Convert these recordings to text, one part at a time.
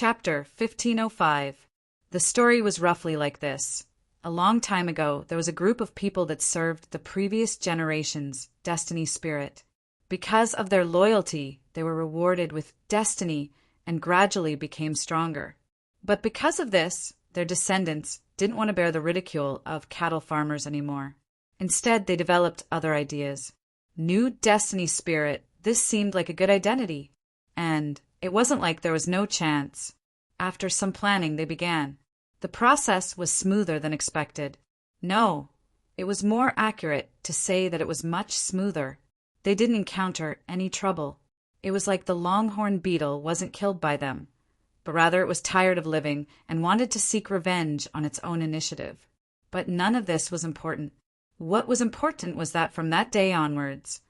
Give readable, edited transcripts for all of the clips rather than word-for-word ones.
Chapter 1505. The story was roughly like this. A long time ago, there was a group of people that served the previous generation's destiny spirit. Because of their loyalty, they were rewarded with destiny and gradually became stronger. But because of this, their descendants didn't want to bear the ridicule of cattle farmers anymore. Instead, they developed other ideas. New destiny spirit, this seemed like a good identity. And it wasn't like there was no chance. After some planning, they began. The process was smoother than expected. No, it was more accurate to say that it was much smoother. They didn't encounter any trouble. It was like the longhorn beetle wasn't killed by them, but rather it was tired of living and wanted to seek revenge on its own initiative. But none of this was important. What was important was that from that day onwards,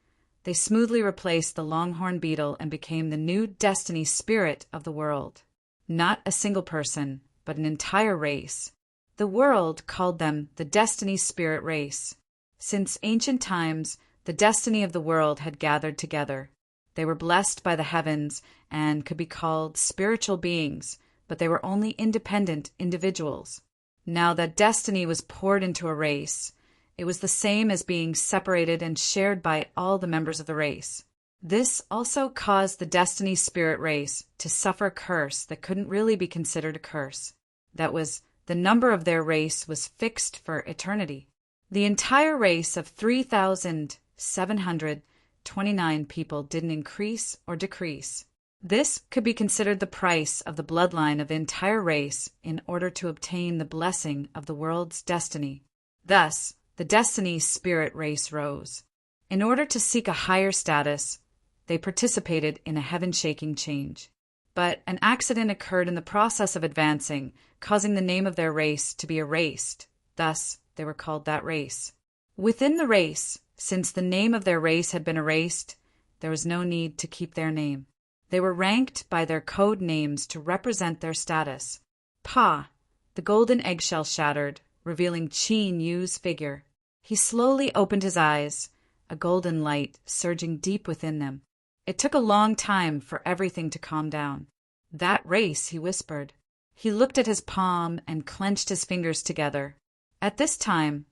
they smoothly replaced the longhorn beetle and became the new destiny spirit of the world. Not a single person, but an entire race. The world called them the destiny spirit race. Since ancient times, the destiny of the world had gathered together. They were blessed by the heavens and could be called spiritual beings, but they were only independent individuals. Now that destiny was poured into a race, it was the same as being separated and shared by all the members of the race. This also caused the destiny spirit race to suffer a curse that couldn't really be considered a curse. That was, the number of their race was fixed for eternity. The entire race of 3,729 people didn't increase or decrease. This could be considered the price of the bloodline of the entire race in order to obtain the blessing of the world's destiny. Thus, the destiny spirit race rose. In order to seek a higher status, they participated in a heaven-shaking change. But an accident occurred in the process of advancing, causing the name of their race to be erased. Thus, they were called that race. Within the race, since the name of their race had been erased, there was no need to keep their name. They were ranked by their code names to represent their status. Pa, the golden eggshell shattered, revealing Qin Yu's figure. He slowly opened his eyes, a golden light surging deep within them. It took a long time for everything to calm down. That race, he whispered. He looked at his palm and clenched his fingers together. At this time,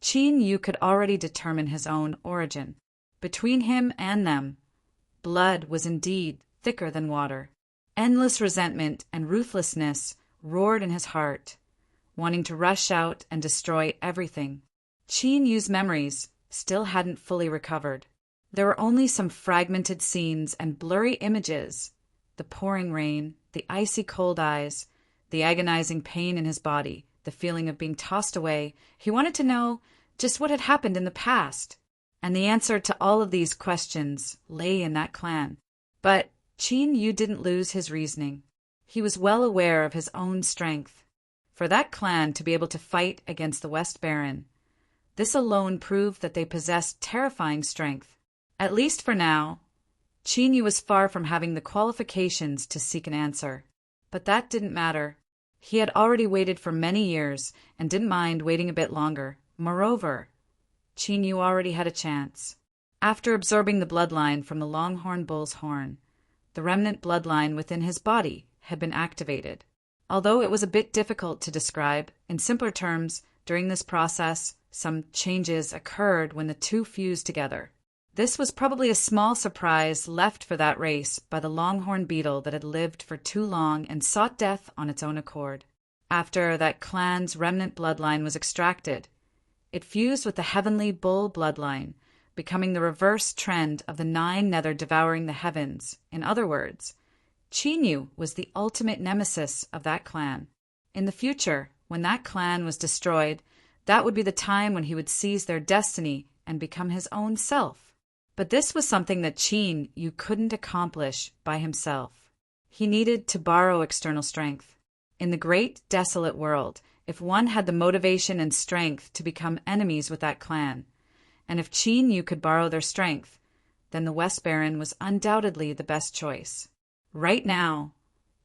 Qin Yu could already determine his own origin. Between him and them, blood was indeed thicker than water. Endless resentment and ruthlessness roared in his heart, wanting to rush out and destroy everything. Qin Yu's memories still hadn't fully recovered. There were only some fragmented scenes and blurry images. The pouring rain, the icy cold eyes, the agonizing pain in his body, the feeling of being tossed away. He wanted to know just what had happened in the past. And the answer to all of these questions lay in that clan. But Qin Yu didn't lose his reasoning. He was well aware of his own strength. For that clan to be able to fight against the West Baron, this alone proved that they possessed terrifying strength. At least for now, Qin Yu was far from having the qualifications to seek an answer. But that didn't matter. He had already waited for many years and didn't mind waiting a bit longer. Moreover, Qin Yu already had a chance. After absorbing the bloodline from the longhorn bull's horn, the remnant bloodline within his body had been activated. Although it was a bit difficult to describe, in simpler terms, during this process, some changes occurred when the two fused together. This was probably a small surprise left for that race by the longhorn beetle that had lived for too long and sought death on its own accord. After that clan's remnant bloodline was extracted, it fused with the heavenly bull bloodline, becoming the reverse trend of the 9 nether devouring the heavens. In other words, Qin Yu was the ultimate nemesis of that clan. In the future, when that clan was destroyed, that would be the time when he would seize their destiny and become his own self. But this was something that Qin Yu couldn't accomplish by himself. He needed to borrow external strength. In the great desolate world, if one had the motivation and strength to become enemies with that clan, and if Qin Yu could borrow their strength, then the West Baron was undoubtedly the best choice. Right now,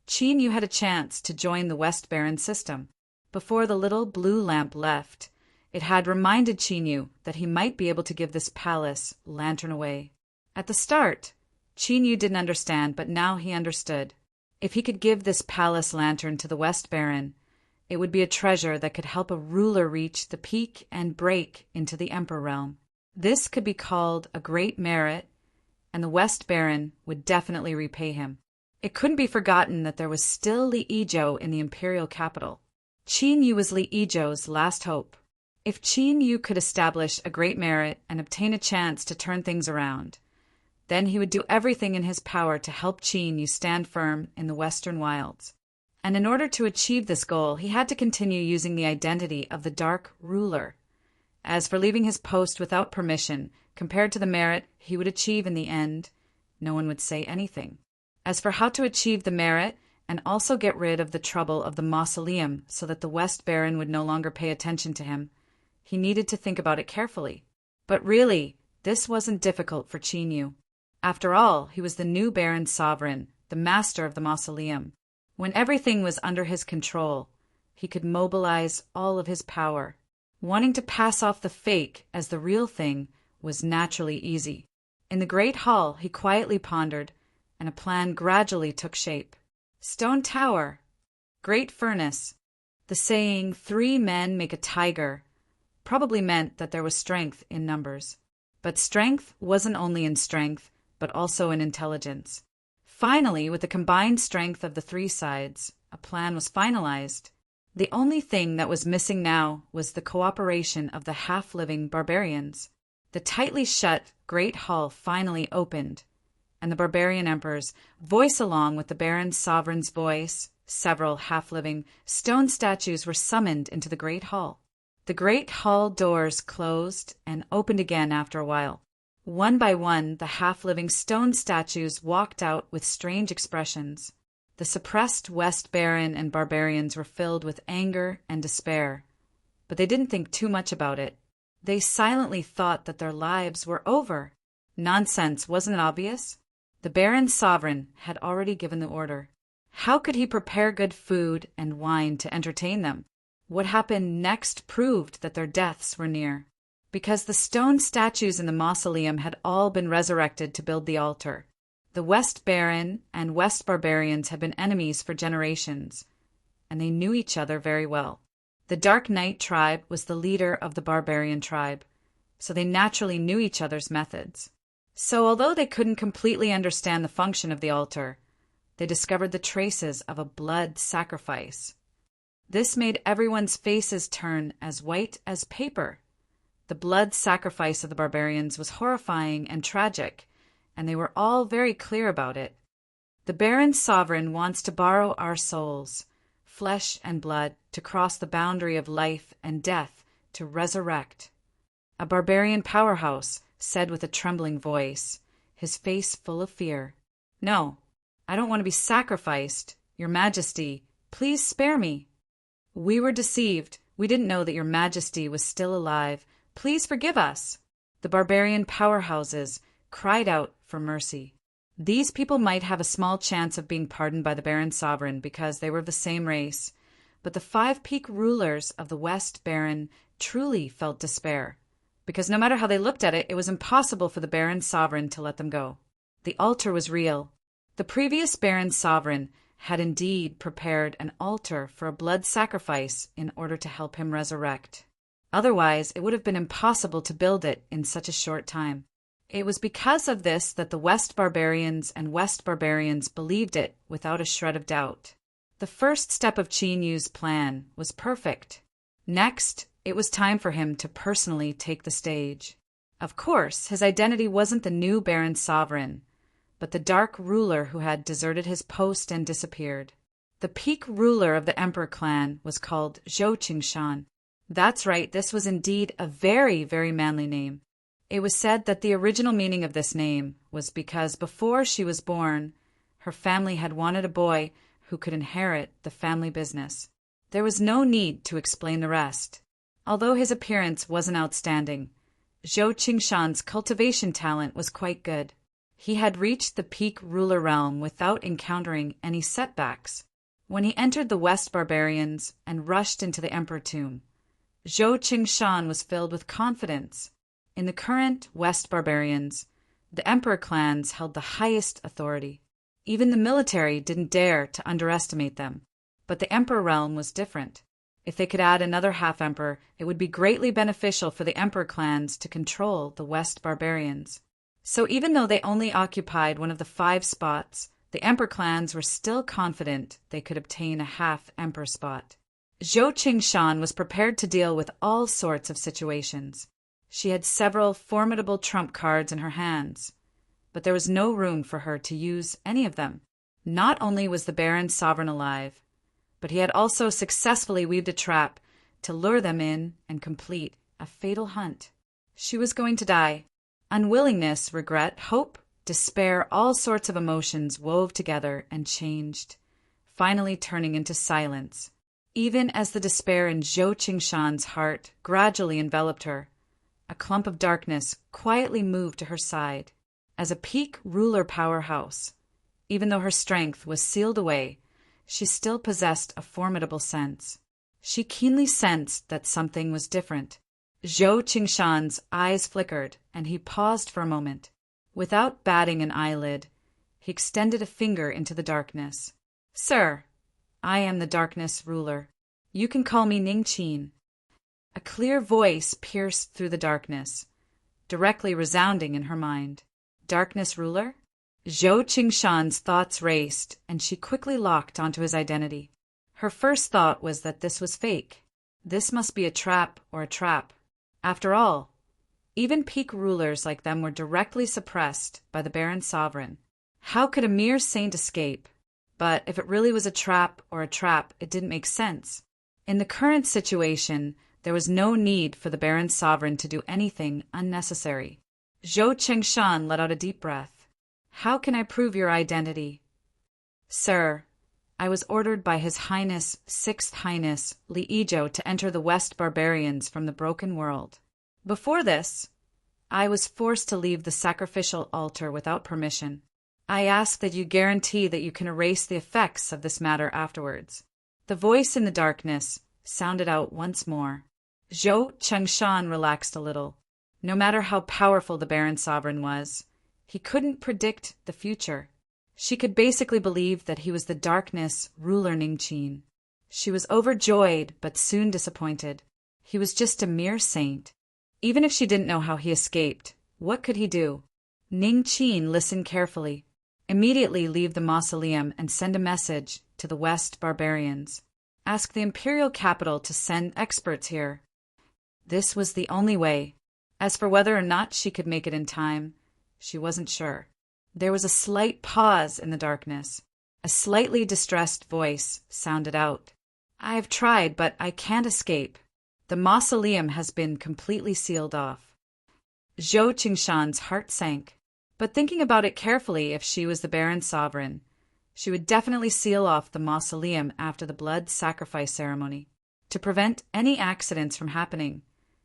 Qin Yu had a chance to join the West Baron system. Before the little blue lamp left, it had reminded Qin Yu that he might be able to give this palace lantern away. At the start, Qin Yu didn't understand, but now he understood. If he could give this palace lantern to the West Baron, it would be a treasure that could help a ruler reach the peak and break into the Emperor realm. This could be called a great merit, and the West Baron would definitely repay him. It couldn't be forgotten that there was still Li Yizhou in the imperial capital. Qin Yu was Li Yizhou's last hope. If Qin Yu could establish a great merit and obtain a chance to turn things around, then he would do everything in his power to help Qin Yu stand firm in the western wilds. And in order to achieve this goal, he had to continue using the identity of the Dark Ruler. As for leaving his post without permission, compared to the merit he would achieve in the end, no one would say anything. As for how to achieve the merit and also get rid of the trouble of the mausoleum so that the West Baron would no longer pay attention to him, he needed to think about it carefully. But really, this wasn't difficult for Qin Yu. After all, he was the new Baron's sovereign, the master of the mausoleum. When everything was under his control, he could mobilize all of his power. Wanting to pass off the fake as the real thing was naturally easy. In the great hall, he quietly pondered, and a plan gradually took shape. Stone tower, great furnace. The saying, 3 men make a tiger, probably meant that there was strength in numbers. But strength wasn't only in strength, but also in intelligence. Finally, with the combined strength of the 3 sides, a plan was finalized. The only thing that was missing now was the cooperation of the half-living barbarians. The tightly shut great hall finally opened, and the barbarian emperor's voice, along with the Baron's sovereign's voice, several half-living stone statues were summoned into the great hall. The great hall doors closed and opened again after a while. One by one, the half-living stone statues walked out with strange expressions. The suppressed West Baron and barbarians were filled with anger and despair, but they didn't think too much about it. They silently thought that their lives were over. Nonsense, wasn't it obvious? The Baron's sovereign had already given the order. How could he prepare good food and wine to entertain them? What happened next proved that their deaths were near. Because the stone statues in the mausoleum had all been resurrected to build the altar. The West Baron and West Barbarians had been enemies for generations, and they knew each other very well. The Dark Knight tribe was the leader of the barbarian tribe, so they naturally knew each other's methods. So although they couldn't completely understand the function of the altar, they discovered the traces of a blood sacrifice. This made everyone's faces turn as white as paper. The blood sacrifice of the barbarians was horrifying and tragic, and they were all very clear about it. The Baron's sovereign wants to borrow our souls, flesh and blood, to cross the boundary of life and death, to resurrect. A barbarian powerhouse said with a trembling voice, his face full of fear, "No, I don't want to be sacrificed. Your Majesty, please spare me." "We were deceived. We didn't know that your Majesty was still alive. Please forgive us." The barbarian powerhouses cried out for mercy. These people might have a small chance of being pardoned by the Baron Sovereign because they were of the same race, but the 5 peak rulers of the West Baron truly felt despair, because no matter how they looked at it, it was impossible for the Baron Sovereign to let them go. The altar was real. The previous Baron Sovereign had indeed prepared an altar for a blood sacrifice in order to help him resurrect. Otherwise, it would have been impossible to build it in such a short time. It was because of this that the West Barbarians and West Barbarians believed it without a shred of doubt. The first step of Qin Yu's plan was perfect. Next, it was time for him to personally take the stage. Of course, his identity wasn't the new Baron Sovereign, but the dark ruler who had deserted his post and disappeared. The peak ruler of the Emperor clan was called Zhou Qingshan. That's right, this was indeed a very, very manly name. It was said that the original meaning of this name was because before she was born, her family had wanted a boy who could inherit the family business. There was no need to explain the rest. Although his appearance wasn't outstanding, Zhou Qingshan's cultivation talent was quite good. He had reached the peak ruler realm without encountering any setbacks. When he entered the West Barbarians and rushed into the Emperor tomb, Zhou Qingshan was filled with confidence. In the current West Barbarians, the Emperor clans held the highest authority. Even the military didn't dare to underestimate them. But the Emperor realm was different. If they could add another half-emperor, it would be greatly beneficial for the Emperor clans to control the West barbarians. So even though they only occupied one of the 5 spots, the Emperor clans were still confident they could obtain a half-emperor spot. Zhou Qingshan was prepared to deal with all sorts of situations. She had several formidable trump cards in her hands, but there was no room for her to use any of them. Not only was the Baron Sovereign alive, but he had also successfully weaved a trap to lure them in and complete a fatal hunt. She was going to die. Unwillingness, regret, hope, despair, all sorts of emotions wove together and changed, finally turning into silence. Even as the despair in Zhou Qingshan's heart gradually enveloped her, a clump of darkness quietly moved to her side. As a peak ruler powerhouse, even though her strength was sealed away, she still possessed a formidable sense. She keenly sensed that something was different. Zhou Qingshan's eyes flickered, and he paused for a moment. Without batting an eyelid, he extended a finger into the darkness. "Sir, I am the darkness ruler. You can call me Ning Qin." A clear voice pierced through the darkness, directly resounding in her mind. Darkness ruler? Zhou Qingshan's thoughts raced, and she quickly locked onto his identity. Her first thought was that this was fake. This must be a trap or a trap. After all, even peak rulers like them were directly suppressed by the Baron Sovereign. How could a mere saint escape? But if it really was a trap or a trap, it didn't make sense. In the current situation, there was no need for the Baron Sovereign to do anything unnecessary. Zhou Qingshan let out a deep breath. "How can I prove your identity?" "Sir, I was ordered by His Highness, 6th Highness, Li Yizhou to enter the West barbarians from the broken world. Before this, I was forced to leave the sacrificial altar without permission. I ask that you guarantee that you can erase the effects of this matter afterwards." The voice in the darkness sounded out once more. Zhou Qingshan relaxed a little. No matter how powerful the Baron Sovereign was, he couldn't predict the future. She could basically believe that he was the darkness ruler Ning Qin. She was overjoyed but soon disappointed. He was just a mere saint. Even if she didn't know how he escaped, what could he do? Ning Qin listened carefully. Immediately leave the mausoleum and send a message to the West barbarians. Ask the imperial capital to send experts here. This was the only way. As for whether or not she could make it in time, she wasn't sure. There was a slight pause in the darkness. A slightly distressed voice sounded out. "I have tried, but I can't escape. The mausoleum has been completely sealed off." Zhou Qingshan's heart sank. But thinking about it carefully, if she was the Baron Sovereign, she would definitely seal off the mausoleum after the blood sacrifice ceremony. To prevent any accidents from happening,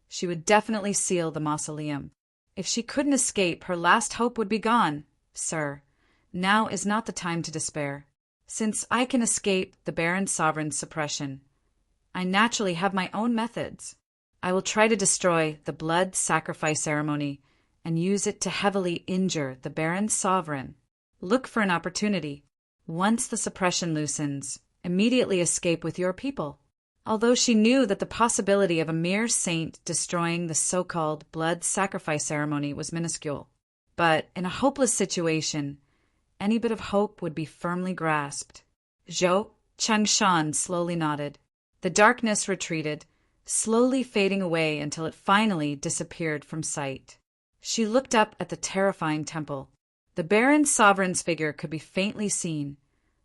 she would definitely seal the mausoleum. If she couldn't escape, her last hope would be gone. "Sir, now is not the time to despair. Since I can escape the Baron Sovereign's suppression, I naturally have my own methods. I will try to destroy the blood sacrifice ceremony and use it to heavily injure the Baron Sovereign. Look for an opportunity. Once the suppression loosens, immediately escape with your people." Although she knew that the possibility of a mere saint destroying the so-called blood sacrifice ceremony was minuscule. But in a hopeless situation, any bit of hope would be firmly grasped. Zhou Qingshan slowly nodded. The darkness retreated, slowly fading away until it finally disappeared from sight. She looked up at the terrifying temple. The Baron Sovereign's figure could be faintly seen,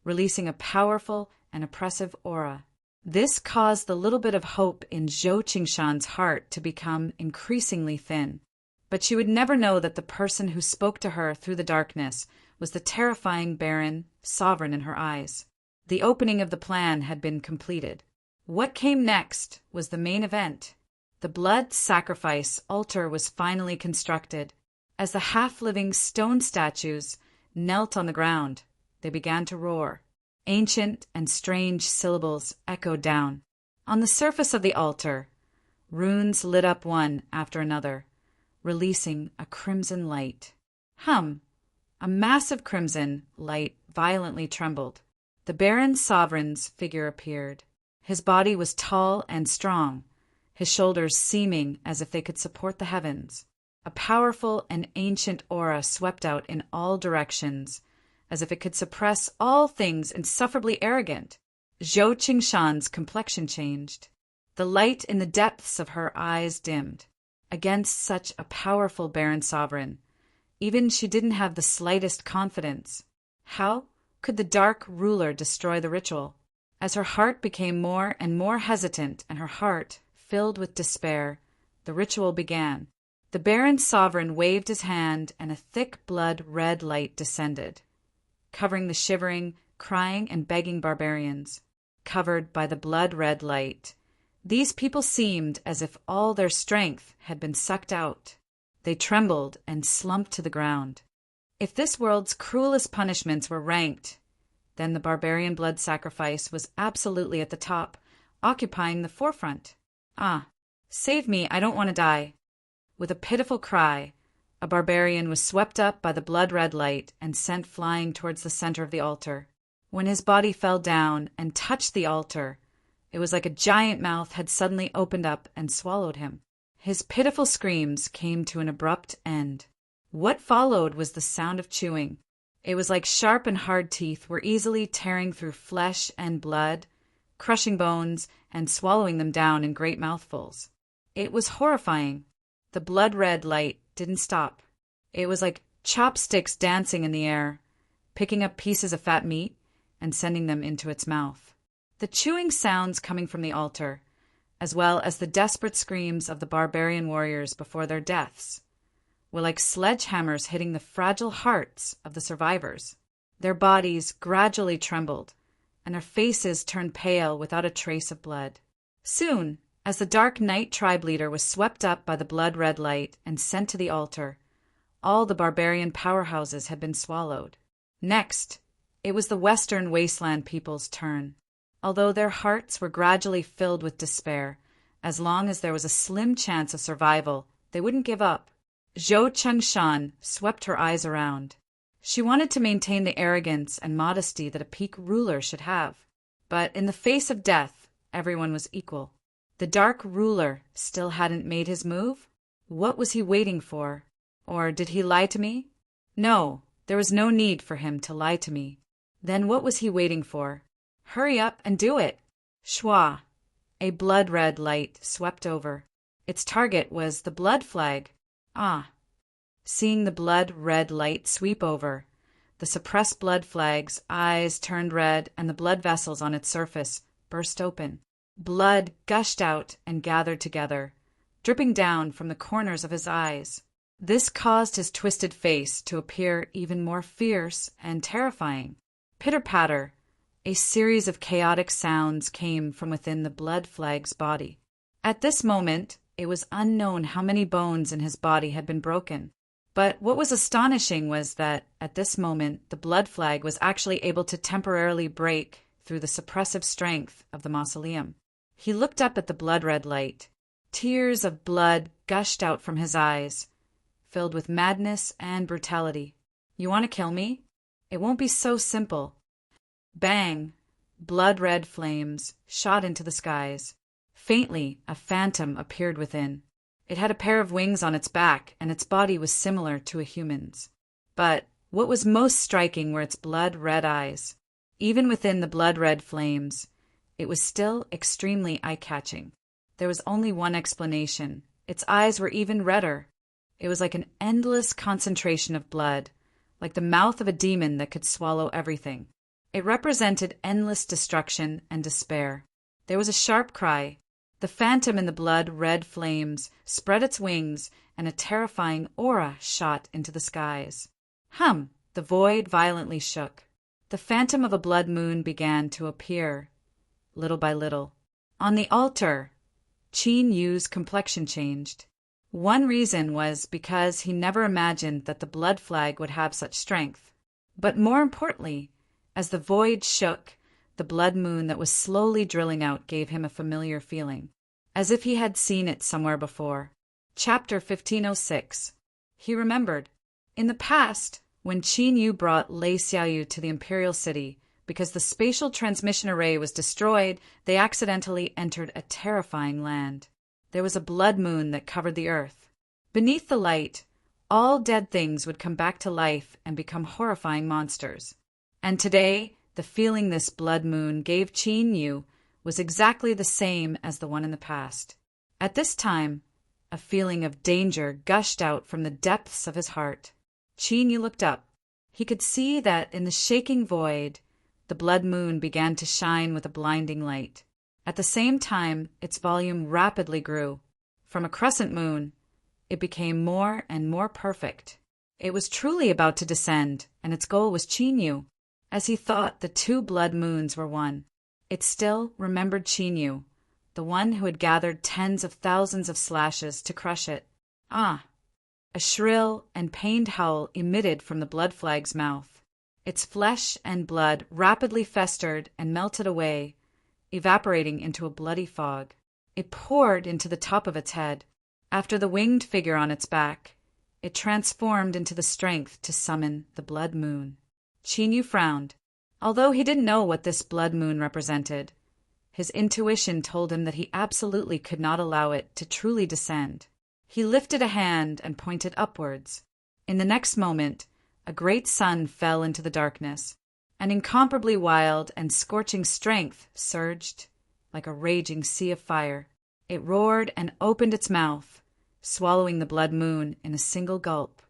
releasing a powerful and oppressive aura. This caused the little bit of hope in Zhou Qingshan's heart to become increasingly thin. But she would never know that the person who spoke to her through the darkness was the terrifying Baron Sovereign in her eyes. The opening of the plan had been completed. What came next was the main event. The blood sacrifice altar was finally constructed. As the half-living stone statues knelt on the ground, they began to roar. Ancient and strange syllables echoed down. On the surface of the altar, runes lit up one after another, releasing a crimson light. A massive crimson light violently trembled. The Baron Sovereign's figure appeared. His body was tall and strong, his shoulders seeming as if they could support the heavens. A powerful and ancient aura swept out in all directions, as if it could suppress all things insufferably arrogant. Zhou Qingshan's complexion changed. The light in the depths of her eyes dimmed. Against such a powerful Baron Sovereign, even she didn't have the slightest confidence. How could the dark ruler destroy the ritual? As her heart became more and more hesitant and her heart filled with despair, the ritual began. The Baron Sovereign waved his hand and a thick blood-red light descended, covering the shivering, crying and begging barbarians. Covered by the blood-red light, these people seemed as if all their strength had been sucked out. They trembled and slumped to the ground. If this world's cruelest punishments were ranked, then the barbarian blood sacrifice was absolutely at the top, occupying the forefront. Ah, save me, I don't want to die. With a pitiful cry, a barbarian was swept up by the blood-red light and sent flying towards the center of the altar. When his body fell down and touched the altar, it was like a giant mouth had suddenly opened up and swallowed him. His pitiful screams came to an abrupt end. What followed was the sound of chewing. It was like sharp and hard teeth were easily tearing through flesh and blood, crushing bones and swallowing them down in great mouthfuls. It was horrifying. The blood-red light didn't stop. It was like chopsticks dancing in the air, picking up pieces of fat meat and sending them into its mouth. The chewing sounds coming from the altar, as well as the desperate screams of the barbarian warriors before their deaths, were like sledgehammers hitting the fragile hearts of the survivors. Their bodies gradually trembled, and their faces turned pale without a trace of blood. Soon, as the Dark Knight tribe leader was swept up by the blood-red light and sent to the altar, all the barbarian powerhouses had been swallowed. Next, it was the Western Wasteland people's turn. Although their hearts were gradually filled with despair, as long as there was a slim chance of survival, they wouldn't give up. Zhou Qingshan swept her eyes around. She wanted to maintain the arrogance and modesty that a peak ruler should have. But in the face of death, everyone was equal. The Dark Ruler still hadn't made his move? What was he waiting for? Or did he lie to me? No, there was no need for him to lie to me. Then what was he waiting for? Hurry up and do it! Shwa! A blood-red light swept over. Its target was the blood flag. Ah! Seeing the blood-red light sweep over, the suppressed blood flag's eyes turned red and the blood vessels on its surface burst open. Blood gushed out and gathered together, dripping down from the corners of his eyes. This caused his twisted face to appear even more fierce and terrifying. Pitter-patter, a series of chaotic sounds came from within the blood flag's body. At this moment, it was unknown how many bones in his body had been broken. But what was astonishing was that, at this moment, the blood flag was actually able to temporarily break through the suppressive strength of the mausoleum. He looked up at the blood-red light. Tears of blood gushed out from his eyes, filled with madness and brutality. You want to kill me? It won't be so simple. Bang! Blood-red flames shot into the skies. Faintly, a phantom appeared within. It had a pair of wings on its back, and its body was similar to a human's. But what was most striking were its blood-red eyes. Even within the blood-red flames, it was still extremely eye-catching. There was only one explanation. Its eyes were even redder. It was like an endless concentration of blood, like the mouth of a demon that could swallow everything. It represented endless destruction and despair. There was a sharp cry. The phantom in the blood-red flames spread its wings, and a terrifying aura shot into the skies. Hum! The void violently shook. The phantom of a blood moon began to appear, little by little. On the altar, Qin Yu's complexion changed. One reason was because he never imagined that the blood flag would have such strength. But more importantly, as the void shook, the blood moon that was slowly drilling out gave him a familiar feeling, as if he had seen it somewhere before. Chapter 1506. He remembered. In the past, When Qin Yu brought Lei Xiaoyu to the imperial city, because the spatial transmission array was destroyed, they accidentally entered a terrifying land. There was a blood moon that covered the earth. Beneath the light, all dead things would come back to life and become horrifying monsters. And today, the feeling this blood moon gave Qin Yu was exactly the same as the one in the past. At this time, a feeling of danger gushed out from the depths of his heart. Qin Yu looked up. He could see that in the shaking void, the blood moon began to shine with a blinding light. At the same time, its volume rapidly grew. From a crescent moon, it became more and more perfect. It was truly about to descend, and its goal was Qin Yu. As he thought the two blood moons were one, it still remembered Qin Yu, the one who had gathered tens of thousands of slashes to crush it. Ah! A shrill and pained howl emitted from the blood flag's mouth. Its flesh and blood rapidly festered and melted away, evaporating into a bloody fog. It poured into the top of its head. After the winged figure on its back, it transformed into the strength to summon the blood moon. Qin Yu frowned. Although he didn't know what this blood moon represented, his intuition told him that he absolutely could not allow it to truly descend. He lifted a hand and pointed upwards. In the next moment, a great sun fell into the darkness. An incomparably wild and scorching strength surged like a raging sea of fire. It roared and opened its mouth, swallowing the blood moon in a single gulp.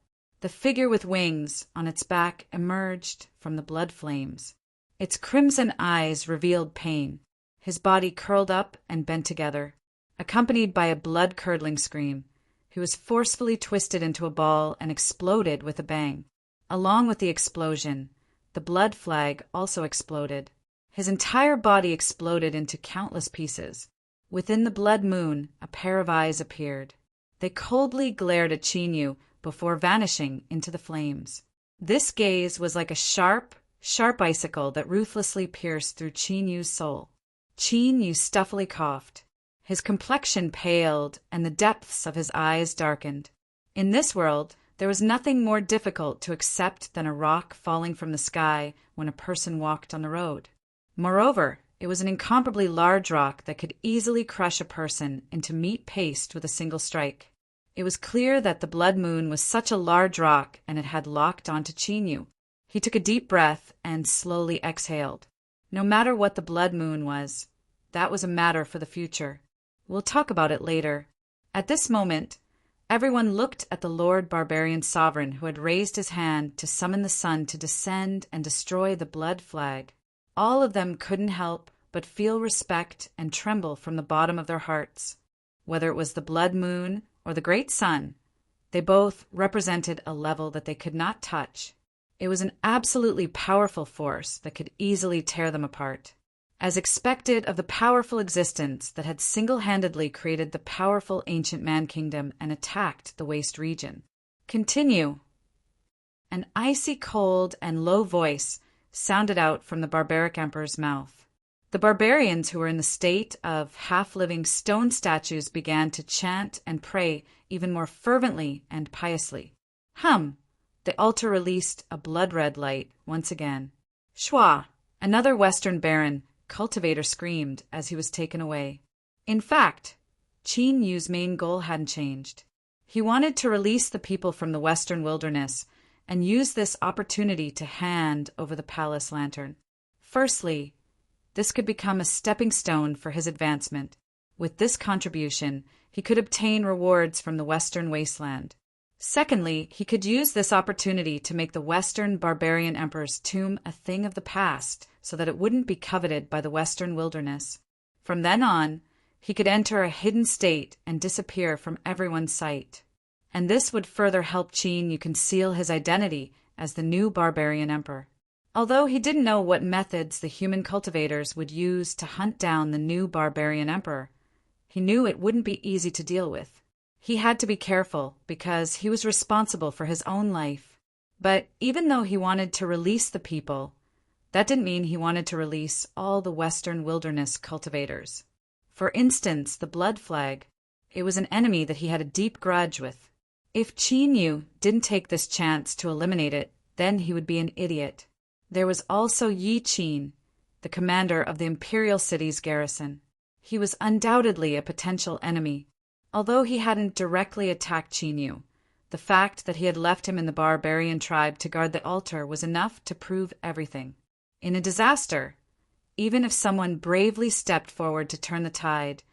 The figure with wings on its back emerged from the blood flames. Its crimson eyes revealed pain. His body curled up and bent together, accompanied by a blood-curdling scream. He was forcefully twisted into a ball and exploded with a bang. Along with the explosion, the blood flag also exploded. His entire body exploded into countless pieces. Within the blood moon, a pair of eyes appeared. They coldly glared at Qin Yu before vanishing into the flames. This gaze was like a sharp, sharp icicle that ruthlessly pierced through Qin Yu's soul. Qin Yu stuffily coughed. His complexion paled and the depths of his eyes darkened. In this world, there was nothing more difficult to accept than a rock falling from the sky when a person walked on the road. Moreover, it was an incomparably large rock that could easily crush a person into meat paste with a single strike. It was clear that the blood moon was such a large rock, and it had locked onto Qin Yu. He took a deep breath and slowly exhaled. No matter what the blood moon was, that was a matter for the future. We'll talk about it later. At this moment, everyone looked at the Lord Barbarian Sovereign who had raised his hand to summon the sun to descend and destroy the blood flag. All of them couldn't help but feel respect and tremble from the bottom of their hearts. Whether it was the blood moon or the great sun, they both represented a level that they could not touch. It was an absolutely powerful force that could easily tear them apart. As expected of the powerful existence that had single-handedly created the powerful ancient man kingdom and attacked the waste region. Continue. An icy cold and low voice sounded out from the barbaric emperor's mouth. The barbarians who were in the state of half-living stone statues began to chant and pray even more fervently and piously. The altar released a blood-red light once again. Shua! Another Western baron, cultivator, screamed as he was taken away. In fact, Qin Yu's main goal hadn't changed. He wanted to release the people from the Western wilderness and use this opportunity to hand over the palace lantern. Firstly, this could become a stepping stone for his advancement. With this contribution, he could obtain rewards from the Western wasteland. Secondly, he could use this opportunity to make the Western barbarian emperor's tomb a thing of the past so that it wouldn't be coveted by the Western wilderness. From then on, he could enter a hidden state and disappear from everyone's sight. And this would further help Qin Yu conceal his identity as the new barbarian emperor. Although he didn't know what methods the human cultivators would use to hunt down the new barbarian emperor, he knew it wouldn't be easy to deal with. He had to be careful because he was responsible for his own life. But even though he wanted to release the people, that didn't mean he wanted to release all the Western wilderness cultivators. For instance, the blood flag. It was an enemy that he had a deep grudge with. If Qin Yu didn't take this chance to eliminate it, then he would be an idiot. There was also Yi Qin, the commander of the imperial city's garrison. He was undoubtedly a potential enemy. Although he hadn't directly attacked Qin Yu, the fact that he had left him in the barbarian tribe to guard the altar was enough to prove everything. In a disaster, even if someone bravely stepped forward to turn the tide,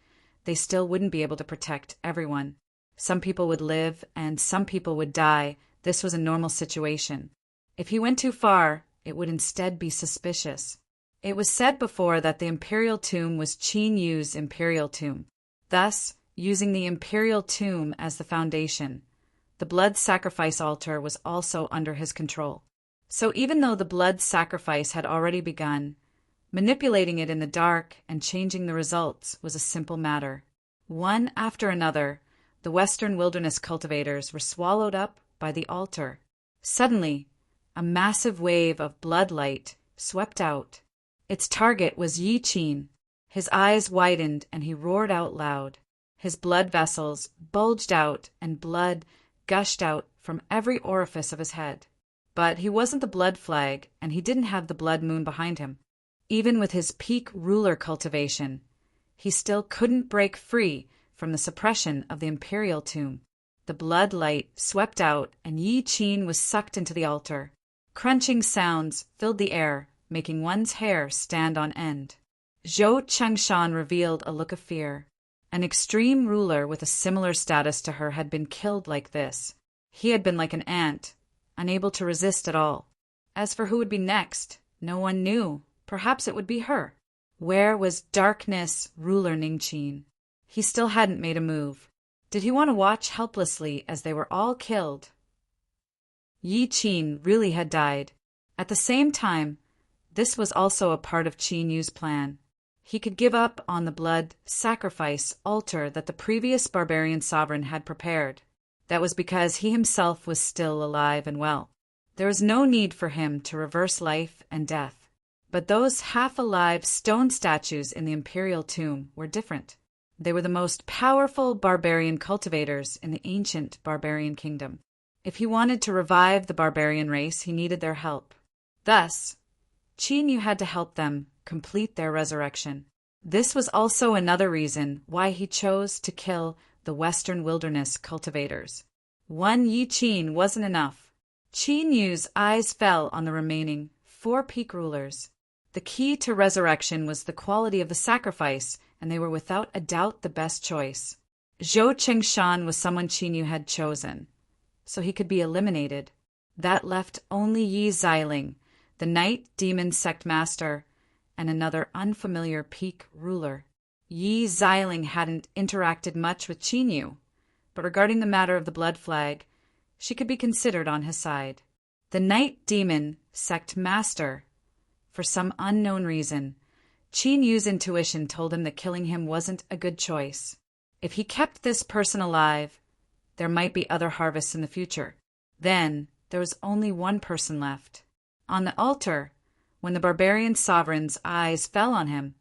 they still wouldn't be able to protect everyone. Some people would live and some people would die. This was a normal situation. If he went too far, it would instead be suspicious. It was said before that the imperial tomb was Qin Yu's imperial tomb. Thus, using the imperial tomb as the foundation, the blood sacrifice altar was also under his control. So even though the blood sacrifice had already begun, manipulating it in the dark and changing the results was a simple matter. One after another, the Western wilderness cultivators were swallowed up by the altar. Suddenly, a massive wave of blood light swept out. Its target was Yi Qin. His eyes widened and he roared out loud. His blood vessels bulged out and blood gushed out from every orifice of his head. But he wasn't the blood flag, and he didn't have the blood moon behind him. Even with his peak ruler cultivation, he still couldn't break free from the suppression of the imperial tomb. The blood light swept out, and Yi Qin was sucked into the altar. Crunching sounds filled the air, making one's hair stand on end. Zhou Chengshan revealed a look of fear. An extreme ruler with a similar status to her had been killed like this. He had been like an ant, unable to resist at all. As for who would be next, no one knew. Perhaps it would be her. Where was Darkness ruler Ningqin? He still hadn't made a move. Did he want to watch helplessly as they were all killed? Yi Qin really had died. At the same time, this was also a part of Qin Yu's plan. He could give up on the blood sacrifice altar that the previous barbarian sovereign had prepared. That was because he himself was still alive and well. There was no need for him to reverse life and death. But those half-alive stone statues in the imperial tomb were different. They were the most powerful barbarian cultivators in the ancient barbarian kingdom. If he wanted to revive the barbarian race, he needed their help. Thus, Qin Yu had to help them complete their resurrection. This was also another reason why he chose to kill the Western wilderness cultivators. One Yi Qin wasn't enough. Qin Yu's eyes fell on the remaining 4 peak rulers. The key to resurrection was the quality of the sacrifice, and they were without a doubt the best choice. Zhou Chengshan was someone Qin Yu had chosen, so he could be eliminated. That left only Yi Xiling, the Night Demon Sect Master, and another unfamiliar peak ruler. Yi Xiling hadn't interacted much with Qin Yu, but regarding the matter of the blood flag, she could be considered on his side. The Night Demon Sect Master, for some unknown reason, Qin Yu's intuition told him that killing him wasn't a good choice. If he kept this person alive, there might be other harvests in the future. Then there was only one person left. On the altar, when the barbarian sovereign's eyes fell on him,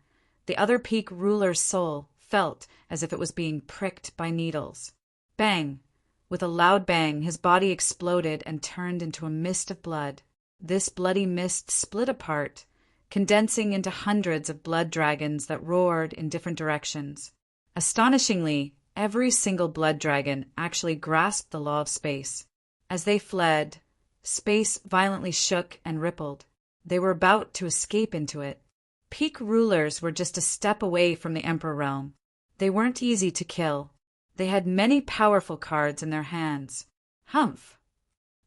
the other peak ruler's soul felt as if it was being pricked by needles. Bang! With a loud bang, his body exploded and turned into a mist of blood. This bloody mist split apart, condensing into hundreds of blood dragons that roared in different directions. Astonishingly, every single blood dragon actually grasped the law of space. As they fled, space violently shook and rippled. They were about to escape into it. Peak rulers were just a step away from the Emperor realm. They weren't easy to kill. They had many powerful cards in their hands. Humph!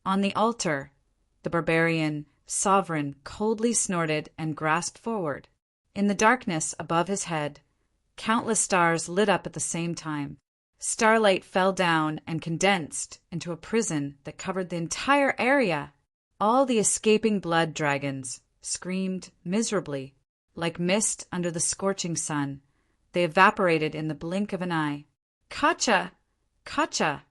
On the altar, the barbarian sovereign coldly snorted and grasped forward. In the darkness above his head, countless stars lit up at the same time. Starlight fell down and condensed into a prison that covered the entire area. All the escaping blood dragons screamed miserably. Like mist under the scorching sun, they evaporated in the blink of an eye. Kacha! Kacha!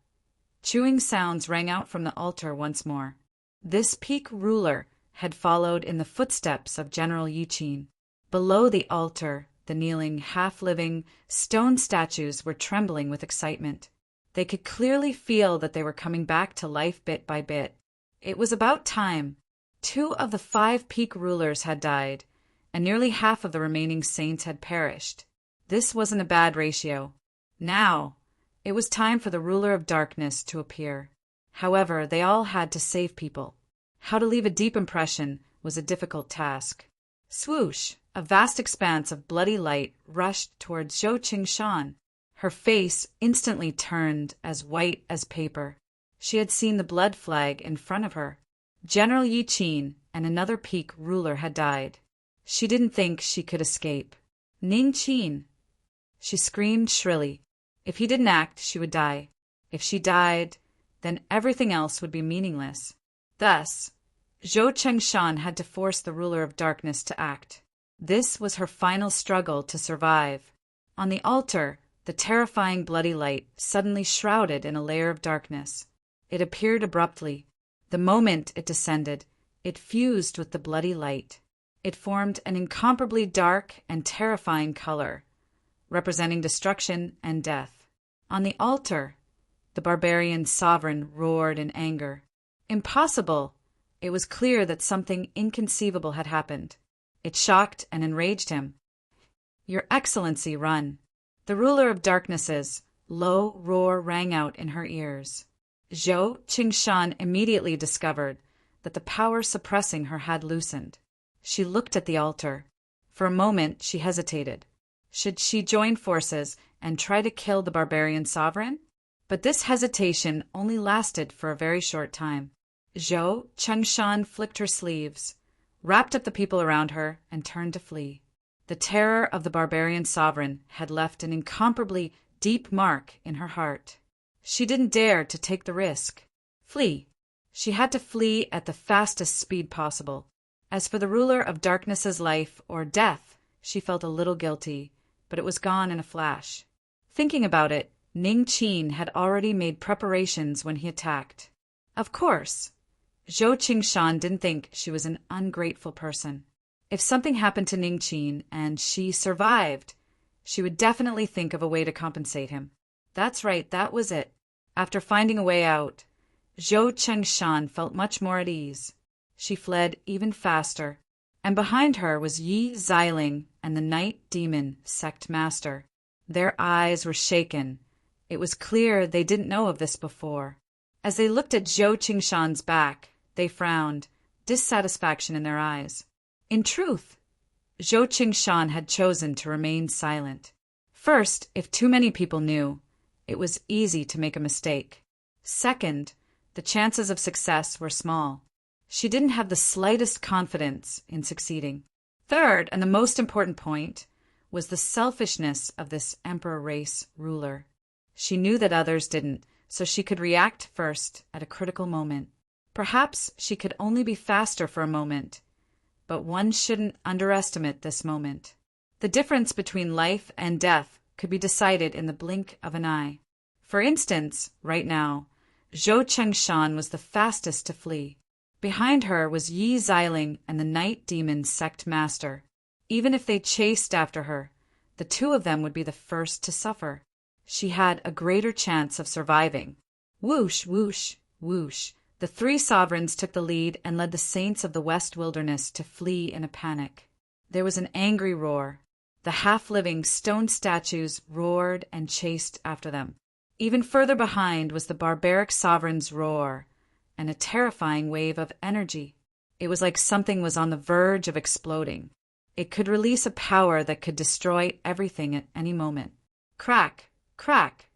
Chewing sounds rang out from the altar once more. This peak ruler had followed in the footsteps of General Yi Qin. Below the altar, the kneeling, half-living stone statues were trembling with excitement. They could clearly feel that they were coming back to life bit by bit. It was about time. 2 of the 5 peak rulers had died, and nearly half of the remaining saints had perished. This wasn't a bad ratio. Now, it was time for the ruler of darkness to appear. However, they all had to save people. How to leave a deep impression was a difficult task. Swoosh! A vast expanse of bloody light rushed towards Zhou Qingshan. Her face instantly turned as white as paper. She had seen the blood flag in front of her. General Yi Qin and another peak ruler had died. She didn't think she could escape. Ning Qin! She screamed shrilly. If he didn't act, she would die. If she died, then everything else would be meaningless. Thus, Zhou Qingshan had to force the ruler of darkness to act. This was her final struggle to survive. On the altar, the terrifying bloody light suddenly shrouded in a layer of darkness. It appeared abruptly. The moment it descended, it fused with the bloody light. It formed an incomparably dark and terrifying color, representing destruction and death. On the altar, the barbarian sovereign roared in anger. Impossible! It was clear that something inconceivable had happened. It shocked and enraged him. Your Excellency, run! The ruler of darkness's low roar rang out in her ears. Zhou Qingshan immediately discovered that the power suppressing her had loosened. She looked at the altar. For a moment she hesitated. Should she join forces and try to kill the barbarian sovereign? But this hesitation only lasted for a very short time. Zhou Qingshan flicked her sleeves, wrapped up the people around her, and turned to flee. The terror of the barbarian sovereign had left an incomparably deep mark in her heart. She didn't dare to take the risk. Flee. She had to flee at the fastest speed possible. As for the ruler of darkness's life or death, she felt a little guilty, but it was gone in a flash. Thinking about it, Ning Qin had already made preparations when he attacked. Of course, Zhou Qingshan didn't think she was an ungrateful person. If something happened to Ning Qin and she survived, she would definitely think of a way to compensate him. That's right, that was it. After finding a way out, Zhou Qingshan felt much more at ease. She fled even faster, and behind her was Yi Xiling and the Night Demon Sect Master. Their eyes were shaken. It was clear they didn't know of this before. As they looked at Zhou Qingshan's back, they frowned, dissatisfaction in their eyes. In truth, Zhou Qingshan had chosen to remain silent. First, if too many people knew, it was easy to make a mistake. Second, the chances of success were small. She didn't have the slightest confidence in succeeding. Third, and the most important point, was the selfishness of this emperor race ruler. She knew that others didn't, so she could react first at a critical moment. Perhaps she could only be faster for a moment, but one shouldn't underestimate this moment. The difference between life and death could be decided in the blink of an eye. For instance, right now, Zhou Qingshan was the fastest to flee. Behind her was Yi Xiling and the Night Demon Sect Master. Even if they chased after her, the 2 of them would be the first to suffer. She had a greater chance of surviving. Whoosh, whoosh, whoosh. The 3 sovereigns took the lead and led the saints of the West Wilderness to flee in a panic. There was an angry roar. The half-living stone statues roared and chased after them. Even further behind was the barbaric sovereign's roar, and a terrifying wave of energy. It was like something was on the verge of exploding. It could release a power that could destroy everything at any moment. Crack, crack.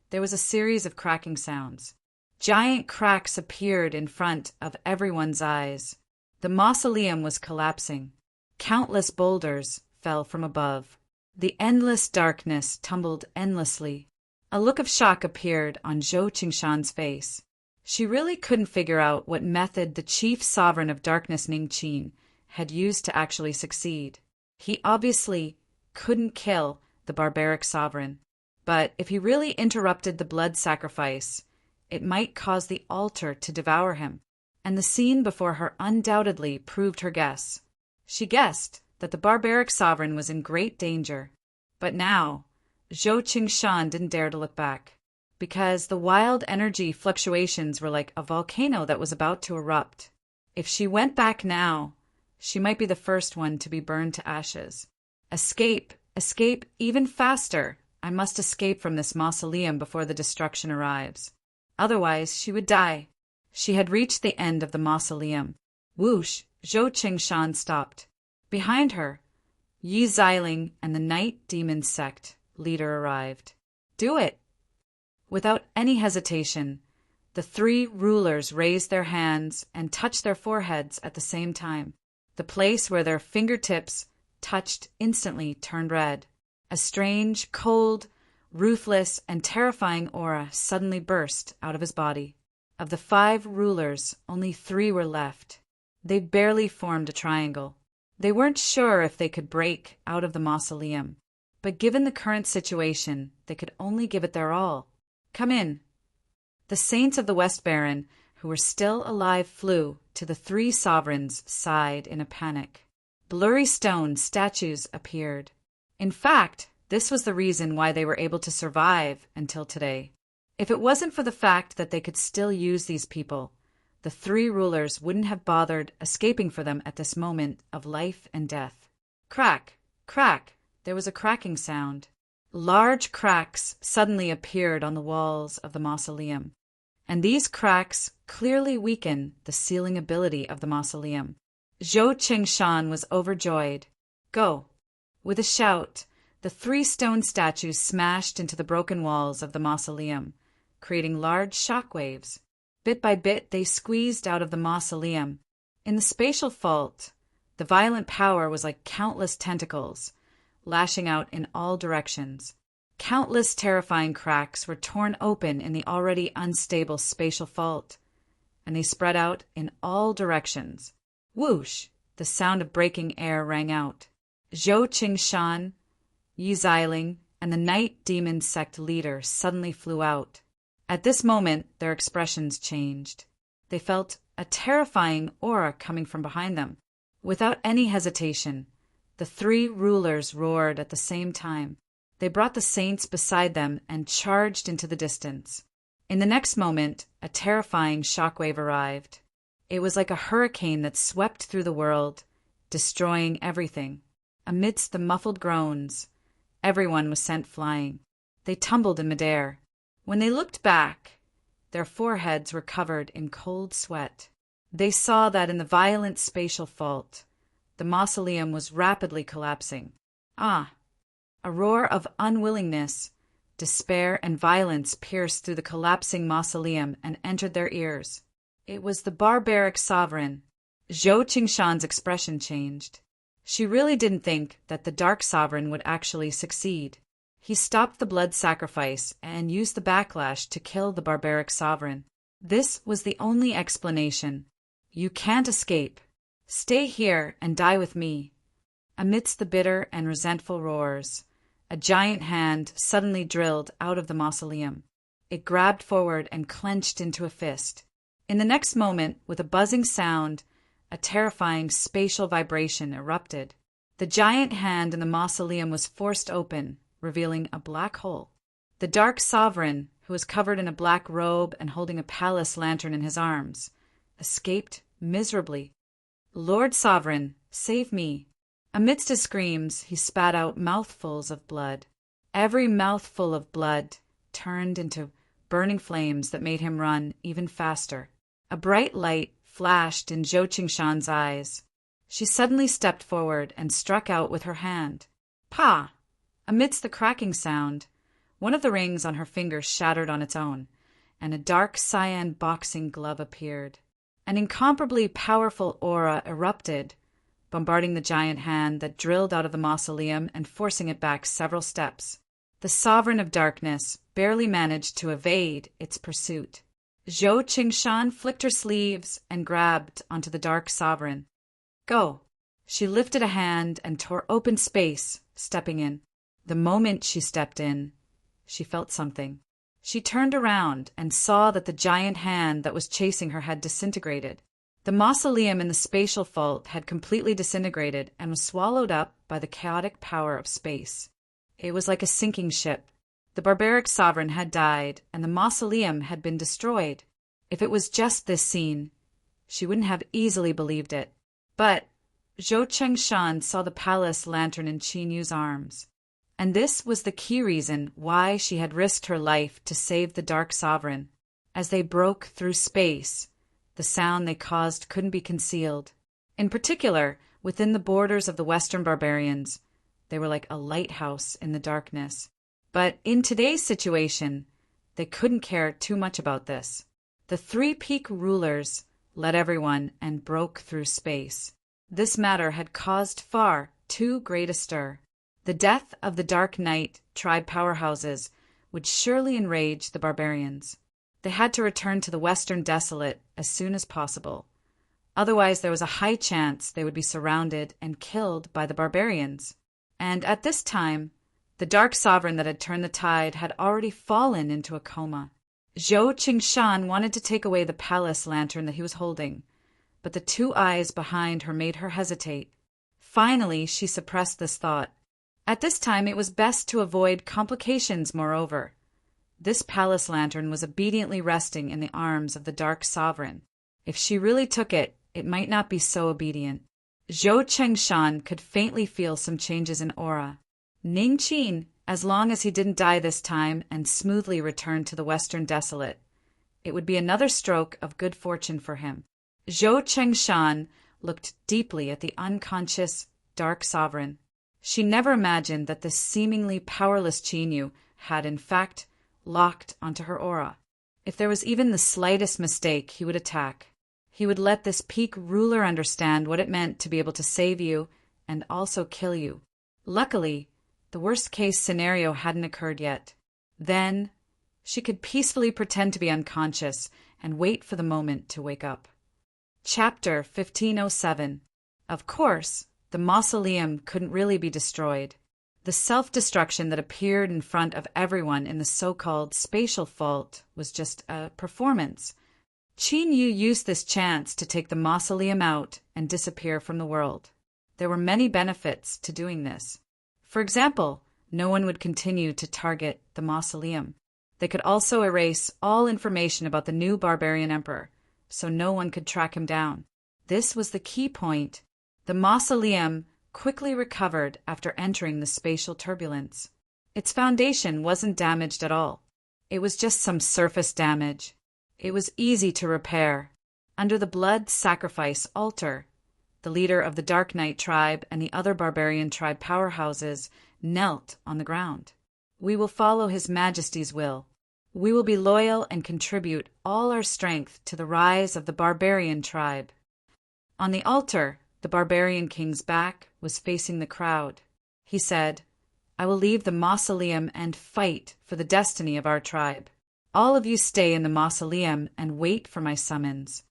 There was a series of cracking sounds. Giant cracks appeared in front of everyone's eyes. The mausoleum was collapsing. Countless boulders fell from above. The endless darkness tumbled endlessly. A look of shock appeared on Zhou Qingshan's face. She really couldn't figure out what method the chief sovereign of darkness Ning Qin had used to actually succeed. He obviously couldn't kill the barbaric sovereign, but if he really interrupted the blood sacrifice, it might cause the altar to devour him, and the scene before her undoubtedly proved her guess. She guessed that the barbaric sovereign was in great danger, but now Zhou Qingshan didn't dare to look back. because the wild energy fluctuations were like a volcano that was about to erupt. If she went back now, she might be the first one to be burned to ashes. Escape, escape even faster. I must escape from this mausoleum before the destruction arrives. Otherwise, she would die. She had reached the end of the mausoleum. Whoosh! Zhou Qingshan stopped. Behind her, Yi Xiling and the Night Demon Sect leader arrived. Do it! Without any hesitation, the three rulers raised their hands and touched their foreheads at the same time. The place where their fingertips touched instantly turned red. A strange, cold, ruthless, and terrifying aura suddenly burst out of his body. Of the 5 rulers, only 3 were left. They barely formed a triangle. They weren't sure if they could break out of the mausoleum, but given the current situation, they could only give it their all. Come in. The saints of the West Baron, who were still alive, flew to the 3 sovereigns' side in a panic. Blurry stone statues appeared. In fact, this was the reason why they were able to survive until today. If it wasn't for the fact that they could still use these people, the 3 rulers wouldn't have bothered escaping for them at this moment of life and death. Crack, crack, there was a cracking sound. Large cracks suddenly appeared on the walls of the mausoleum, and these cracks clearly weakened the sealing ability of the mausoleum. Zhou Qingshan was overjoyed. Go! With a shout, the 3 stone statues smashed into the broken walls of the mausoleum, creating large shock waves. Bit by bit, they squeezed out of the mausoleum. In the spatial fault, the violent power was like countless tentacles, lashing out in all directions. Countless terrifying cracks were torn open in the already unstable spatial fault, and they spread out in all directions. Whoosh! The sound of breaking air rang out. Zhou Qingshan, Yi Xiling, and the Night Demon Sect leader suddenly flew out. At this moment, their expressions changed. They felt a terrifying aura coming from behind them. Without any hesitation, the 3 rulers roared at the same time. They brought the saints beside them and charged into the distance. In the next moment, a terrifying shockwave arrived. It was like a hurricane that swept through the world, destroying everything. Amidst the muffled groans, everyone was sent flying. They tumbled in midair. When they looked back, their foreheads were covered in cold sweat. They saw that in the violent spatial fault, the mausoleum was rapidly collapsing. Ah! A roar of unwillingness, despair, and violence pierced through the collapsing mausoleum and entered their ears. It was the barbaric sovereign. Zhou Qingshan's expression changed. She really didn't think that the Dark Sovereign would actually succeed. He stopped the blood sacrifice and used the backlash to kill the barbaric sovereign. This was the only explanation. You can't escape. Stay here and die with me. Amidst the bitter and resentful roars, a giant hand suddenly drilled out of the mausoleum. It grabbed forward and clenched into a fist. In the next moment, with a buzzing sound, a terrifying spatial vibration erupted. The giant hand in the mausoleum was forced open, revealing a black hole. The Dark Sovereign, who was covered in a black robe and holding a palace lantern in his arms, escaped miserably. Lord Sovereign, save me. Amidst his screams, he spat out mouthfuls of blood. Every mouthful of blood turned into burning flames that made him run even faster. A bright light flashed in Zhou Qingshan's eyes. She suddenly stepped forward and struck out with her hand. Pa! Amidst the cracking sound, one of the rings on her finger shattered on its own, and a dark cyan boxing glove appeared. An incomparably powerful aura erupted, bombarding the giant hand that drilled out of the mausoleum and forcing it back several steps. The Sovereign of Darkness barely managed to evade its pursuit. Zhou Qingshan flicked her sleeves and grabbed onto the Dark Sovereign. Go! She lifted a hand and tore open space, stepping in. The moment she stepped in, she felt something. She turned around and saw that the giant hand that was chasing her had disintegrated. The mausoleum in the spatial fault had completely disintegrated and was swallowed up by the chaotic power of space. It was like a sinking ship. The barbaric sovereign had died, and the mausoleum had been destroyed. If it was just this scene, she wouldn't have easily believed it. But Zhou Chengshan saw the palace lantern in Qin Yu's arms. And this was the key reason why she had risked her life to save the Dark Sovereign. As they broke through space, the sound they caused couldn't be concealed. In particular, within the borders of the Western barbarians, they were like a lighthouse in the darkness. But in today's situation, they couldn't care too much about this. The three-peak rulers led everyone and broke through space. This matter had caused far too great a stir. The death of the Dark Knight tribe powerhouses would surely enrage the barbarians. They had to return to the Western Desolate as soon as possible. Otherwise, there was a high chance they would be surrounded and killed by the barbarians. And at this time, the Dark Sovereign that had turned the tide had already fallen into a coma. Zhou Qingshan wanted to take away the palace lantern that he was holding, but the two eyes behind her made her hesitate. Finally, she suppressed this thought. At this time, it was best to avoid complications, moreover. This palace lantern was obediently resting in the arms of the Dark Sovereign. If she really took it, it might not be so obedient. Zhou Chengshan could faintly feel some changes in aura. Ning Qin, as long as he didn't die this time and smoothly returned to the Western Desolate, it would be another stroke of good fortune for him. Zhou Chengshan looked deeply at the unconscious Dark Sovereign. She never imagined that this seemingly powerless Qinyu had, in fact, locked onto her aura. If there was even the slightest mistake, he would attack. He would let this peak ruler understand what it meant to be able to save you and also kill you. Luckily, the worst-case scenario hadn't occurred yet. Then, she could peacefully pretend to be unconscious and wait for the moment to wake up. Chapter 1507. Of course, the mausoleum couldn't really be destroyed. The self-destruction that appeared in front of everyone in the so-called spatial fault was just a performance. Qin Yu used this chance to take the mausoleum out and disappear from the world. There were many benefits to doing this. For example, no one would continue to target the mausoleum. They could also erase all information about the new barbarian emperor, so no one could track him down. This was the key point. The mausoleum quickly recovered after entering the spatial turbulence. Its foundation wasn't damaged at all. It was just some surface damage. It was easy to repair. Under the blood sacrifice altar, the leader of the Dark Knight tribe and the other barbarian tribe powerhouses knelt on the ground. We will follow His Majesty's will. We will be loyal and contribute all our strength to the rise of the barbarian tribe. On the altar, the barbarian king's back was facing the crowd. He said, "I will leave the mausoleum and fight for the destiny of our tribe. All of you stay in the mausoleum and wait for my summons."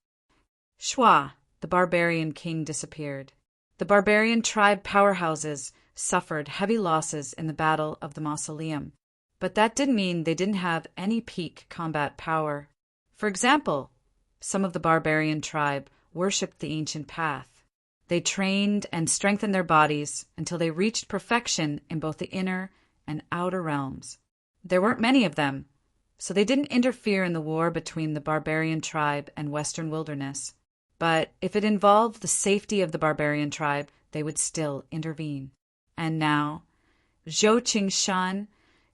Shua, the barbarian king, disappeared. The barbarian tribe powerhouses suffered heavy losses in the Battle of the Mausoleum. But that didn't mean they didn't have any peak combat power. For example, some of the barbarian tribe worshipped the ancient path. They trained and strengthened their bodies until they reached perfection in both the inner and outer realms. There weren't many of them, so they didn't interfere in the war between the barbarian tribe and Western wilderness. But if it involved the safety of the barbarian tribe, they would still intervene. And now, Zhou Qingshan,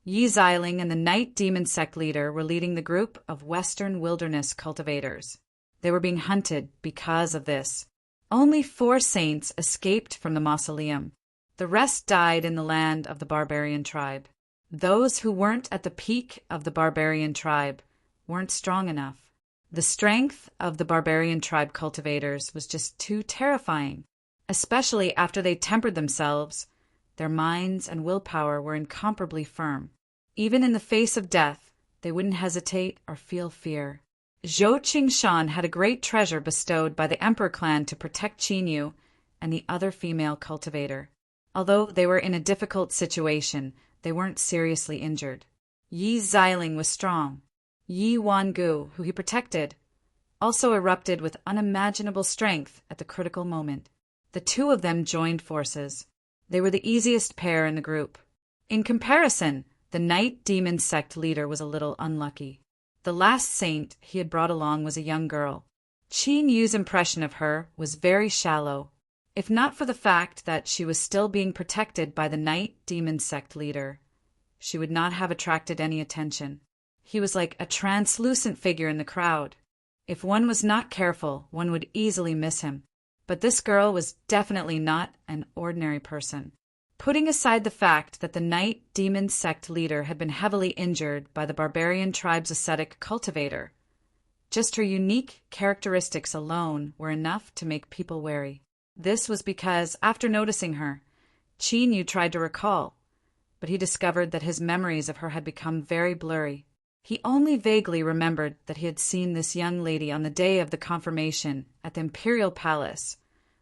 Yi Xiling, and the Night Demon sect leader were leading the group of Western wilderness cultivators. They were being hunted because of this. Only 4 saints escaped from the mausoleum. The rest died in the land of the barbarian tribe. Those who weren't at the peak of the barbarian tribe weren't strong enough. The strength of the barbarian tribe cultivators was just too terrifying, especially after they tempered themselves. Their minds and willpower were incomparably firm. Even in the face of death, they wouldn't hesitate or feel fear. Zhou Qingshan had a great treasure bestowed by the Emperor clan to protect Qinyu and the other female cultivator. Although they were in a difficult situation, they weren't seriously injured. Yi Xiling was strong. Yi Wangu, who he protected, also erupted with unimaginable strength at the critical moment. The two of them joined forces. They were the easiest pair in the group. In comparison, The night demon sect leader was a little unlucky. The last saint he had brought along was a young girl. Qin Yu's impression of her was very shallow, if not for the fact that she was still being protected by the night demon sect leader. She would not have attracted any attention. He was like a translucent figure in the crowd. If one was not careful, one would easily miss him. But this girl was definitely not an ordinary person. Putting aside the fact that the night demon sect leader had been heavily injured by the barbarian tribe's ascetic cultivator, just her unique characteristics alone were enough to make people wary. This was because, after noticing her, Qin Yu tried to recall, but he discovered that his memories of her had become very blurry. He only vaguely remembered that he had seen this young lady on the day of the confirmation at the Imperial Palace,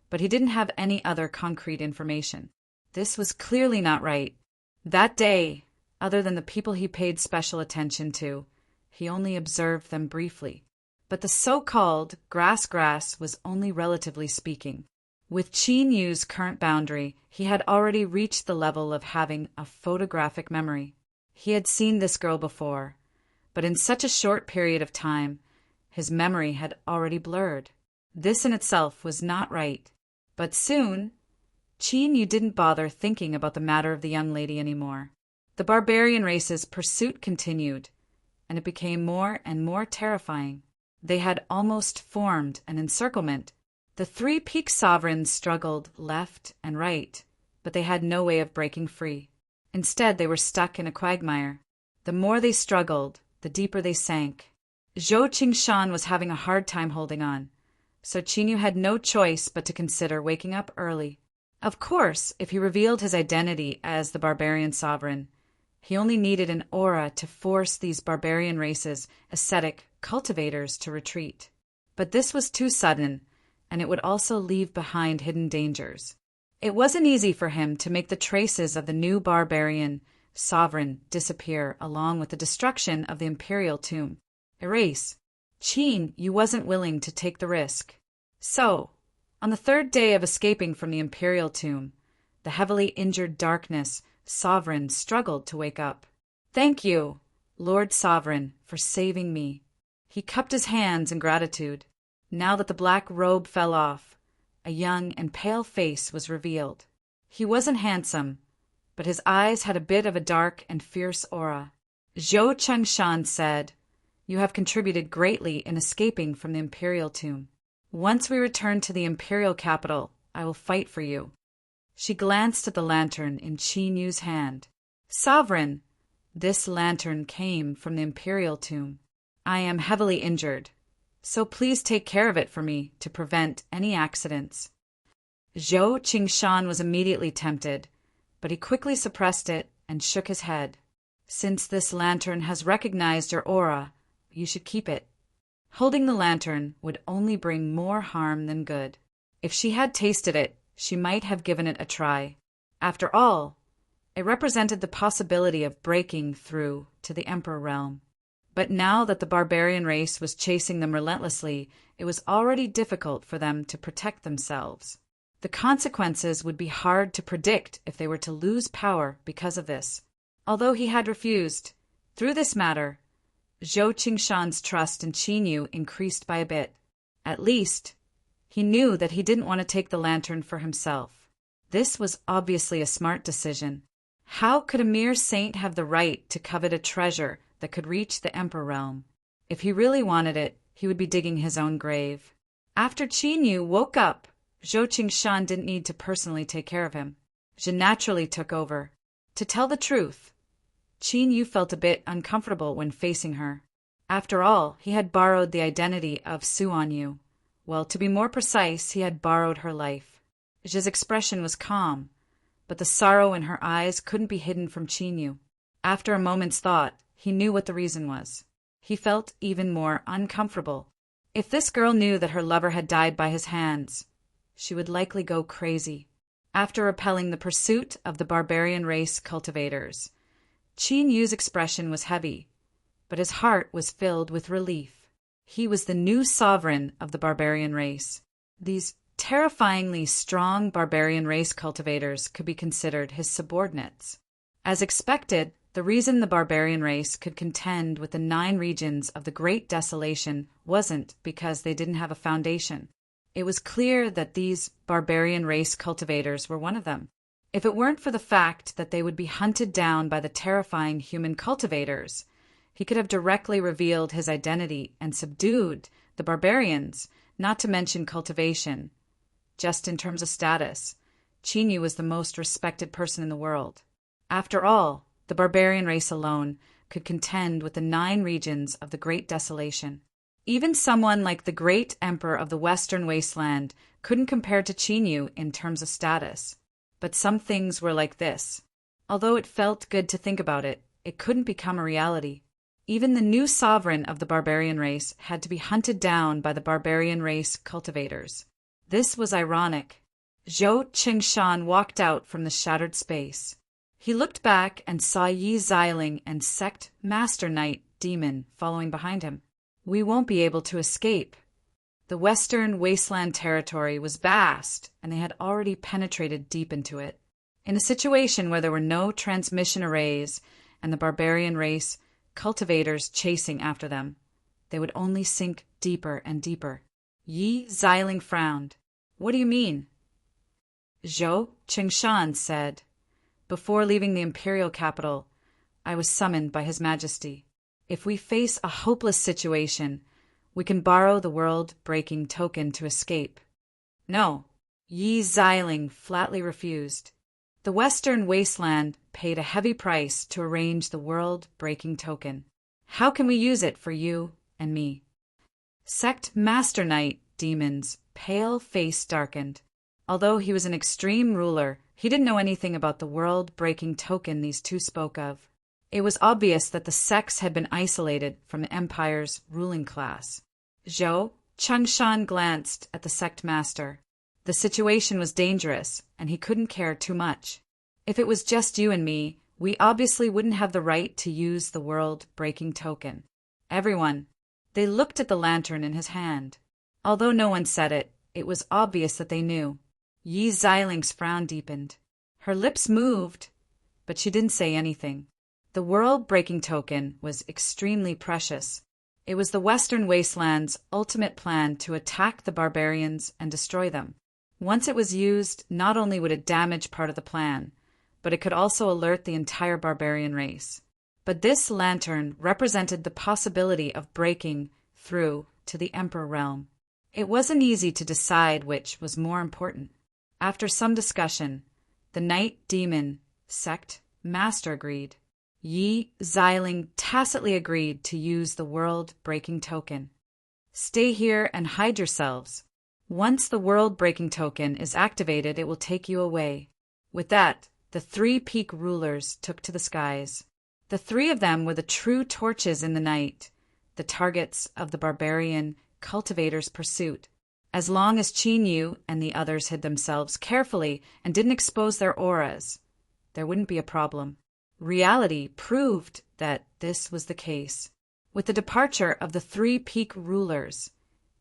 but he didn't have any other concrete information. This was clearly not right. That day, other than the people he paid special attention to, he only observed them briefly. But the so-called grass was only relatively speaking. With Qin Yu's current boundary, he had already reached the level of having a photographic memory. He had seen this girl before, but in such a short period of time, his memory had already blurred. This in itself was not right. But soon, Qin Yu didn't bother thinking about the matter of the young lady anymore. The barbarian race's pursuit continued, and it became more and more terrifying. They had almost formed an encirclement. The three peak sovereigns struggled left and right, but they had no way of breaking free. Instead, they were stuck in a quagmire. The more they struggled, the deeper they sank. Zhou Qingshan was having a hard time holding on, so Qin Yu had no choice but to consider waking up early. Of course, if he revealed his identity as the barbarian sovereign, he only needed an aura to force these barbarian races' ascetic cultivators to retreat. But this was too sudden, and it would also leave behind hidden dangers. It wasn't easy for him to make the traces of the new barbarian sovereign disappear along with the destruction of the imperial tomb. Erase. Qin Yu wasn't willing to take the risk. So, on the third day of escaping from the imperial tomb, the heavily injured darkness sovereign struggled to wake up. "Thank you, Lord Sovereign, for saving me." He cupped his hands in gratitude. Now that the black robe fell off, a young and pale face was revealed. He wasn't handsome, but his eyes had a bit of a dark and fierce aura. Zhou Qingshan said, "You have contributed greatly in escaping from the imperial tomb. Once we return to the imperial capital, I will fight for you." She glanced at the lantern in Qin Yu's hand. "Sovereign, this lantern came from the imperial tomb. I am heavily injured, so please take care of it for me to prevent any accidents." Zhou Qingshan was immediately tempted, but he quickly suppressed it and shook his head. "Since this lantern has recognized your aura, you should keep it." Holding the lantern would only bring more harm than good. If she had tasted it, she might have given it a try. After all, it represented the possibility of breaking through to the Emperor realm. But now that the barbarian race was chasing them relentlessly, it was already difficult for them to protect themselves. The consequences would be hard to predict if they were to lose power because of this. Although he had refused, through this matter, Zhou Qingshan's trust in Qin Yu increased by a bit. At least, he knew that he didn't want to take the lantern for himself. This was obviously a smart decision. How could a mere saint have the right to covet a treasure that could reach the Emperor realm? If he really wanted it, he would be digging his own grave. After Qin Yu woke up, Zhou Qingshan didn't need to personally take care of him. Zhe naturally took over. To tell the truth, Qin Yu felt a bit uncomfortable when facing her. After all, he had borrowed the identity of Suan Yu. Well, to be more precise, he had borrowed her life. Zhe's expression was calm, but the sorrow in her eyes couldn't be hidden from Qin Yu. After a moment's thought, he knew what the reason was. He felt even more uncomfortable. If this girl knew that her lover had died by his hands, she would likely go crazy. After repelling the pursuit of the barbarian race cultivators, Qin Yu's expression was heavy, but his heart was filled with relief. He was the new sovereign of the barbarian race. These terrifyingly strong barbarian race cultivators could be considered his subordinates. As expected, The reason the barbarian race could contend with the 9 regions of the Great Desolation wasn't because they didn't have a foundation. It was clear that these barbarian race cultivators were one of them. If it weren't for the fact that they would be hunted down by the terrifying human cultivators, he could have directly revealed his identity and subdued the barbarians, not to mention cultivation. Just in terms of status, Chinyu was the most respected person in the world. After all, the barbarian race alone could contend with the 9 regions of the Great Desolation. Even someone like the great emperor of the Western Wasteland couldn't compare to Chinyu in terms of status. But some things were like this. Although it felt good to think about it, it couldn't become a reality. Even the new sovereign of the barbarian race had to be hunted down by the barbarian race cultivators. This was ironic. Zhou Qingshan walked out from the shattered space. He looked back and saw Yi Xiling and Sect Master Knight Demon following behind him. We won't be able to escape. The Western Wasteland territory was vast, and they had already penetrated deep into it. In a situation where there were no transmission arrays and the barbarian race cultivators chasing after them, they would only sink deeper and deeper. Yi Xiling frowned. What do you mean? Zhou Qingshan said, before leaving the imperial capital, I was summoned by His Majesty. If we face a hopeless situation, we can borrow the world-breaking token to escape. No, Yi Xiling flatly refused. The Western Wasteland paid a heavy price to arrange the world-breaking token. How can we use it for you and me? Sect Master Knight Demon's pale face darkened. Although he was an extreme ruler, he didn't know anything about the world-breaking token these two spoke of. It was obvious that the sects had been isolated from the Empire's ruling class. Zhou Qingshan glanced at the sect master. The situation was dangerous, and he couldn't care too much. If it was just you and me, we obviously wouldn't have the right to use the world-breaking token. Everyone. They looked at the lantern in his hand. Although no one said it, it was obvious that they knew. Yi Xiling's frown deepened. Her lips moved, but she didn't say anything. The world-breaking token was extremely precious. It was the Western Wasteland's ultimate plan to attack the barbarians and destroy them. Once it was used, not only would it damage part of the plan, but it could also alert the entire barbarian race. But this lantern represented the possibility of breaking through to the Emperor realm. It wasn't easy to decide which was more important. After some discussion, the Knight Demon sect master agreed. Yi Xiling tacitly agreed to use the world-breaking token. Stay here and hide yourselves. Once the world-breaking token is activated, it will take you away. With that, the 3 peak rulers took to the skies. The 3 of them were the true torches in the night, the targets of the barbarian cultivators' pursuit. As long as Chinyu and the others hid themselves carefully and didn't expose their auras, there wouldn't be a problem. Reality proved that this was the case. With the departure of the 3 peak rulers,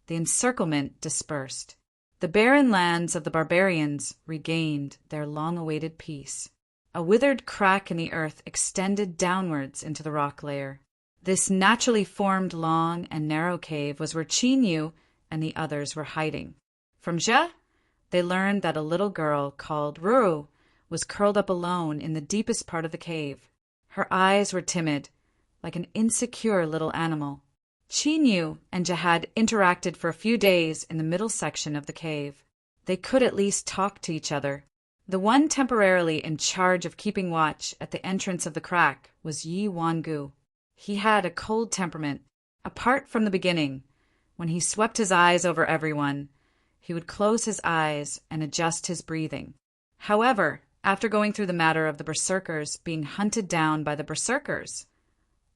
the encirclement dispersed. The barren lands of the barbarians regained their long-awaited peace. A withered crack in the earth extended downwards into the rock layer. This naturally formed long and narrow cave was where Chinyu and the others were hiding. From Jia, they learned that a little girl called Ruru was curled up alone in the deepest part of the cave. Her eyes were timid, like an insecure little animal. Chinyu and Jia had interacted for a few days in the middle section of the cave. They could at least talk to each other. The one temporarily in charge of keeping watch at the entrance of the crack was Yi Wangu. He had a cold temperament. Apart from the beginning, when he swept his eyes over everyone, he would close his eyes and adjust his breathing. However, after going through the matter of the berserkers being hunted down by the berserkers,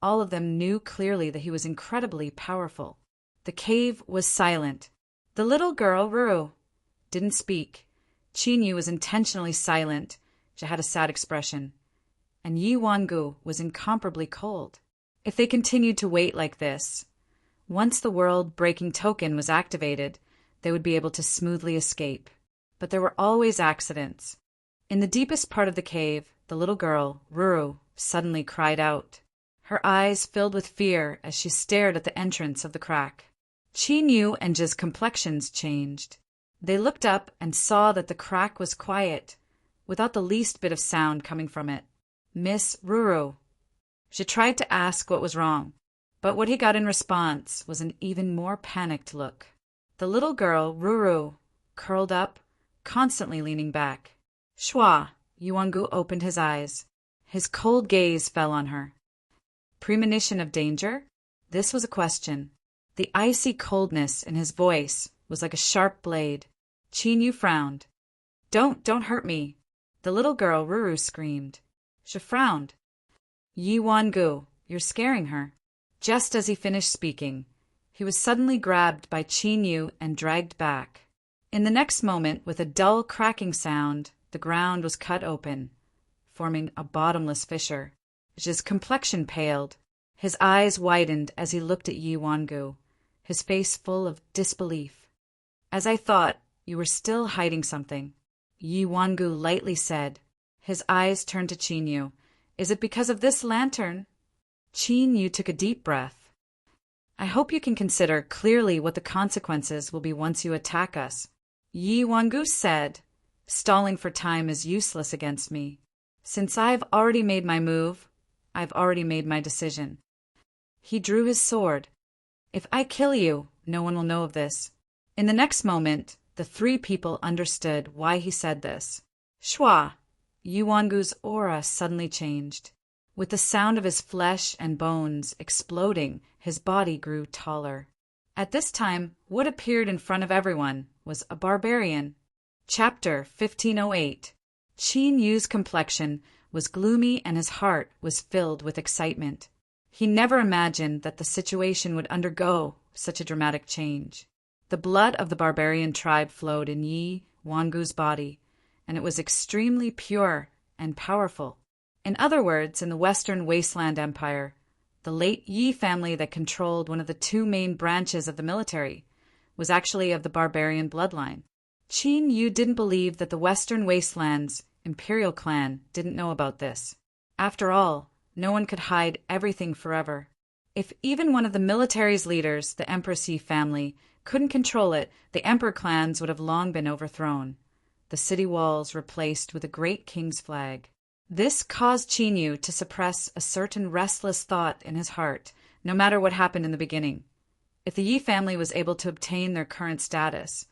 all of them knew clearly that he was incredibly powerful. The cave was silent. The little girl, Ruru, didn't speak. Chinyu was intentionally silent. She had a sad expression. And Yi Wangu was incomparably cold. If they continued to wait like this, once the world-breaking token was activated, they would be able to smoothly escape. But there were always accidents. In the deepest part of the cave, the little girl, Ruru, suddenly cried out. Her eyes filled with fear as she stared at the entrance of the crack. Qin Yu and Ji's complexions changed. They looked up and saw that the crack was quiet, without the least bit of sound coming from it. "Miss Ruru." She tried to ask what was wrong, but what he got in response was an even more panicked look. The little girl, Ruru, curled up, constantly leaning back. "Shua," Yuangu opened his eyes. His cold gaze fell on her. Premonition of danger? This was a question. The icy coldness in his voice was like a sharp blade. Qin Yu frowned. Don't hurt me," the little girl Ruru screamed. She frowned. "Yi Wangu, you're scaring her." Just as he finished speaking, he was suddenly grabbed by Qin Yu and dragged back. In the next moment, with a dull cracking sound, the ground was cut open, forming a bottomless fissure. His complexion paled. His eyes widened as he looked at Yi Wangu, his face full of disbelief. "As I thought, you were still hiding something," Yi Wangu lightly said. His eyes turned to Qin Yu. "Is it because of this lantern?" Qin Yu took a deep breath. "I hope you can consider clearly what the consequences will be once you attack us," Yi Wangu said. "Stalling for time is useless against me. Since I've already made my move, I've already made my decision." He drew his sword. "If I kill you, no one will know of this." In the next moment, the three people understood why he said this. Shua, Yuangu's aura suddenly changed. With the sound of his flesh and bones exploding, his body grew taller. At this time, what appeared in front of everyone was a barbarian. Chapter 1508. Qin Yu's complexion was gloomy and his heart was filled with excitement. He never imagined that the situation would undergo such a dramatic change. The blood of the barbarian tribe flowed in Yi Wangu's body, and it was extremely pure and powerful. In other words, in the Western Wasteland Empire, the late Yi family that controlled one of the two main branches of the military was actually of the barbarian bloodline. Qin Yu didn't believe that the Western Wasteland's imperial clan didn't know about this. After all, no one could hide everything forever. If even one of the military's leaders, the Empress Yi family, couldn't control it, the emperor clans would have long been overthrown, the city walls replaced with a great king's flag. This caused Qin Yu to suppress a certain restless thought in his heart, no matter what happened in the beginning. If the Yi family was able to obtain their current status,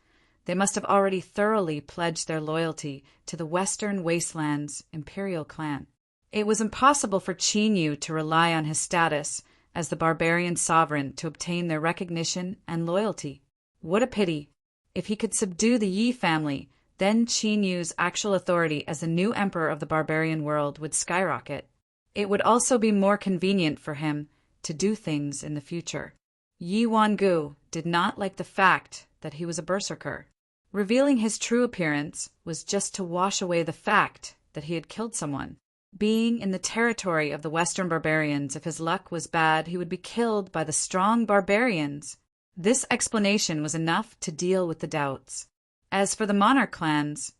they must have already thoroughly pledged their loyalty to the Western Wasteland's imperial clan. It was impossible for Qin Yu to rely on his status as the barbarian sovereign to obtain their recognition and loyalty. What a pity! If he could subdue the Yi family, then Qin Yu's actual authority as the new emperor of the barbarian world would skyrocket. It would also be more convenient for him to do things in the future. Yi Wangu did not like the fact that he was a berserker. Revealing his true appearance was just to wash away the fact that he had killed someone. Being in the territory of the Western barbarians, if his luck was bad, he would be killed by the strong barbarians. This explanation was enough to deal with the doubts. As for the monarch clans,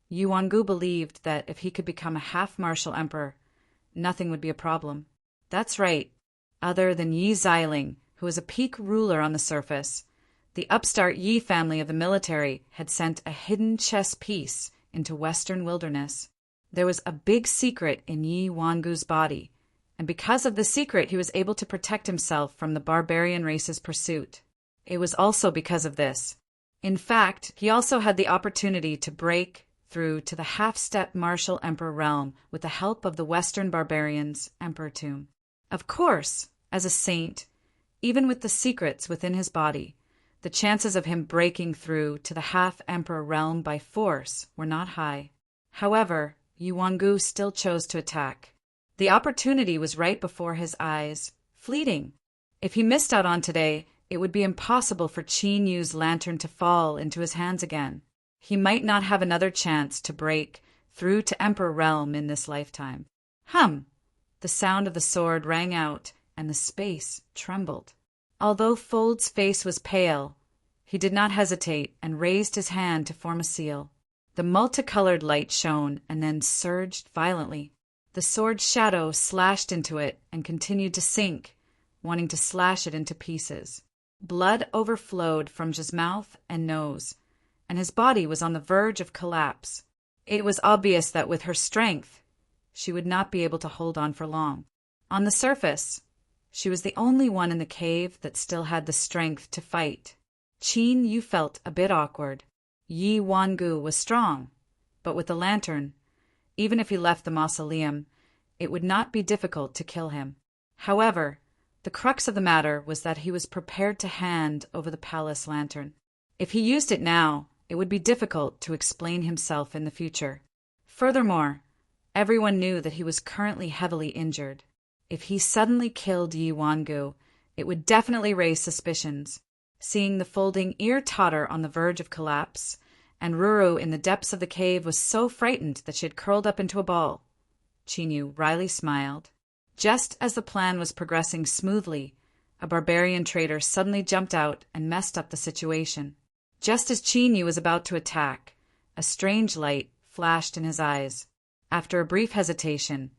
Yuangu believed that if he could become a half-martial emperor, nothing would be a problem. That's right. Other than Yi Xiling, who was a peak ruler on the surface, the upstart Yi family of the military had sent a hidden chess piece into Western wilderness. There was a big secret in Yi Wangu's body, and because of the secret he was able to protect himself from the barbarian race's pursuit. It was also because of this. In fact, he also had the opportunity to break through to the half-step martial emperor realm with the help of the Western barbarians' emperor tomb. Of course, as a saint, even with the secrets within his body, the chances of him breaking through to the half-emperor realm by force were not high. However, Yuangu still chose to attack. The opportunity was right before his eyes, fleeting. If he missed out on today, it would be impossible for Qin Yu's lantern to fall into his hands again. He might not have another chance to break through to Emperor Realm in this lifetime. Hum! The sound of the sword rang out, and the space trembled. Although Fold's face was pale, he did not hesitate and raised his hand to form a seal. The multicolored light shone and then surged violently. The sword's shadow slashed into it and continued to sink, wanting to slash it into pieces. Blood overflowed from his mouth and nose, and his body was on the verge of collapse. It was obvious that with her strength, she would not be able to hold on for long. On the surface, she was the only one in the cave that still had the strength to fight. Qin Yu felt a bit awkward. Yi Wangu was strong, but with the lantern, even if he left the mausoleum, it would not be difficult to kill him. However, the crux of the matter was that he was prepared to hand over the palace lantern. If he used it now, it would be difficult to explain himself in the future. Furthermore, everyone knew that he was currently heavily injured. If he suddenly killed Yi Wangu, it would definitely raise suspicions. Seeing the folding ear totter on the verge of collapse, and Ruru in the depths of the cave was so frightened that she had curled up into a ball, Qin Yu wryly smiled. Just as the plan was progressing smoothly, a barbarian traitor suddenly jumped out and messed up the situation. Just as Qin Yu was about to attack, a strange light flashed in his eyes. After a brief hesitation,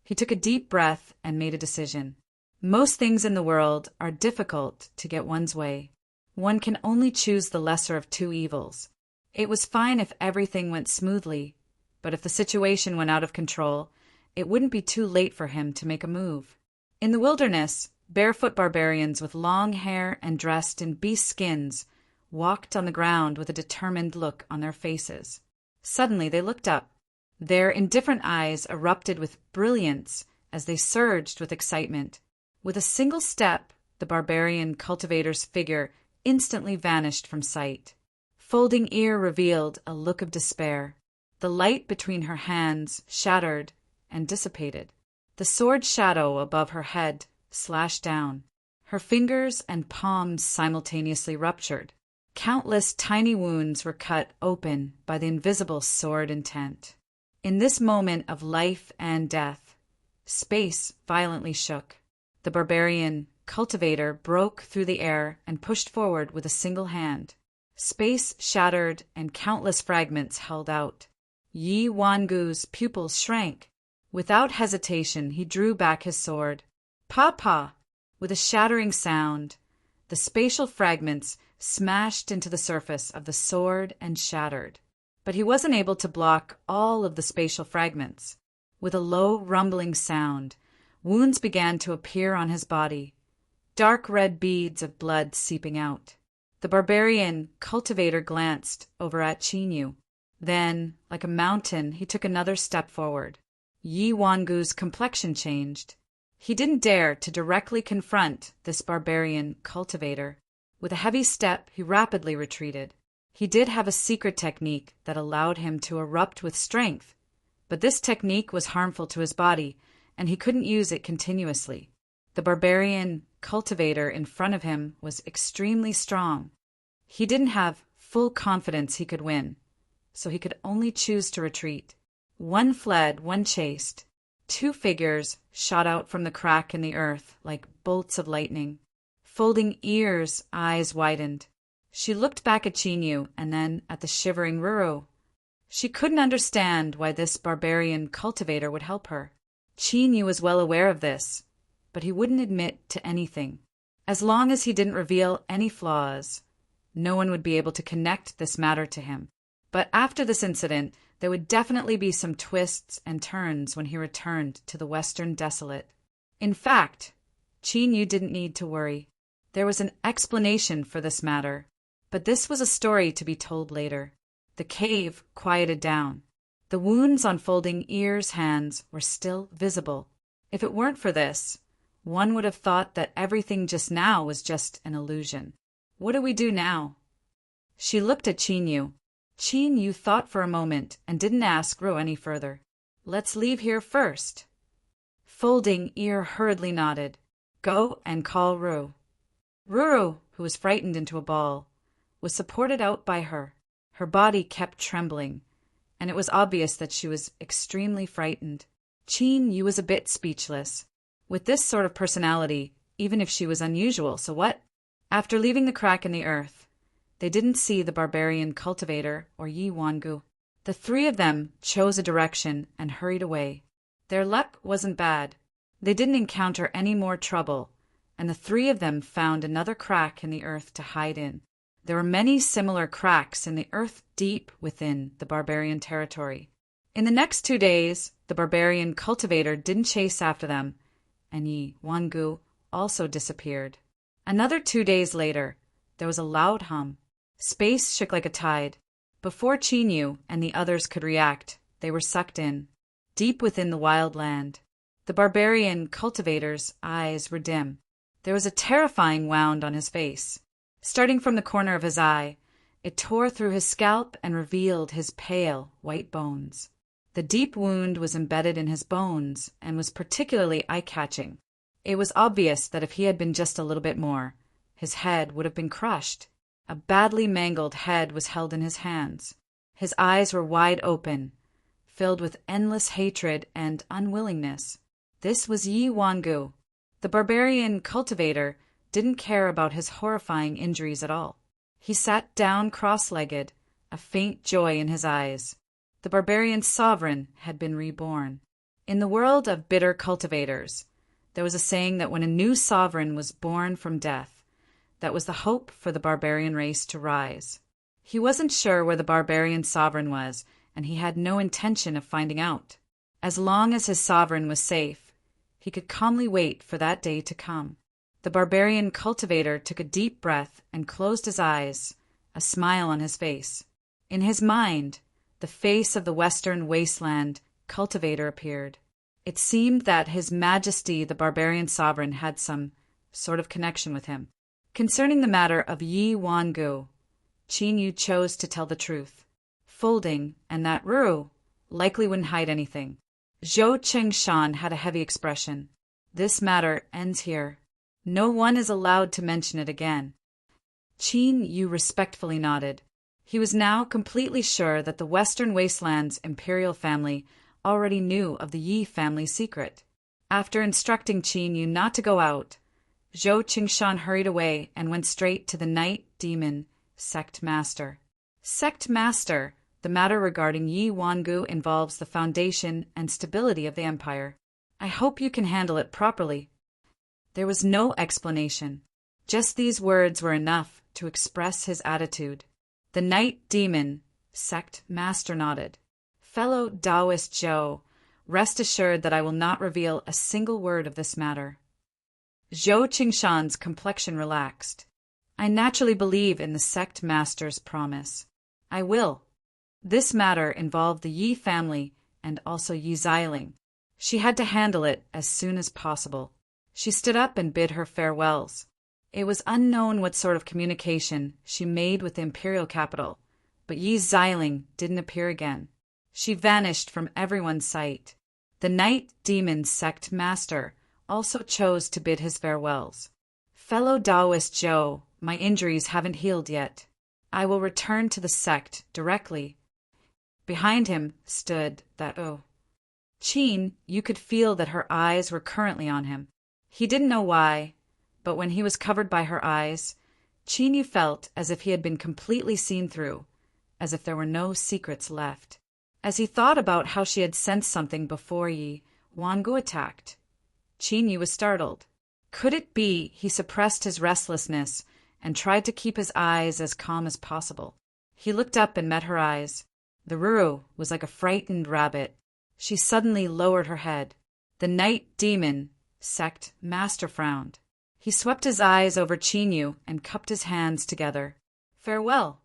he took a deep breath and made a decision. Most things in the world are difficult to get one's way. One can only choose the lesser of two evils. It was fine if everything went smoothly, but if the situation went out of control, it wouldn't be too late for him to make a move. In the wilderness, barefoot barbarians with long hair and dressed in beast skins walked on the ground with a determined look on their faces. Suddenly they looked up. Their indifferent eyes erupted with brilliance as they surged with excitement. With a single step, the barbarian cultivator's figure instantly vanished from sight. Folding ear revealed a look of despair. The light between her hands shattered and dissipated. The sword shadow above her head slashed down. Her fingers and palms simultaneously ruptured. Countless tiny wounds were cut open by the invisible sword intent. In this moment of life and death, space violently shook. The barbarian cultivator broke through the air and pushed forward with a single hand. Space shattered and countless fragments held out. Yi Wangu's pupils shrank. Without hesitation, he drew back his sword. Pa! With a shattering sound, the spatial fragments smashed into the surface of the sword and shattered. But he wasn't able to block all of the spatial fragments. With a low, rumbling sound, wounds began to appear on his body, dark red beads of blood seeping out. The barbarian cultivator glanced over at Qin Yu. Then, like a mountain, he took another step forward. Yi Wangu's complexion changed. He didn't dare to directly confront this barbarian cultivator. With a heavy step, he rapidly retreated. He did have a secret technique that allowed him to erupt with strength, but this technique was harmful to his body, and he couldn't use it continuously. The barbarian cultivator in front of him was extremely strong. He didn't have full confidence he could win, so he could only choose to retreat. One fled, one chased. Two figures shot out from the crack in the earth like bolts of lightning. Folding ears, eyes widened. She looked back at Qin Yu and then at the shivering Ruru. She couldn't understand why this barbarian cultivator would help her. Qin Yu was well aware of this, but he wouldn't admit to anything. As long as he didn't reveal any flaws, no one would be able to connect this matter to him. But after this incident, there would definitely be some twists and turns when he returned to the Western Desolate. In fact, Qin Yu didn't need to worry. There was an explanation for this matter, but this was a story to be told later. The cave quieted down. The wounds on Folding Ear's hands were still visible. If it weren't for this, one would have thought that everything just now was just an illusion. What do we do now? She looked at Qin Yu. Qin Yu thought for a moment and didn't ask Ru any further. Let's leave here first. Folding Ear hurriedly nodded. Go and call Ru. Ruru, who was frightened into a ball, was supported out by her. Her body kept trembling, and it was obvious that she was extremely frightened. Qin Yu was a bit speechless. With this sort of personality, even if she was unusual, so what? After leaving the crack in the earth, they didn't see the barbarian cultivator or Yi Wangu. The three of them chose a direction and hurried away. Their luck wasn't bad. They didn't encounter any more trouble, and the three of them found another crack in the earth to hide in. There were many similar cracks in the earth deep within the barbarian territory. In the next 2 days, the barbarian cultivator didn't chase after them, and Yi Wangu also disappeared. Another 2 days later, there was a loud hum. Space shook like a tide. Before Chinyu and the others could react, they were sucked in, deep within the wild land. The barbarian cultivator's eyes were dim. There was a terrifying wound on his face. Starting from the corner of his eye, it tore through his scalp and revealed his pale, white bones. The deep wound was embedded in his bones and was particularly eye-catching. It was obvious that if he had been just a little bit more, his head would have been crushed. A badly mangled head was held in his hands. His eyes were wide open, filled with endless hatred and unwillingness. This was Yi Wangu. The barbarian cultivator didn't care about his horrifying injuries at all. He sat down cross-legged, a faint joy in his eyes. The barbarian sovereign had been reborn. In the world of bitter cultivators, there was a saying that when a new sovereign was born from death, that was the hope for the barbarian race to rise. He wasn't sure where the barbarian sovereign was, and he had no intention of finding out. As long as his sovereign was safe, he could calmly wait for that day to come. The barbarian cultivator took a deep breath and closed his eyes, a smile on his face. In his mind, the face of the western wasteland cultivator appeared. It seemed that His Majesty the barbarian sovereign had some sort of connection with him. Concerning the matter of Yi Wangu, Chinyu chose to tell the truth. Folding, and that Ru likely wouldn't hide anything. Zhou Chengshan had a heavy expression. This matter ends here. No one is allowed to mention it again. Chinyu respectfully nodded. He was now completely sure that the Western Wasteland's imperial family already knew of the Yi family's secret. After instructing Chinyu not to go out, Zhou Qingshan hurried away and went straight to the Night Demon Sect Master. Sect Master, the matter regarding Yi Wangu involves the foundation and stability of the empire. I hope you can handle it properly. There was no explanation. Just these words were enough to express his attitude. The Night Demon Sect Master nodded. Fellow Taoist Zhou, rest assured that I will not reveal a single word of this matter. Zhou Qingshan's complexion relaxed. I naturally believe in the Sect Master's promise. I will. This matter involved the Yi family and also Yi Xiling. She had to handle it as soon as possible. She stood up and bid her farewells. It was unknown what sort of communication she made with the imperial capital, but Yi Xiling didn't appear again. She vanished from everyone's sight. The Night Demon Sect Master also chose to bid his farewells. Fellow Taoist Zhou, my injuries haven't healed yet. I will return to the sect directly. Behind him stood that Qin. You could feel that her eyes were currently on him. He didn't know why, but when he was covered by her eyes, Chinyu felt as if he had been completely seen through, as if there were no secrets left. As he thought about how she had sensed something before Yi Wangu attacked, Chinyu was startled. Could it be he suppressed his restlessness and tried to keep his eyes as calm as possible? He looked up and met her eyes. The Ruru was like a frightened rabbit. She suddenly lowered her head. The Night Demon Sect Master frowned. He swept his eyes over Chinyu and cupped his hands together. Farewell.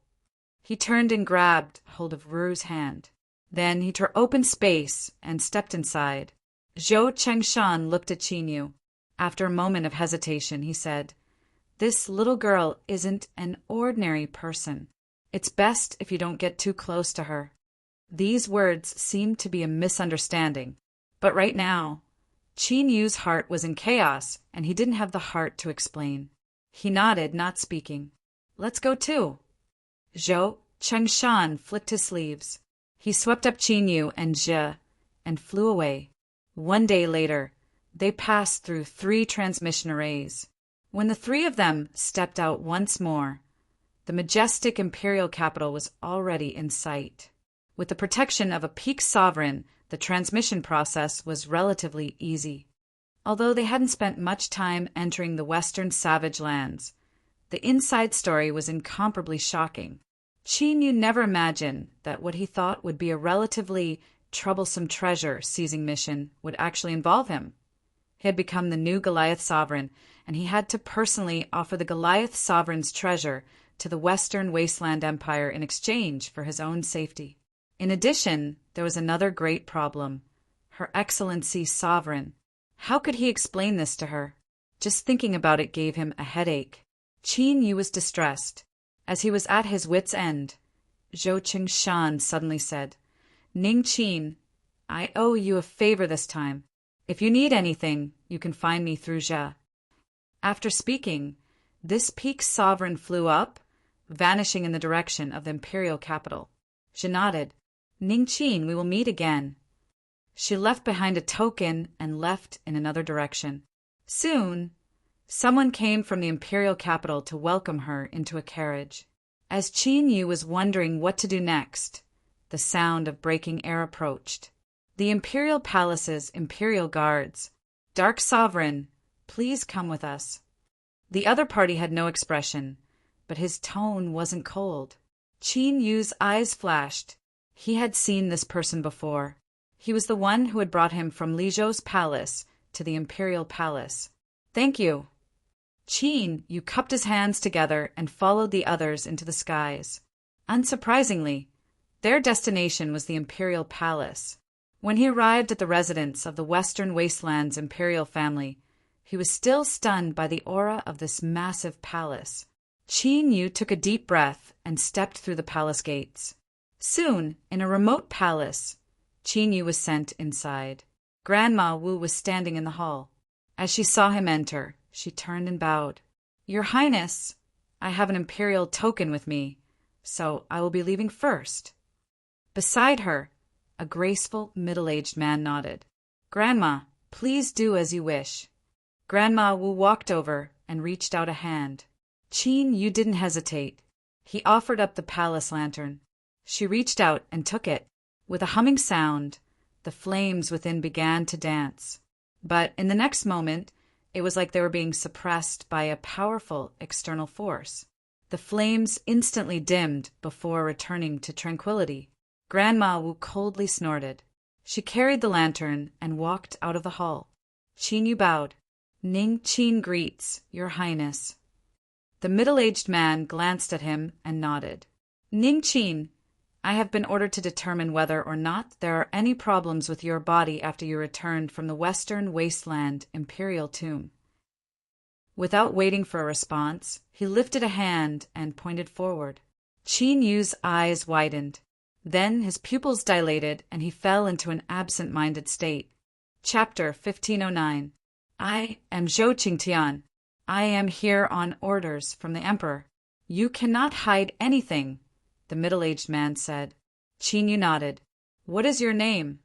He turned and grabbed hold of Ruru's hand. Then he tore open space and stepped inside. Zhou Chengshan looked at Chinyu. After a moment of hesitation, he said, "This little girl isn't an ordinary person. It's best if you don't get too close to her." These words seemed to be a misunderstanding, but right now, Chinyu's heart was in chaos, and he didn't have the heart to explain. He nodded, not speaking. "Let's go too." Zhou Chengshan flicked his sleeves. He swept up Chinyu and Zhe and flew away. 1 day later, they passed through 3 transmission arrays. When the 3 of them stepped out once more, the majestic imperial capital was already in sight. With the protection of a peak sovereign, The transmission process was relatively easy. Although they hadn't spent much time entering the western savage lands, the inside story was incomparably shocking. Qin Yu never imagined that what he thought would be a relatively troublesome treasure-seizing mission would actually involve him. He had become the new Goliath sovereign, and he had to personally offer the Goliath sovereign's treasure to the Western Wasteland Empire in exchange for his own safety. In addition, there was another great problem. Her Excellency Sovereign. How could he explain this to her? Just thinking about it gave him a headache. Qin Yu was distressed. As he was at his wits' end, Zhou Qingshan suddenly said, "Ning Qin, I owe you a favor this time. If you need anything, you can find me through Zhe." After speaking, this peak sovereign flew up, vanishing in the direction of the imperial capital. Zhe nodded. "Ning Qin, we will meet again." She left behind a token and left in another direction. Soon, someone came from the imperial capital to welcome her into a carriage. As Qin Yu was wondering what to do next, the sound of breaking air approached. The imperial palace's imperial guards. "Dark Sovereign, please come with us." The other party had no expression, but his tone wasn't cold. Qin Yu's eyes flashed. He had seen this person before. He was the one who had brought him from Li Zhou's palace to the imperial palace. "Thank you." Qin Yu cupped his hands together and followed the others into the skies. Unsurprisingly, their destination was the imperial palace. When he arrived at the residence of the Western Wasteland's imperial family, he was still stunned by the aura of this massive palace. Qin Yu took a deep breath and stepped through the palace gates. Soon, in a remote palace, Qin Yu was sent inside. Grandma Wu was standing in the hall. As she saw him enter, she turned and bowed. "Your Highness, I have an imperial token with me, so I will be leaving first." Beside her, a graceful, middle-aged man nodded. "Grandma, please do as you wish." Grandma Wu walked over and reached out a hand. Qin Yu didn't hesitate. He offered up the palace lantern. She reached out and took it. With a humming sound, the flames within began to dance. But in the next moment, it was like they were being suppressed by a powerful external force. The flames instantly dimmed before returning to tranquility. Grandma Wu coldly snorted. She carried the lantern and walked out of the hall. Qin Yu bowed. "Ning Qin greets, Your Highness." The middle-aged man glanced at him and nodded. "Ning Qin, I have been ordered to determine whether or not there are any problems with your body after you returned from the Western Wasteland Imperial Tomb." Without waiting for a response, he lifted a hand and pointed forward. Qin Yu's eyes widened. Then his pupils dilated and he fell into an absent-minded state. Chapter 1509. "I am Zhou Qingtian. I am here on orders from the Emperor." "You cannot hide anything," the middle-aged man said. Qin Yu nodded. "What is your name?"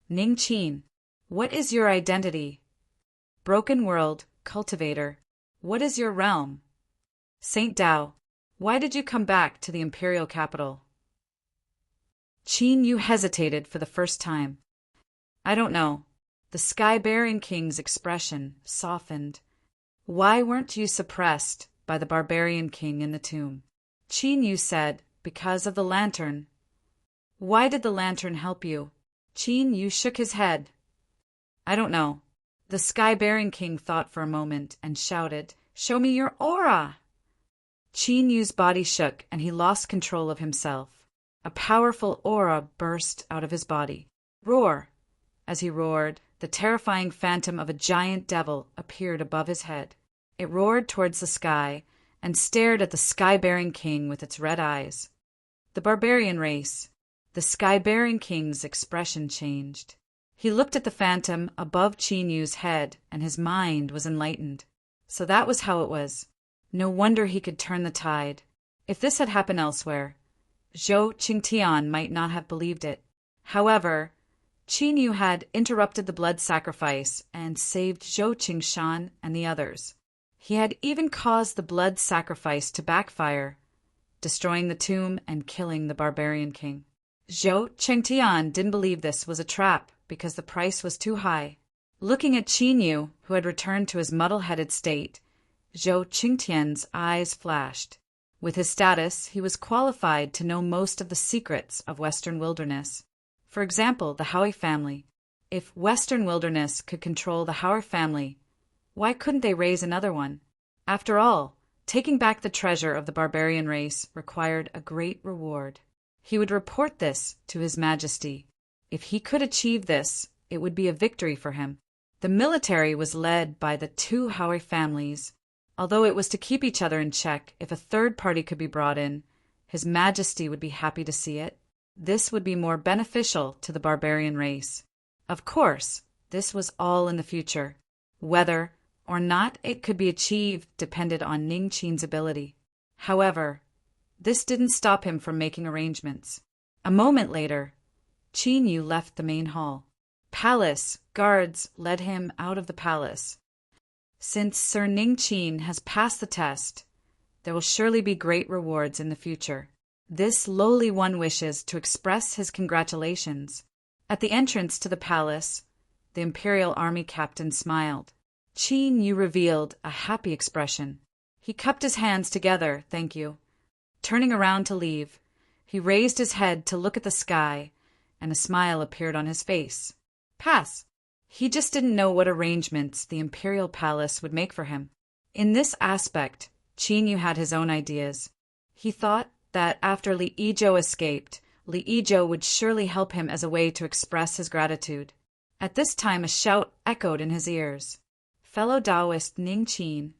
"Ning Qin." "What is your identity?" "Broken World, Cultivator." "What is your realm?" "Saint Dao." "Why did you come back to the imperial capital?" Qin Yu hesitated for the first time. "I don't know." The Sky-Bearing King's expression softened. "Why weren't you suppressed by the Barbarian King in the tomb?" Qin Yu said, "Because of the lantern." "Why did the lantern help you?" Qin Yu shook his head. "I don't know." The Sky-Bearing King thought for a moment and shouted, "Show me your aura!" Qin Yu's body shook and he lost control of himself. A powerful aura burst out of his body. "Roar!" As he roared, the terrifying phantom of a giant devil appeared above his head. It roared towards the sky and stared at the Sky-Bearing King with its red eyes. The barbarian race. The Sky-Bearing King's expression changed. He looked at the phantom above Qin Yu's head and his mind was enlightened. So that was how it was. No wonder he could turn the tide. If this had happened elsewhere, Zhou Qingtian might not have believed it. However, Qin Yu had interrupted the blood sacrifice and saved Zhou Qingshan and the others. He had even caused the blood sacrifice to backfire, destroying the tomb and killing the Barbarian King. Zhou Chengtian didn't believe this was a trap because the price was too high. Looking at Qin Yu, who had returned to his muddle-headed state, Zhou Qingtian's eyes flashed. With his status, he was qualified to know most of the secrets of Western wilderness. For example, the Howe family. If Western wilderness could control the Howe family, why couldn't they raise another one? After all, taking back the treasure of the barbarian race required a great reward. He would report this to His Majesty. If he could achieve this, it would be a victory for him. The military was led by the two Howe families. Although it was to keep each other in check, if a third party could be brought in, His Majesty would be happy to see it. This would be more beneficial to the barbarian race. Of course, this was all in the future. Whether or not it could be achieved depended on Ning Qin's ability. However, this didn't stop him from making arrangements. A moment later, Qin Yu left the main hall. Palace guards led him out of the palace. Since Sir Ning Qin has passed the test, there will surely be great rewards in the future. This lowly one wishes to express his congratulations. At the entrance to the palace, the Imperial Army captain smiled. Qin Yu revealed a happy expression. He cupped his hands together, thank you. Turning around to leave, he raised his head to look at the sky, and a smile appeared on his face. Pass. He just didn't know what arrangements the Imperial Palace would make for him. In this aspect, Qin Yu had his own ideas. He thought that after Li Yizhou escaped, Li Yizhou would surely help him as a way to express his gratitude. At this time a shout echoed in his ears. Fellow Taoist Ning Qin.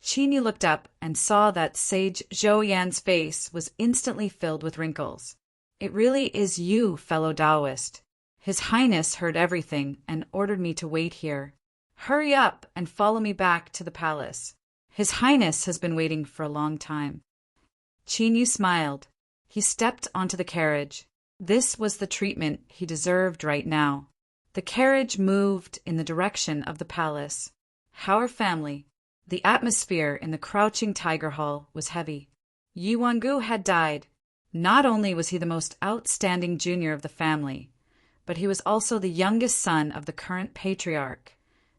Qin Yu looked up and saw that sage Zhou Yan's face was instantly filled with wrinkles. It really is you, fellow Taoist. His Highness heard everything and ordered me to wait here. Hurry up and follow me back to the palace. His Highness has been waiting for a long time. Qin Yu smiled. He stepped onto the carriage. This was the treatment he deserved right now. The carriage moved in the direction of the palace. Howe family. The atmosphere in the Crouching Tiger Hall was heavy. Yi Wangu had died. Not only was he the most outstanding junior of the family, but he was also the youngest son of the current patriarch,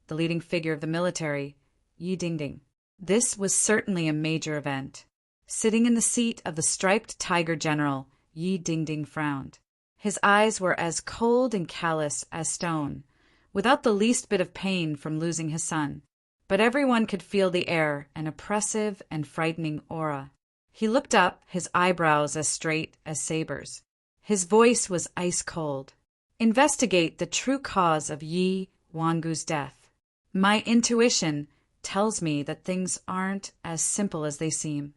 the leading figure of the military, Yi Dingding. This was certainly a major event. Sitting in the seat of the striped tiger general, Yi Dingding frowned. His eyes were as cold and callous as stone, without the least bit of pain from losing his son. But everyone could feel the air, an oppressive and frightening aura. He looked up, his eyebrows as straight as sabers. His voice was ice cold. Investigate the true cause of Yi Wangu's death. My intuition tells me that things aren't as simple as they seem.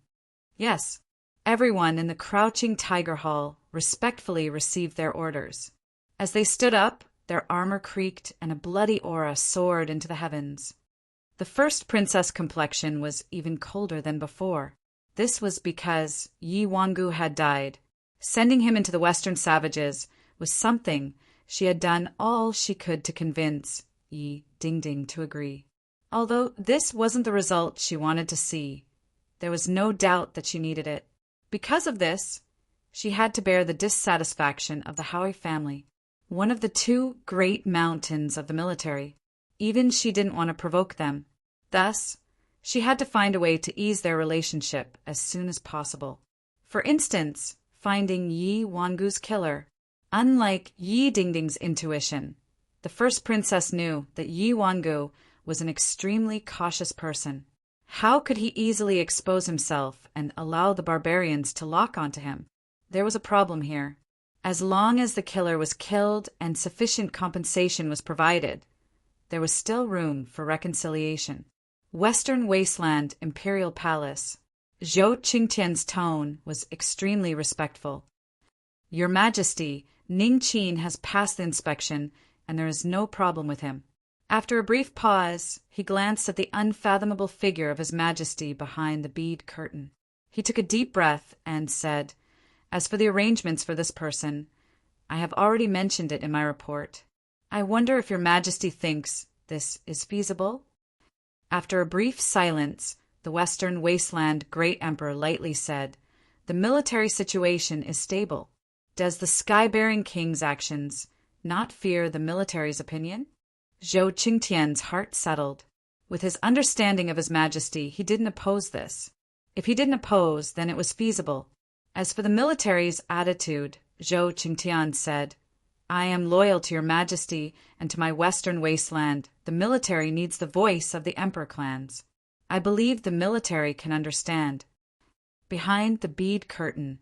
Yes, everyone in the Crouching Tiger Hall respectfully received their orders. As they stood up, their armor creaked and a bloody aura soared into the heavens. The first princess complexion was even colder than before. This was because Yi Wangu had died. Sending him into the Western savages was something she had done all she could to convince Yi Dingding to agree. Although this wasn't the result she wanted to see, there was no doubt that she needed it. Because of this, she had to bear the dissatisfaction of the Howe family, one of the two great mountains of the military. Even she didn't want to provoke them. Thus, she had to find a way to ease their relationship as soon as possible. For instance, finding Yi Wangu's killer. Unlike Yi Dingding's intuition, the first princess knew that Yi Wangu was an extremely cautious person. How could he easily expose himself and allow the barbarians to lock onto him? There was a problem here. As long as the killer was killed and sufficient compensation was provided, there was still room for reconciliation. Western Wasteland Imperial Palace. Zhou Qingtian's tone was extremely respectful. Your Majesty, Ning Qin has passed the inspection, and there is no problem with him. After a brief pause, he glanced at the unfathomable figure of His Majesty behind the bead curtain. He took a deep breath and said, As for the arrangements for this person, I have already mentioned it in my report. I wonder if Your Majesty thinks this is feasible? After a brief silence, the Western Wasteland Great Emperor lightly said, The military situation is stable. Does the sky-bearing king's actions not fear the military's opinion? Zhou Qingtian's heart settled. With his understanding of His Majesty, he didn't oppose this. If he didn't oppose, then it was feasible. As for the military's attitude, Zhou Qingtian said, I am loyal to Your Majesty and to my western wasteland. The military needs the voice of the emperor clans. I believe the military can understand. Behind the bead curtain,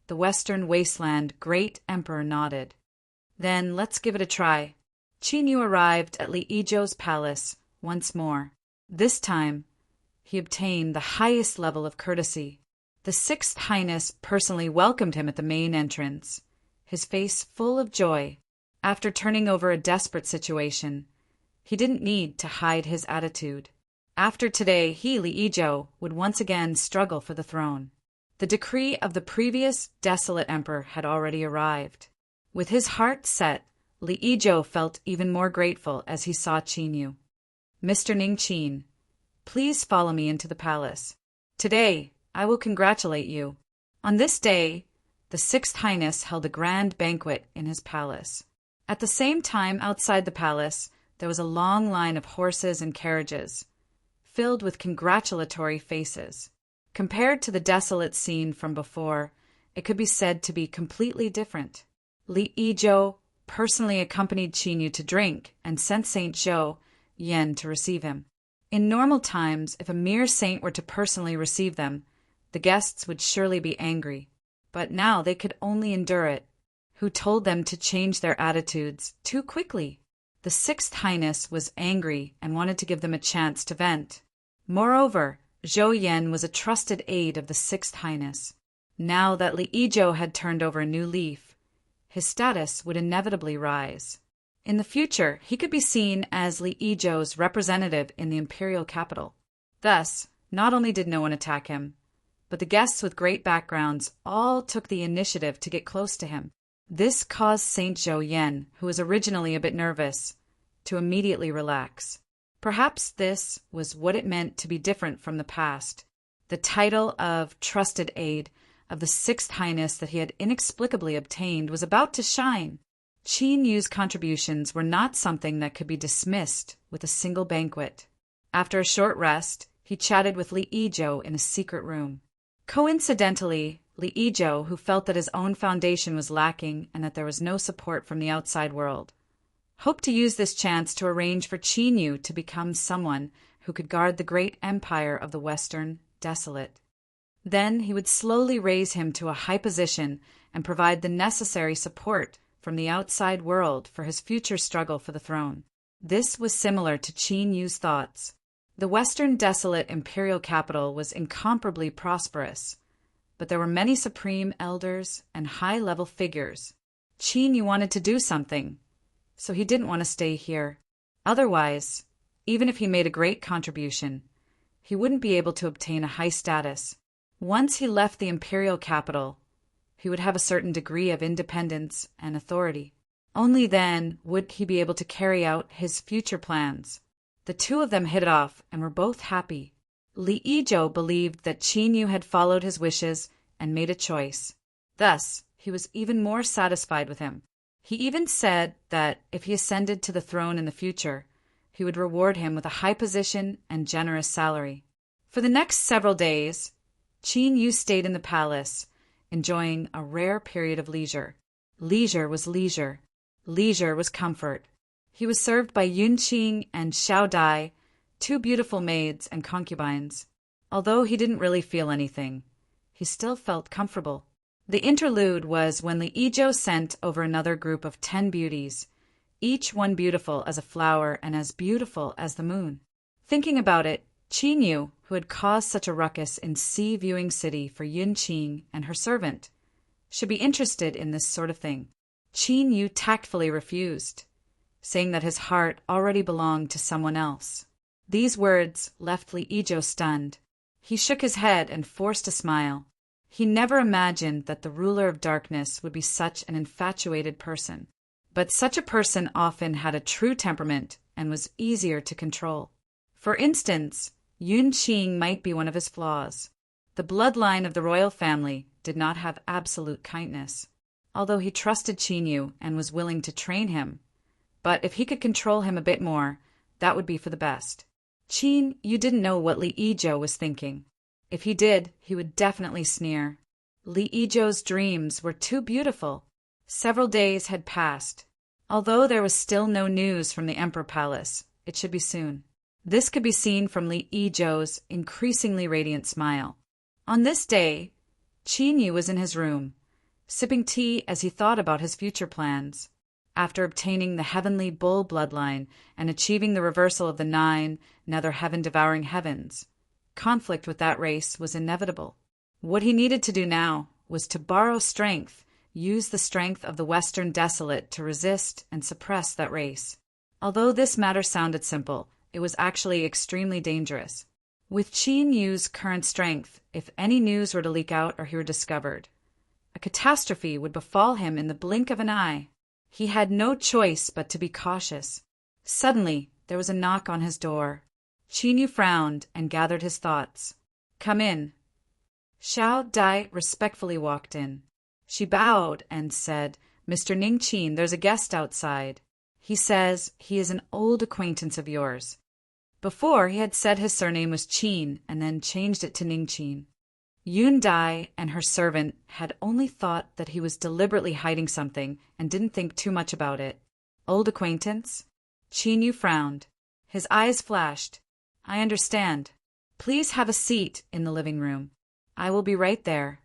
the western wasteland great emperor nodded. Then let's give it a try. Qin Yu arrived at Li Yizhou's palace once more. This time, he obtained the highest level of courtesy. The Sixth Highness personally welcomed him at the main entrance, his face full of joy. After turning over a desperate situation, he didn't need to hide his attitude. After today, he, Li Yizhou, would once again struggle for the throne. The decree of the previous desolate emperor had already arrived. With his heart set, Li Yizhou felt even more grateful as he saw Qin Yu. Mr. Ning Qin, please follow me into the palace. Today, I will congratulate you. On this day, the Sixth Highness held a grand banquet in his palace. At the same time, outside the palace, there was a long line of horses and carriages, filled with congratulatory faces. Compared to the desolate scene from before, it could be said to be completely different. Li Yizhou personally accompanied Qin Yu to drink and sent Saint Zhou Yan to receive him. In normal times, if a mere saint were to personally receive them, the guests would surely be angry. But now they could only endure it. Who told them to change their attitudes too quickly? The Sixth Highness was angry and wanted to give them a chance to vent. Moreover, Zhou Yan was a trusted aide of the Sixth Highness. Now that Li Yizhou had turned over a new leaf, his status would inevitably rise. In the future, he could be seen as Li Yizhou's representative in the imperial capital. Thus, not only did no one attack him, but the guests with great backgrounds all took the initiative to get close to him. This caused Saint Zhou Yan, who was originally a bit nervous, to immediately relax. Perhaps this was what it meant to be different from the past. The title of trusted aide of the Sixth Highness that he had inexplicably obtained was about to shine. Qin Yu's contributions were not something that could be dismissed with a single banquet. After a short rest, he chatted with Li Yizhou in a secret room. Coincidentally, Li Yizhou, who felt that his own foundation was lacking and that there was no support from the outside world, hoped to use this chance to arrange for Qin Yu to become someone who could guard the great empire of the Western Desolate. Then he would slowly raise him to a high position and provide the necessary support from the outside world for his future struggle for the throne. This was similar to Qin Yu's thoughts. The Western Desolate imperial capital was incomparably prosperous, but there were many supreme elders and high-level figures. Qin Yu wanted to do something, so he didn't want to stay here. Otherwise, even if he made a great contribution, he wouldn't be able to obtain a high status. Once he left the imperial capital, he would have a certain degree of independence and authority. Only then would he be able to carry out his future plans. The two of them hit it off and were both happy. Li Yizhou believed that Qin Yu had followed his wishes and made a choice. Thus, he was even more satisfied with him. He even said that if he ascended to the throne in the future, he would reward him with a high position and generous salary. For the next several days, Qin Yu stayed in the palace, enjoying a rare period of leisure. Leisure was leisure. Leisure was comfort. He was served by Yunqing and Xiao Dai, two beautiful maids and concubines. Although he didn't really feel anything, he still felt comfortable. The interlude was when Li Yizhou sent over another group of 10 beauties, each one beautiful as a flower and as beautiful as the moon. Thinking about it, Qin Yu, who had caused such a ruckus in Sea Viewing City for Yunqing and her servant, should be interested in this sort of thing. Qin Yu tactfully refused, saying that his heart already belonged to someone else. These words left Li Yizhou stunned. He shook his head and forced a smile. He never imagined that the ruler of darkness would be such an infatuated person. But such a person often had a true temperament and was easier to control. For instance, Yunqing might be one of his flaws. The bloodline of the royal family did not have absolute kindness. although he trusted Qin Yu and was willing to train him. But if he could control him a bit more, that would be for the best. Qin Yu didn't know what Li Yizhou was thinking. If he did, he would definitely sneer. Li Yizhou's dreams were too beautiful. Several days had passed. Although there was still no news from the Emperor Palace, it should be soon. This could be seen from Li Yizhou's increasingly radiant smile. On this day, Qin Yu was in his room, sipping tea as he thought about his future plans. After obtaining the heavenly bull bloodline and achieving the reversal of the 9 nether heaven-devouring heavens, conflict with that race was inevitable. What he needed to do now was to borrow strength, use the strength of the Western Desolate to resist and suppress that race. Although this matter sounded simple, it was actually extremely dangerous. With Qin Yu's current strength, if any news were to leak out or he were discovered, a catastrophe would befall him in the blink of an eye. He had no choice but to be cautious. Suddenly, there was a knock on his door. Qin Yu frowned and gathered his thoughts. "Come in." Xiao Dai respectfully walked in. She bowed and said, "Mr. Ning Qin, there's a guest outside. He says he is an old acquaintance of yours." Before, he had said his surname was Qin and then changed it to Ning Qin. Yun Dai and her servant had only thought that he was deliberately hiding something and didn't think too much about it. Old acquaintance? Qin Yu frowned. His eyes flashed. "I understand. Please have a seat in the living room. I will be right there."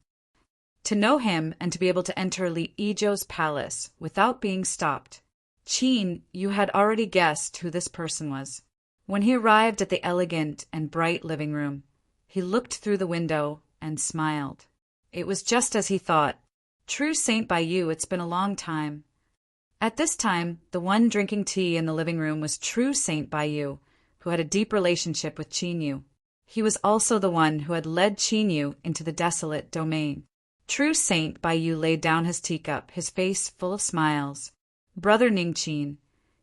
To know him and to be able to enter Li Yizhou's palace without being stopped, Qin Yu had already guessed who this person was. When he arrived at the elegant and bright living room, he looked through the window and smiled. It was just as he thought. "True Saint Baiyu, it's been a long time." At this time, the one drinking tea in the living room was True Saint Baiyu, who had a deep relationship with Qin Yu. He was also the one who had led Qin Yu into the desolate domain. True Saint Baiyu laid down his teacup, his face full of smiles. "Brother Ning Qin,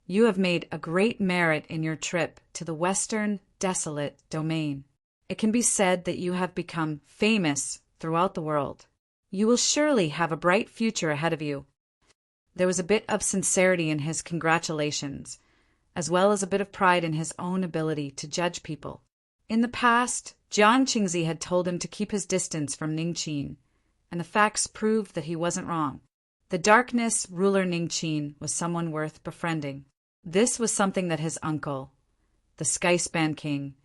you have made a great merit in your trip to the western desolate domain. It can be said that you have become famous throughout the world. You will surely have a bright future ahead of you." There was a bit of sincerity in his congratulations, as well as a bit of pride in his own ability to judge people. In the past, Jiang Qingzi had told him to keep his distance from Ning Qin, and the facts proved that he wasn't wrong. The darkness ruler Ning Qin was someone worth befriending. This was something that his uncle, the Skyspan King,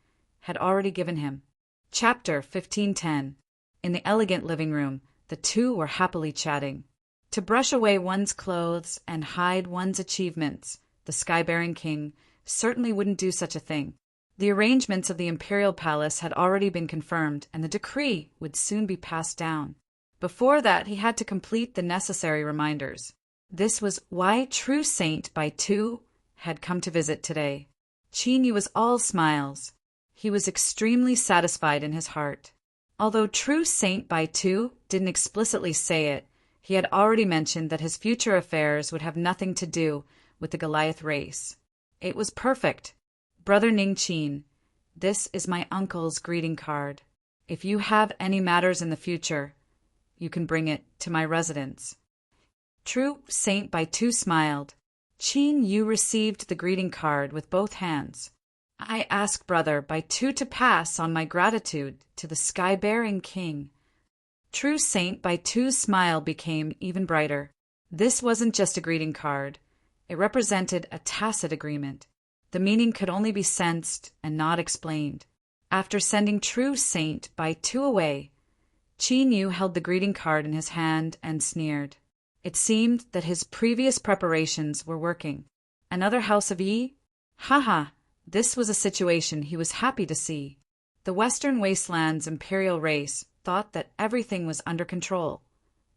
had already given him. Chapter 1510. In the elegant living room, the two were happily chatting. To brush away one's clothes and hide one's achievements, the sky-bearing king certainly wouldn't do such a thing. The arrangements of the imperial palace had already been confirmed, and the decree would soon be passed down. Before that, he had to complete the necessary reminders. This was why True Saint Baitu had come to visit today. Qin Yu was all smiles. He was extremely satisfied in his heart. Although True Saint Baitu didn't explicitly say it, he had already mentioned that his future affairs would have nothing to do with the Goliath race. It was perfect. "Brother Ning Qin, this is my uncle's greeting card. If you have any matters in the future, you can bring it to my residence." True Saint Baitu smiled. Qin Yu received the greeting card with both hands. "I ask Brother Baitu to pass on my gratitude to the sky-bearing king." True Saint Baitu's smile became even brighter. This wasn't just a greeting card. It represented a tacit agreement. The meaning could only be sensed and not explained. After sending True Saint Baitu away, Qin Yu held the greeting card in his hand and sneered. It seemed that his previous preparations were working. Another House of Yi? Haha, this was a situation he was happy to see. The Western Wasteland's imperial race thought that everything was under control,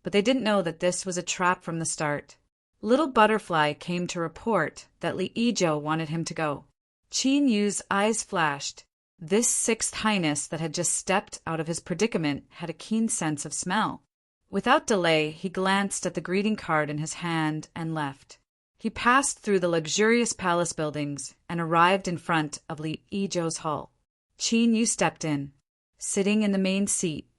but they didn't know that this was a trap from the start. Little Butterfly came to report that Li Yizhou wanted him to go. Qin Yu's eyes flashed. This Sixth Highness that had just stepped out of his predicament had a keen sense of smell. Without delay, he glanced at the greeting card in his hand and left. He passed through the luxurious palace buildings and arrived in front of Li Yizhou's hall. Qin Yu stepped in. Sitting in the main seat,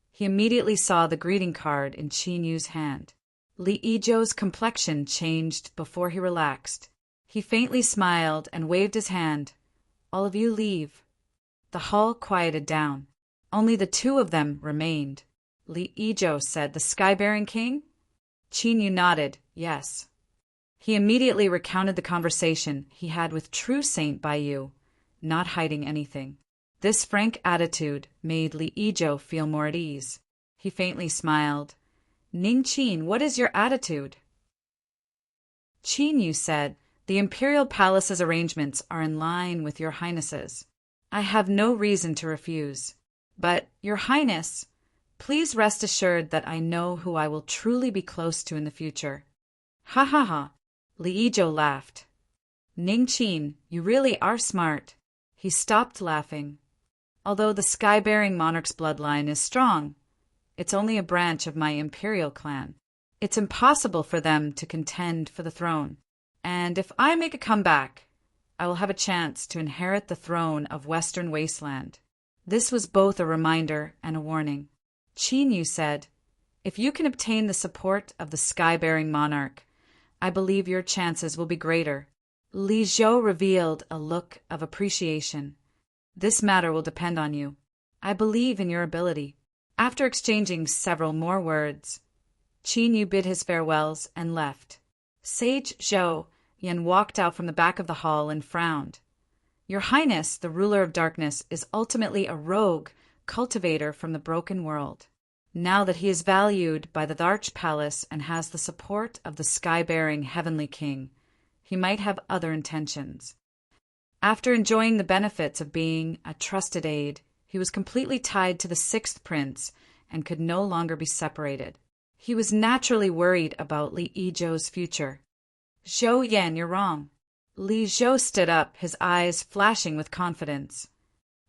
he immediately saw the greeting card in Qin Yu's hand. Li Yizhou's complexion changed before he relaxed. He faintly smiled and waved his hand. All of you leave. The hall quieted down. Only the two of them remained. Li Yizhou said, "The sky-bearing king?" Qin Yu nodded, yes. He immediately recounted the conversation he had with true Saint Baiyu, not hiding anything. This frank attitude made Li Yizhou feel more at ease. He faintly smiled. "Ning Qin, what is your attitude?" Qin Yu said, "The Imperial Palace's arrangements are in line with your Highness's. I have no reason to refuse. But, Your Highness, please rest assured that I know who I will truly be close to in the future." "Ha ha ha!" Li Yizhou laughed. "Ning Qin, you really are smart." He stopped laughing. "Although the sky-bearing monarch's bloodline is strong, it's only a branch of my imperial clan. It's impossible for them to contend for the throne. And if I make a comeback, I will have a chance to inherit the throne of Western Wasteland." This was both a reminder and a warning. Qin Yu said, "If you can obtain the support of the sky-bearing monarch, I believe your chances will be greater." Li Zhou revealed a look of appreciation. "This matter will depend on you. I believe in your ability." After exchanging several more words, Qin Yu bid his farewells and left. Sage Zhou Yan walked out from the back of the hall and frowned. "Your Highness, the ruler of darkness, is ultimately a rogue cultivator from the broken world. Now that he is valued by the Darch Palace and has the support of the sky-bearing Heavenly King, he might have other intentions." After enjoying the benefits of being a trusted aide, he was completely tied to the sixth prince and could no longer be separated. He was naturally worried about Li Yizhou's future. "Zhou Yan, you're wrong." Li Zhou stood up, his eyes flashing with confidence.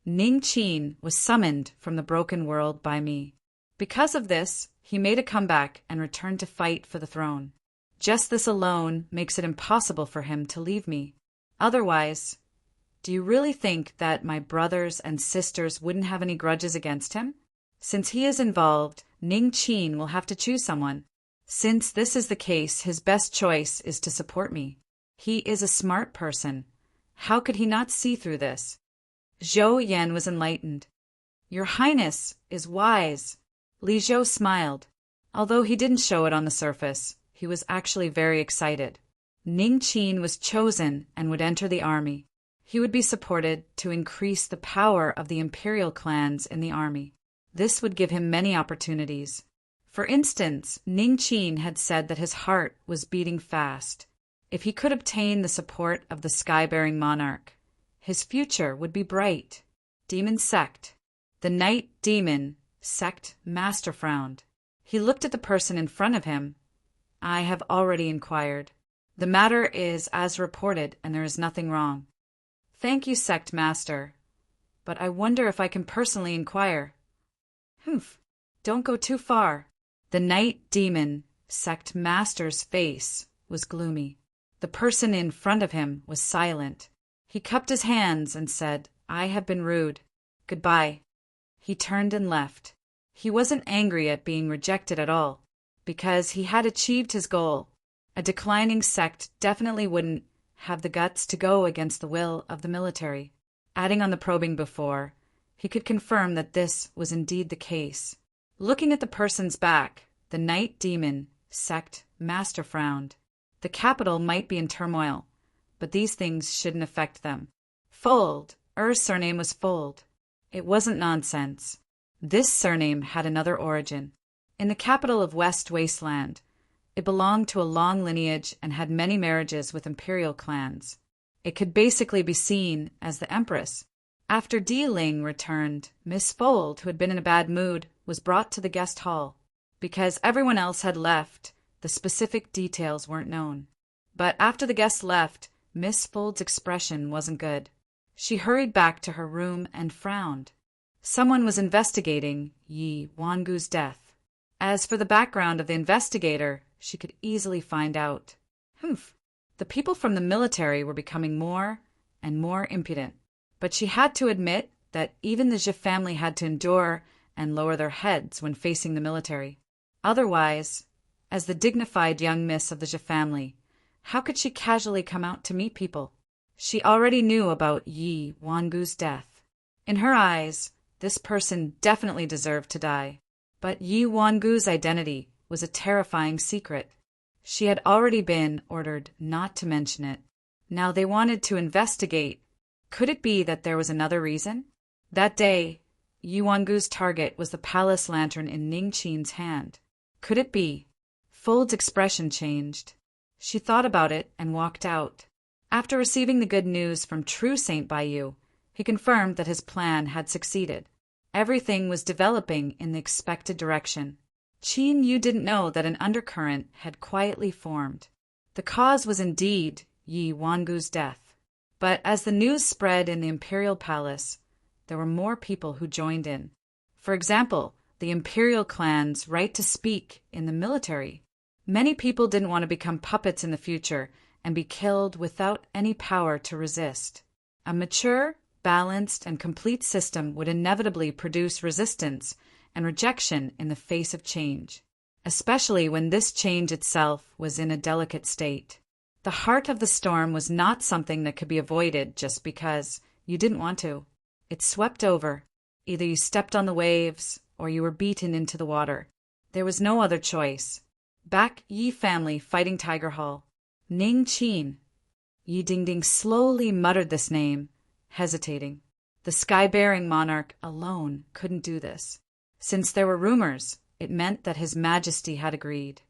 "Ning Qin was summoned from the broken world by me. Because of this, he made a comeback and returned to fight for the throne. Just this alone makes it impossible for him to leave me. Otherwise, do you really think that my brothers and sisters wouldn't have any grudges against him? Since he is involved, Ning Qin will have to choose someone. Since this is the case, his best choice is to support me. He is a smart person. How could he not see through this?" Zhou Yan was enlightened. "Your Highness is wise." Li Zhou smiled. Although he didn't show it on the surface, he was actually very excited. Ning Qin was chosen and would enter the army. He would be supported to increase the power of the imperial clans in the army. This would give him many opportunities. For instance, Ning Qin had said that his heart was beating fast. If he could obtain the support of the sky-bearing monarch, his future would be bright. Demon Sect. The Night Demon Sect Master frowned. He looked at the person in front of him. "I have already inquired. The matter is as reported, and there is nothing wrong." "Thank you, Sect Master. But I wonder if I can personally inquire." "Humph, don't go too far." The Night Demon Sect Master's face was gloomy. The person in front of him was silent. He cupped his hands and said, "I have been rude. Goodbye." He turned and left. He wasn't angry at being rejected at all, because he had achieved his goal. A declining sect definitely wouldn't have the guts to go against the will of the military. Adding on the probing before, he could confirm that this was indeed the case. Looking at the person's back, the Night Demon Sect Master frowned. The capital might be in turmoil, but these things shouldn't affect them. Fold. Surname was Fold. It wasn't nonsense. This surname had another origin. In the capital of West Wasteland, it belonged to a long lineage and had many marriages with imperial clans. It could basically be seen as the Empress. After Di Ling returned, Miss Fold, who had been in a bad mood, was brought to the guest hall. Because everyone else had left, the specific details weren't known. But after the guests left, Miss Fold's expression wasn't good. She hurried back to her room and frowned. Someone was investigating Yi Wangu's death. As for the background of the investigator, she could easily find out. The people from the military were becoming more and more impudent. But she had to admit that even the Zhe family had to endure and lower their heads when facing the military. Otherwise, As the dignified young miss of the Zhe family, how could she casually come out to meet people? She already knew about Yi Wangu's death. In her eyes, this person definitely deserved to die. But Yi Wangu's identity was a terrifying secret. She had already been ordered not to mention it. Now they wanted to investigate. Could it be that there was another reason? That day, Yi Wangu's target was the palace lantern in Ning Qin's hand. Could it be? Fold's expression changed. She thought about it and walked out. After receiving the good news from true Saint Baiyu, he confirmed that his plan had succeeded. Everything was developing in the expected direction. Qin Yu didn't know that an undercurrent had quietly formed. The cause was indeed Yi Wangu's death. But as the news spread in the imperial palace, there were more people who joined in. For example, the imperial clan's right to speak in the military. Many people didn't want to become puppets in the future and be killed without any power to resist. A mature, balanced, and complete system would inevitably produce resistance and rejection in the face of change, especially when this change itself was in a delicate state. The heart of the storm was not something that could be avoided just because you didn't want to. It swept over. Either you stepped on the waves or you were beaten into the water. There was no other choice. Back Yi family fighting Tiger Hall. Ning Qin. Yi Dingding slowly muttered this name, hesitating. The sky-bearing monarch alone couldn't do this. Since there were rumors, it meant that His Majesty had agreed.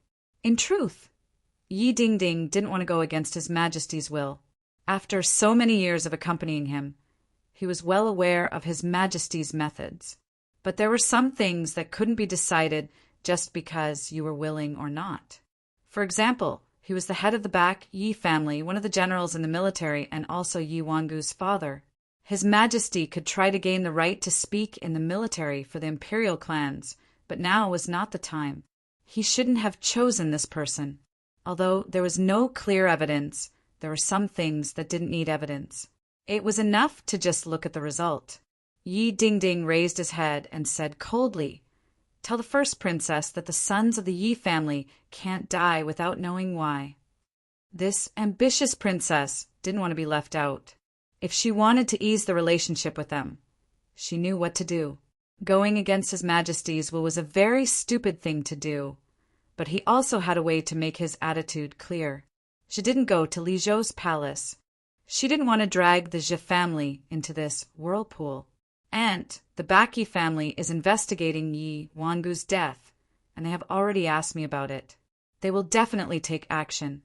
In truth, Yi Dingding didn't want to go against His Majesty's will. After so many years of accompanying him, he was well aware of His Majesty's methods. But there were some things that couldn't be decided just because you were willing or not. For example, he was the head of the Back Yi family, one of the generals in the military, and also Yi Wangu's father. His Majesty could try to gain the right to speak in the military for the imperial clans, but now was not the time. He shouldn't have chosen this person. Although there was no clear evidence, there were some things that didn't need evidence. It was enough to just look at the result. Yi Dingding raised his head and said coldly, "Tell the first princess that the sons of the Yi family can't die without knowing why." This ambitious princess didn't want to be left out. If she wanted to ease the relationship with them, she knew what to do. Going against His Majesty's will was a very stupid thing to do, but he also had a way to make his attitude clear. She didn't go to Li Zhou's palace. She didn't want to drag the Zhe family into this whirlpool. And the Baki family is investigating Yi Wangu's death, and they have already asked me about it. They will definitely take action.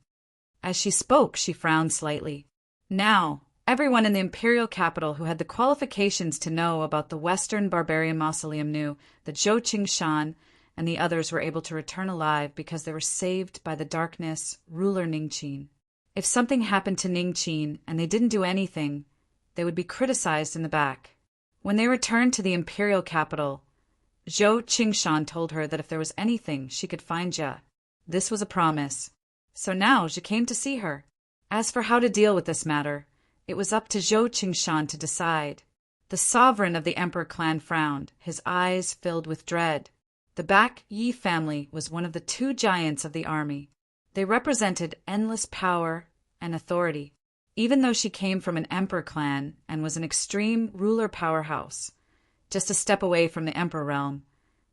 As she spoke, she frowned slightly. Now, everyone in the imperial capital who had the qualifications to know about the Western Barbarian Mausoleum knew that Zhou Qingshan and the others were able to return alive because they were saved by the darkness ruler Ning Qin. If something happened to Ning Qin and they didn't do anything, they would be criticized in the back. When they returned to the imperial capital, Zhou Qingshan told her that if there was anything, she could find Jia. This was a promise. So now Jia came to see her. As for how to deal with this matter, it was up to Zhou Qingshan to decide. The sovereign of the Emperor clan frowned, his eyes filled with dread. The Back Yi family was one of the two giants of the army. They represented endless power and authority. Even though she came from an emperor clan and was an extreme ruler powerhouse, just a step away from the emperor realm,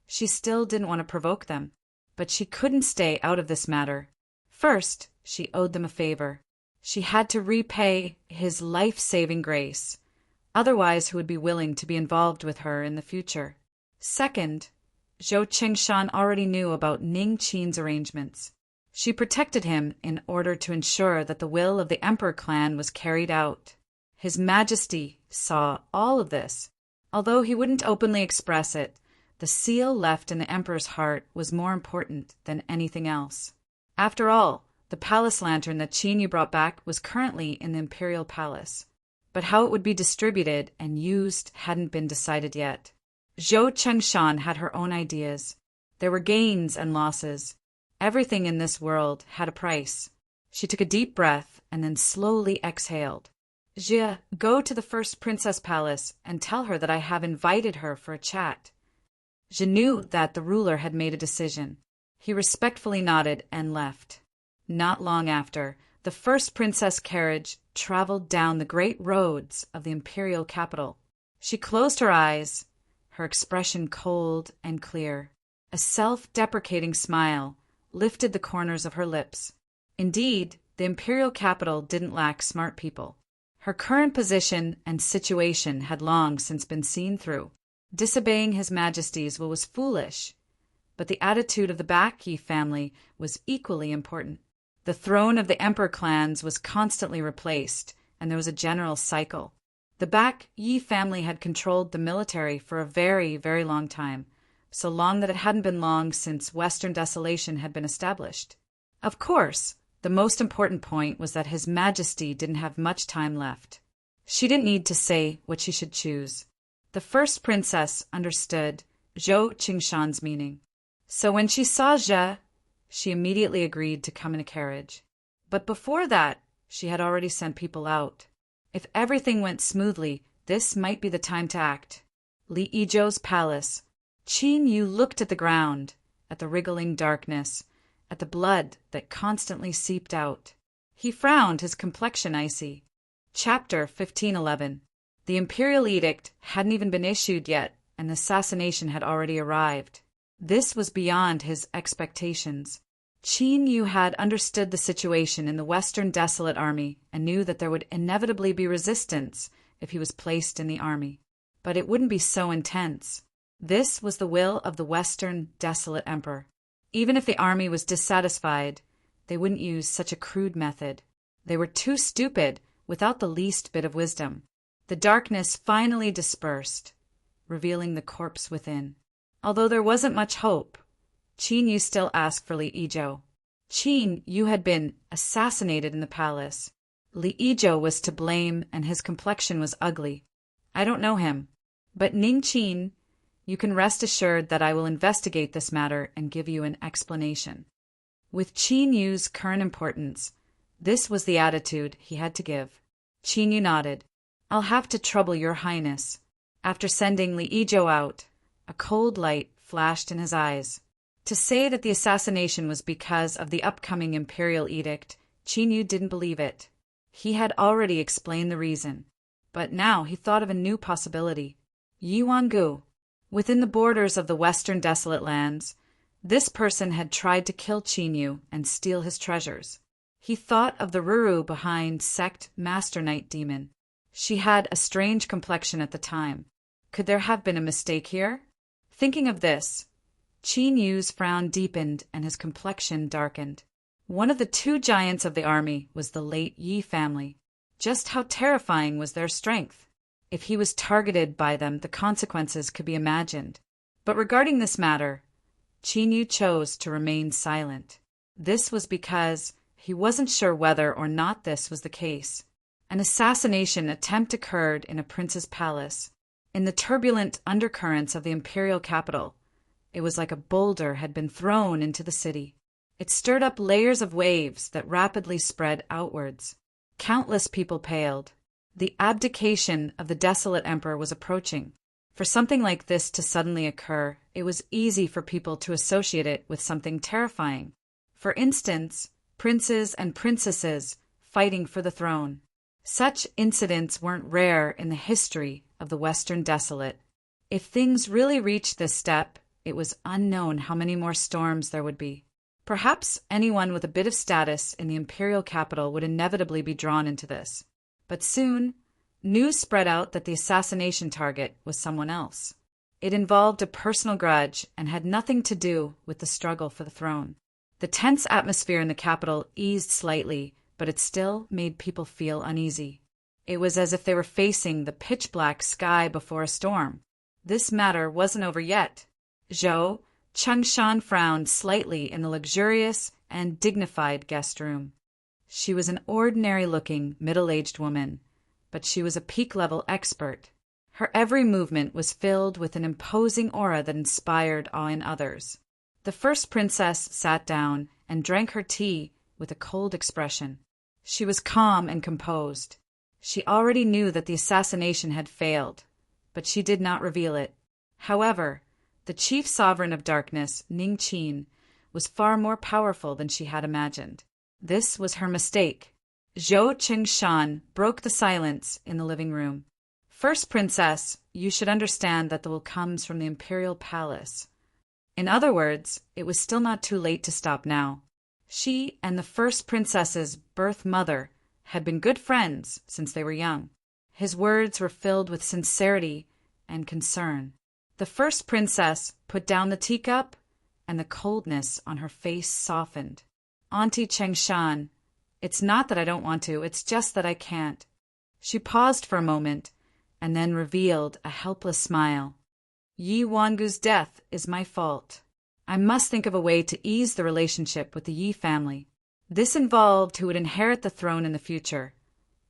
she still didn't want to provoke them. But she couldn't stay out of this matter. First, she owed them a favor. She had to repay his life-saving grace. Otherwise, who would be willing to be involved with her in the future? Second, Zhou Qingshan already knew about Ning Qin's arrangements. She protected him in order to ensure that the will of the Emperor clan was carried out. His Majesty saw all of this. Although he wouldn't openly express it, the seal left in the Emperor's heart was more important than anything else. After all, the palace lantern that Qin Yu brought back was currently in the imperial palace. But how it would be distributed and used hadn't been decided yet. Zhou Qingshan had her own ideas. There were gains and losses. Everything in this world had a price. She took a deep breath and then slowly exhaled. Jia, go to the first princess palace and tell her that I have invited her for a chat. Jia knew that the ruler had made a decision. He respectfully nodded and left. Not long after, the first princess carriage traveled down the great roads of the imperial capital. She closed her eyes, her expression cold and clear. A self-deprecating smile lifted the corners of her lips. Indeed, the imperial capital didn't lack smart people. Her current position and situation had long since been seen through. Disobeying His Majesty's will was foolish, but the attitude of the Baek Yi family was equally important. The throne of the emperor clans was constantly replaced, and there was a general cycle. The Baek Yi family had controlled the military for a very, very long time, so long that it hadn't been long since Western desolation had been established. Of course, the most important point was that His Majesty didn't have much time left. She didn't need to say what she should choose. The first princess understood Zhou Qingshan's meaning. So when she saw Zhe, she immediately agreed to come in a carriage. But before that, she had already sent people out. If everything went smoothly, this might be the time to act. Li Yizhou's palace. Qin Yu looked at the ground, at the wriggling darkness, at the blood that constantly seeped out. He frowned, his complexion icy. Chapter 1511. The imperial edict hadn't even been issued yet, and the assassination had already arrived. This was beyond his expectations. Qin Yu had understood the situation in the Western Desolate Army and knew that there would inevitably be resistance if he was placed in the army. But it wouldn't be so intense. This was the will of the Western Desolate Emperor. Even if the army was dissatisfied, they wouldn't use such a crude method. They were too stupid without the least bit of wisdom. The darkness finally dispersed, revealing the corpse within. Although there wasn't much hope, Qin Yu still asked for Li Yizhou. Qin Yu had been assassinated in the palace. Li Yizhou was to blame, and his complexion was ugly. I don't know him, but Ning Qin, you can rest assured that I will investigate this matter and give you an explanation. With Qin Yu's current importance, this was the attitude he had to give. Qin Yu nodded. I'll have to trouble your highness. After sending Li Yizhou out, a cold light flashed in his eyes. To say that the assassination was because of the upcoming imperial edict, Qin Yu didn't believe it. He had already explained the reason. But now he thought of a new possibility. Yuangu. Within the borders of the Western Desolate Lands, this person had tried to kill Qin Yu and steal his treasures. He thought of the Ruru behind sect Master Knight Demon. She had a strange complexion at the time. Could there have been a mistake here? Thinking of this, Qin Yu's frown deepened and his complexion darkened. One of the two giants of the army was the late Yi family. Just how terrifying was their strength? If he was targeted by them, the consequences could be imagined. But regarding this matter, Qin Yu chose to remain silent. This was because he wasn't sure whether or not this was the case. An assassination attempt occurred in a prince's palace. In the turbulent undercurrents of the imperial capital, it was like a boulder had been thrown into the city. It stirred up layers of waves that rapidly spread outwards. Countless people paled. The abdication of the desolate emperor was approaching. For something like this to suddenly occur, it was easy for people to associate it with something terrifying. For instance, princes and princesses fighting for the throne. Such incidents weren't rare in the history of the Western Desolate. If things really reached this step, it was unknown how many more storms there would be. Perhaps anyone with a bit of status in the imperial capital would inevitably be drawn into this. But soon, news spread out that the assassination target was someone else. It involved a personal grudge and had nothing to do with the struggle for the throne. The tense atmosphere in the capital eased slightly, but it still made people feel uneasy. It was as if they were facing the pitch-black sky before a storm. This matter wasn't over yet. Zhou Qingshan frowned slightly in the luxurious and dignified guest room. She was an ordinary-looking, middle-aged woman, but she was a peak-level expert. Her every movement was filled with an imposing aura that inspired awe in others. The first princess sat down and drank her tea with a cold expression. She was calm and composed. She already knew that the assassination had failed, but she did not reveal it. However, the chief sovereign of darkness, Ning Qin, was far more powerful than she had imagined. This was her mistake. Zhou Qingshan broke the silence in the living room. First Princess, you should understand that the will comes from the imperial palace. In other words, it was still not too late to stop now. She and the first princess's birth mother had been good friends since they were young. His words were filled with sincerity and concern. The first princess put down the teacup, and the coldness on her face softened. Auntie Qingshan, it's not that I don't want to, it's just that I can't. She paused for a moment, and then revealed a helpless smile. Yi Wangu's death is my fault. I must think of a way to ease the relationship with the Yi family. This involved who would inherit the throne in the future,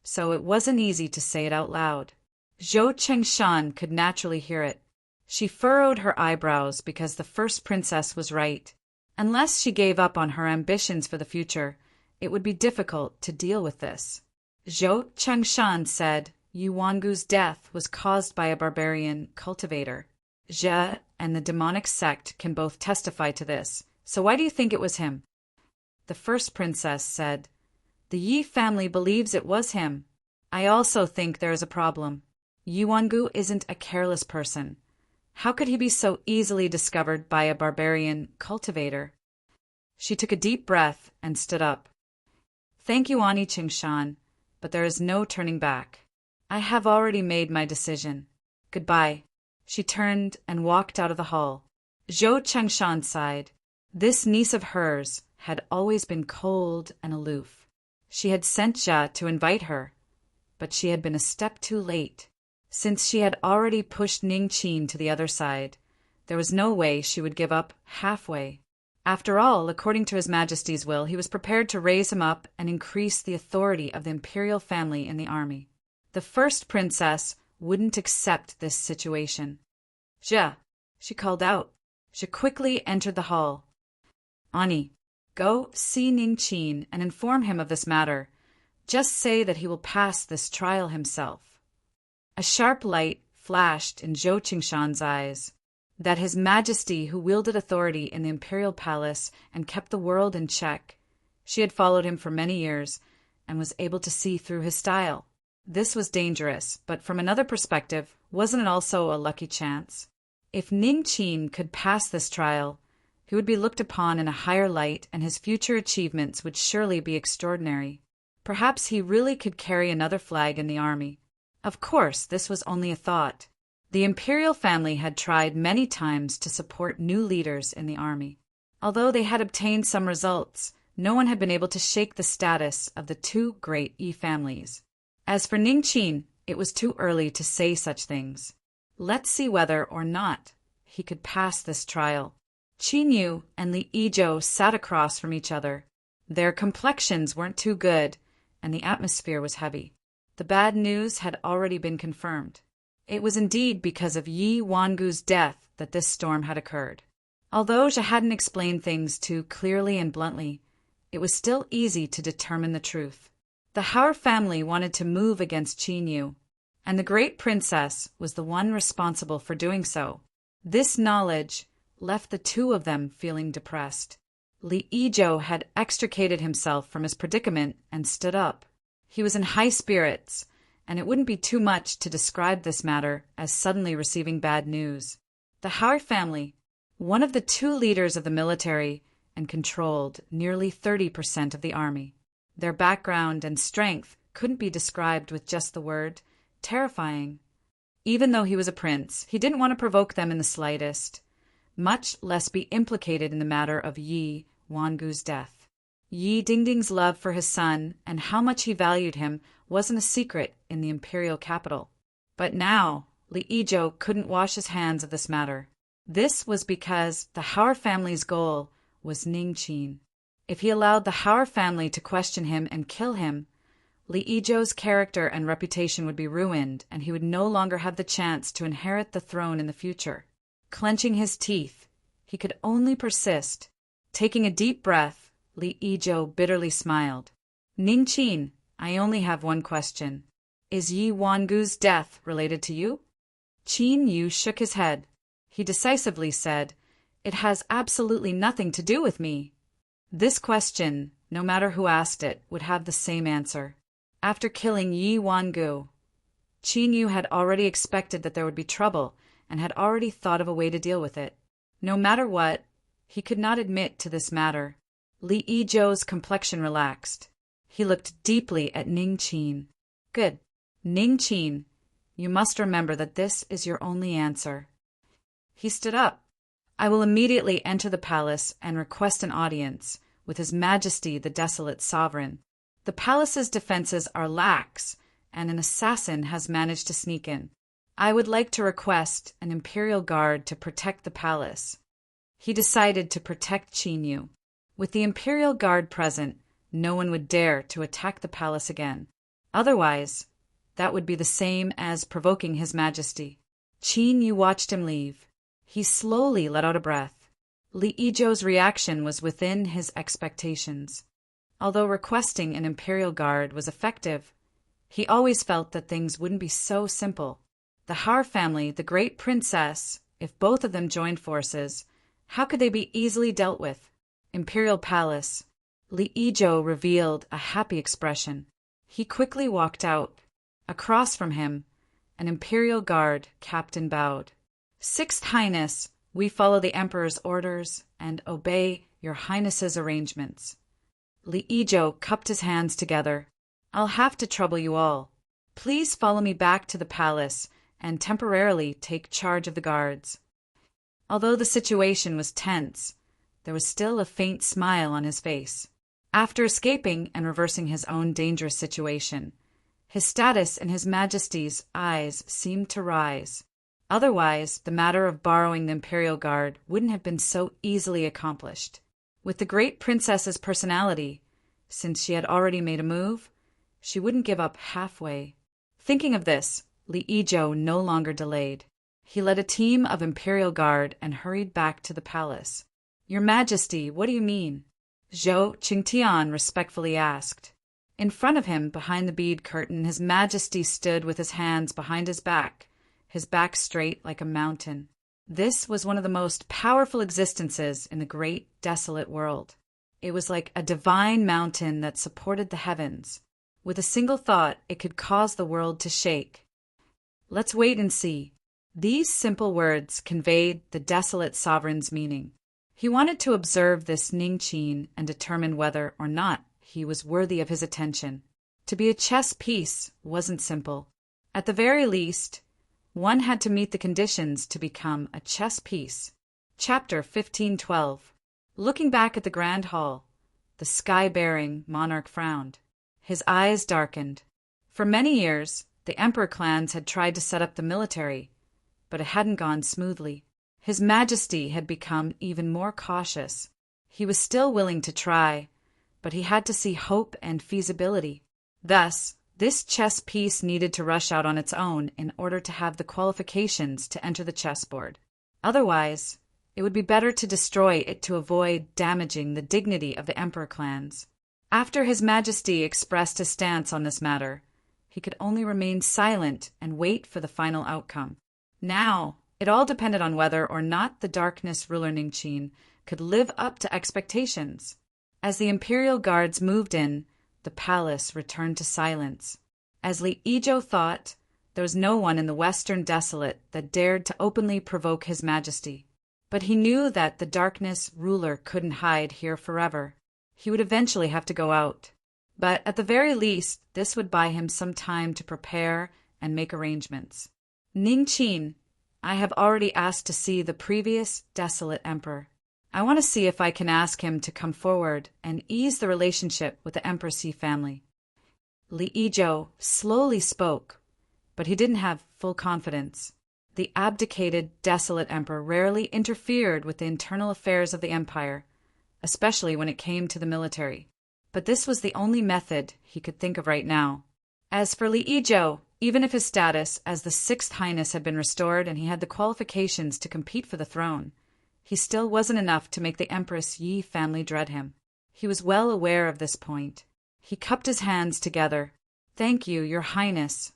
so it wasn't easy to say it out loud. Zhou Qingshan could naturally hear it. She furrowed her eyebrows because the first princess was right. Unless she gave up on her ambitions for the future, it would be difficult to deal with this. Zhou Qingshan said Yi Wangu's death was caused by a barbarian cultivator. Zhe and the demonic sect can both testify to this, so why do you think it was him? The first princess said, the Yi family believes it was him. I also think there is a problem. Yi Wangu isn't a careless person. How could he be so easily discovered by a barbarian cultivator? She took a deep breath and stood up. Thank you, Auntie Qingshan, but there is no turning back. I have already made my decision. Goodbye. She turned and walked out of the hall. Zhou Qingshan sighed. This niece of hers had always been cold and aloof. She had sent Jia to invite her, but she had been a step too late. Since she had already pushed Ningqin to the other side, there was no way she would give up halfway. After all, according to His Majesty's will, he was prepared to raise him up and increase the authority of the imperial family in the army. The first princess wouldn't accept this situation. Jia, she called out. She quickly entered the hall. Ani, go see Ningqin and inform him of this matter. Just say that he will pass this trial himself. A sharp light flashed in Zhou Qingshan's eyes. That His Majesty, who wielded authority in the imperial palace and kept the world in check. She had followed him for many years and was able to see through his style. This was dangerous, but from another perspective, wasn't it also a lucky chance? If Ningqin could pass this trial, he would be looked upon in a higher light and his future achievements would surely be extraordinary. Perhaps he really could carry another flag in the army. Of course, this was only a thought. The imperial family had tried many times to support new leaders in the army. Although they had obtained some results, no one had been able to shake the status of the two great Yi families. As for Ningqin, it was too early to say such things. Let's see whether or not he could pass this trial. Qin Yu and Li Yizhou sat across from each other. Their complexions weren't too good, and the atmosphere was heavy. The bad news had already been confirmed. It was indeed because of Yi Wangu's death that this storm had occurred. Although Zhe hadn't explained things too clearly and bluntly, it was still easy to determine the truth. The Hauer family wanted to move against Qin Yu, and the great princess was the one responsible for doing so. This knowledge left the two of them feeling depressed. Li Yizhou had extricated himself from his predicament and stood up. He was in high spirits, and it wouldn't be too much to describe this matter as suddenly receiving bad news. The Hauer family, one of the two leaders of the military, and controlled nearly 30% of the army. Their background and strength couldn't be described with just the word terrifying. Even though he was a prince, he didn't want to provoke them in the slightest, much less be implicated in the matter of Yi Wangu's death. Yi Dingding's love for his son and how much he valued him wasn't a secret in the imperial capital. But now, Li Yizhou couldn't wash his hands of this matter. This was because the Hauer family's goal was Ningqin. If he allowed the Hauer family to question him and kill him, Li Yizhou's character and reputation would be ruined, and he would no longer have the chance to inherit the throne in the future. Clenching his teeth, he could only persist. Taking a deep breath, Li Yizhou bitterly smiled. Ningqin, I only have one question. Is Yi Wangu's death related to you? Qin Yu shook his head. He decisively said, It has absolutely nothing to do with me. This question, no matter who asked it, would have the same answer. After killing Yi Wangu, Qin Yu had already expected that there would be trouble and had already thought of a way to deal with it. No matter what, he could not admit to this matter. Li Yizhou's complexion relaxed. He looked deeply at Ning Qin. Good. Ning Qin, you must remember that this is your only answer. He stood up. I will immediately enter the palace and request an audience with His Majesty the Desolate Sovereign. The palace's defenses are lax, and an assassin has managed to sneak in. I would like to request an imperial guard to protect the palace. He decided to protect Qin Yu. With the imperial guard present, no one would dare to attack the palace again. Otherwise, that would be the same as provoking His Majesty. Qin Yu watched him leave. He slowly let out a breath. Li Yizhou's reaction was within his expectations. Although requesting an imperial guard was effective, he always felt that things wouldn't be so simple. The Har family, the great princess, if both of them joined forces, how could they be easily dealt with? Imperial Palace. Li Yizhou revealed a happy expression. He quickly walked out. Across from him, an imperial guard captain bowed. Sixth Highness, we follow the Emperor's orders and obey your Highness's arrangements. Li Yizhou cupped his hands together. I'll have to trouble you all. Please follow me back to the palace and temporarily take charge of the guards. Although the situation was tense, there was still a faint smile on his face. After escaping and reversing his own dangerous situation, his status in His Majesty's eyes seemed to rise. Otherwise, the matter of borrowing the Imperial Guard wouldn't have been so easily accomplished. With the great princess's personality, since she had already made a move, she wouldn't give up halfway. Thinking of this, Li Yizhou no longer delayed. He led a team of Imperial Guard and hurried back to the palace. Your Majesty, what do you mean? Zhou Qingtian respectfully asked. In front of him, behind the bead curtain, His Majesty stood with his hands behind his back straight like a mountain. This was one of the most powerful existences in the great desolate world. It was like a divine mountain that supported the heavens. With a single thought, it could cause the world to shake. Let's wait and see. These simple words conveyed the desolate sovereign's meaning. He wanted to observe this Ning Qin and determine whether or not he was worthy of his attention. To be a chess piece wasn't simple. At the very least, one had to meet the conditions to become a chess piece. Chapter 1512. Looking back at the grand hall, the sky-bearing monarch frowned. His eyes darkened. For many years, the emperor clans had tried to set up the military, but it hadn't gone smoothly. His Majesty had become even more cautious. He was still willing to try, but he had to see hope and feasibility. Thus, this chess piece needed to rush out on its own in order to have the qualifications to enter the chessboard. Otherwise, it would be better to destroy it to avoid damaging the dignity of the emperor clans. After His Majesty expressed his stance on this matter, he could only remain silent and wait for the final outcome. Now, it all depended on whether or not the darkness ruler Ning Qin could live up to expectations. As the imperial guards moved in, the palace returned to silence. As Li Yizhou thought, there was no one in the western desolate that dared to openly provoke His Majesty. But he knew that the darkness ruler couldn't hide here forever. He would eventually have to go out. But at the very least, this would buy him some time to prepare and make arrangements. Ning Qin, I have already asked to see the previous desolate emperor. I want to see if I can ask him to come forward and ease the relationship with the Emperor Xi family. Li Yizhou slowly spoke, but he didn't have full confidence. The abdicated, desolate emperor rarely interfered with the internal affairs of the empire, especially when it came to the military. But this was the only method he could think of right now. As for Li Yizhou, even if his status as the Sixth Highness had been restored and he had the qualifications to compete for the throne, he still wasn't enough to make the Empress Yi family dread him. He was well aware of this point. He cupped his hands together. Thank you, Your Highness.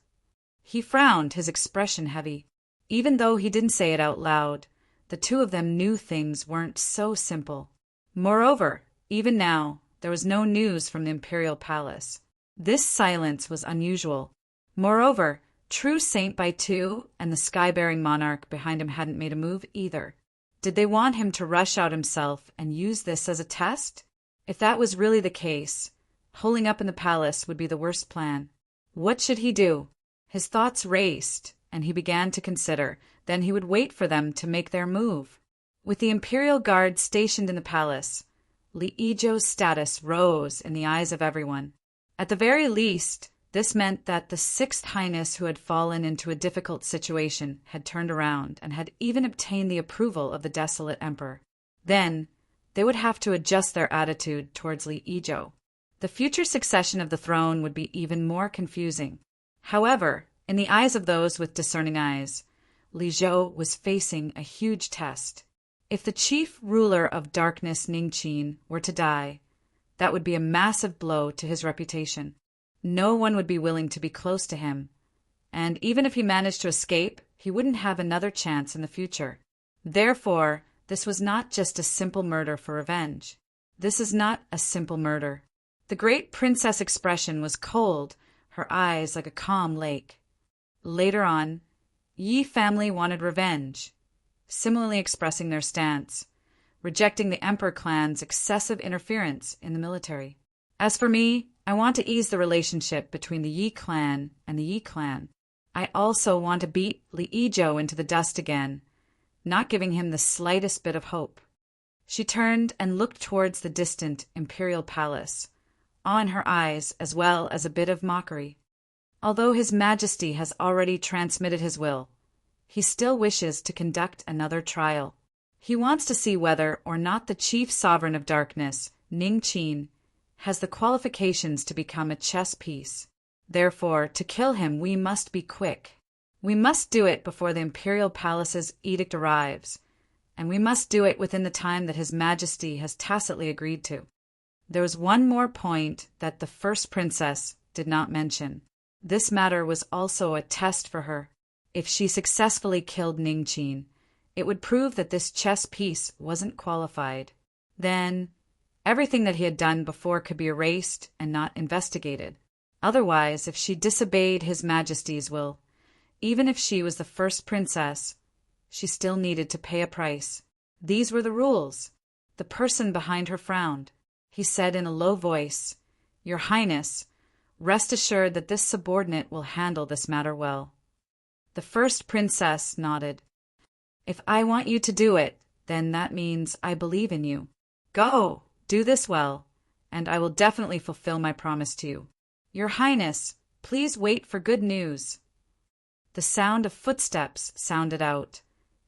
He frowned, his expression heavy. Even though he didn't say it out loud, The two of them knew things weren't so simple. Moreover, even now, there was no news from the imperial palace. This silence was unusual. Moreover, true Saint Baitu and the sky-bearing monarch behind him hadn't made a move either. Did they want him to rush out himself and use this as a test? If that was really the case, holing up in the palace would be the worst plan. What should he do? His thoughts raced, and he began to consider. Then he would wait for them to make their move. With the imperial guard stationed in the palace, Li Ijo's status rose in the eyes of everyone. At the very least, this meant that the Sixth Highness who had fallen into a difficult situation had turned around and had even obtained the approval of the desolate emperor. Then, they would have to adjust their attitude towards Li Ijo. The future succession of the throne would be even more confusing. However, in the eyes of those with discerning eyes, Li Zhou was facing a huge test. If the chief ruler of darkness Ningqin were to die, that would be a massive blow to his reputation. No one would be willing to be close to him, and even if he managed to escape, he wouldn't have another chance in the future. Therefore, this was not just a simple murder for revenge. This is not a simple murder. The great princess' expression was cold, her eyes like a calm lake. Later on, Yi family wanted revenge, similarly expressing their stance, rejecting the Emperor clan's excessive interference in the military. As for me, I want to ease the relationship between the Yi clan and the Yi clan. I also want to beat Li Ijo into the dust again, not giving him the slightest bit of hope. She turned and looked towards the distant imperial palace, awe in her eyes as well as a bit of mockery. Although His Majesty has already transmitted his will, he still wishes to conduct another trial. He wants to see whether or not the chief sovereign of darkness, Ningqin, has the qualifications to become a chess piece. Therefore, to kill him, we must be quick. We must do it before the imperial palace's edict arrives, and we must do it within the time that His Majesty has tacitly agreed to. There was one more point that the first princess did not mention. This matter was also a test for her. If she successfully killed Ningqin, it would prove that this chess piece wasn't qualified. Then, everything that he had done before could be erased and not investigated. Otherwise, if she disobeyed His Majesty's will, even if she was the first princess, she still needed to pay a price. These were the rules. The person behind her frowned. He said in a low voice, "Your Highness, rest assured that this subordinate will handle this matter well." The first princess nodded. "If I want you to do it, then that means I believe in you. Go, do this well, and I will definitely fulfill my promise to you. Your Highness, please wait for good news." The sound of footsteps sounded out,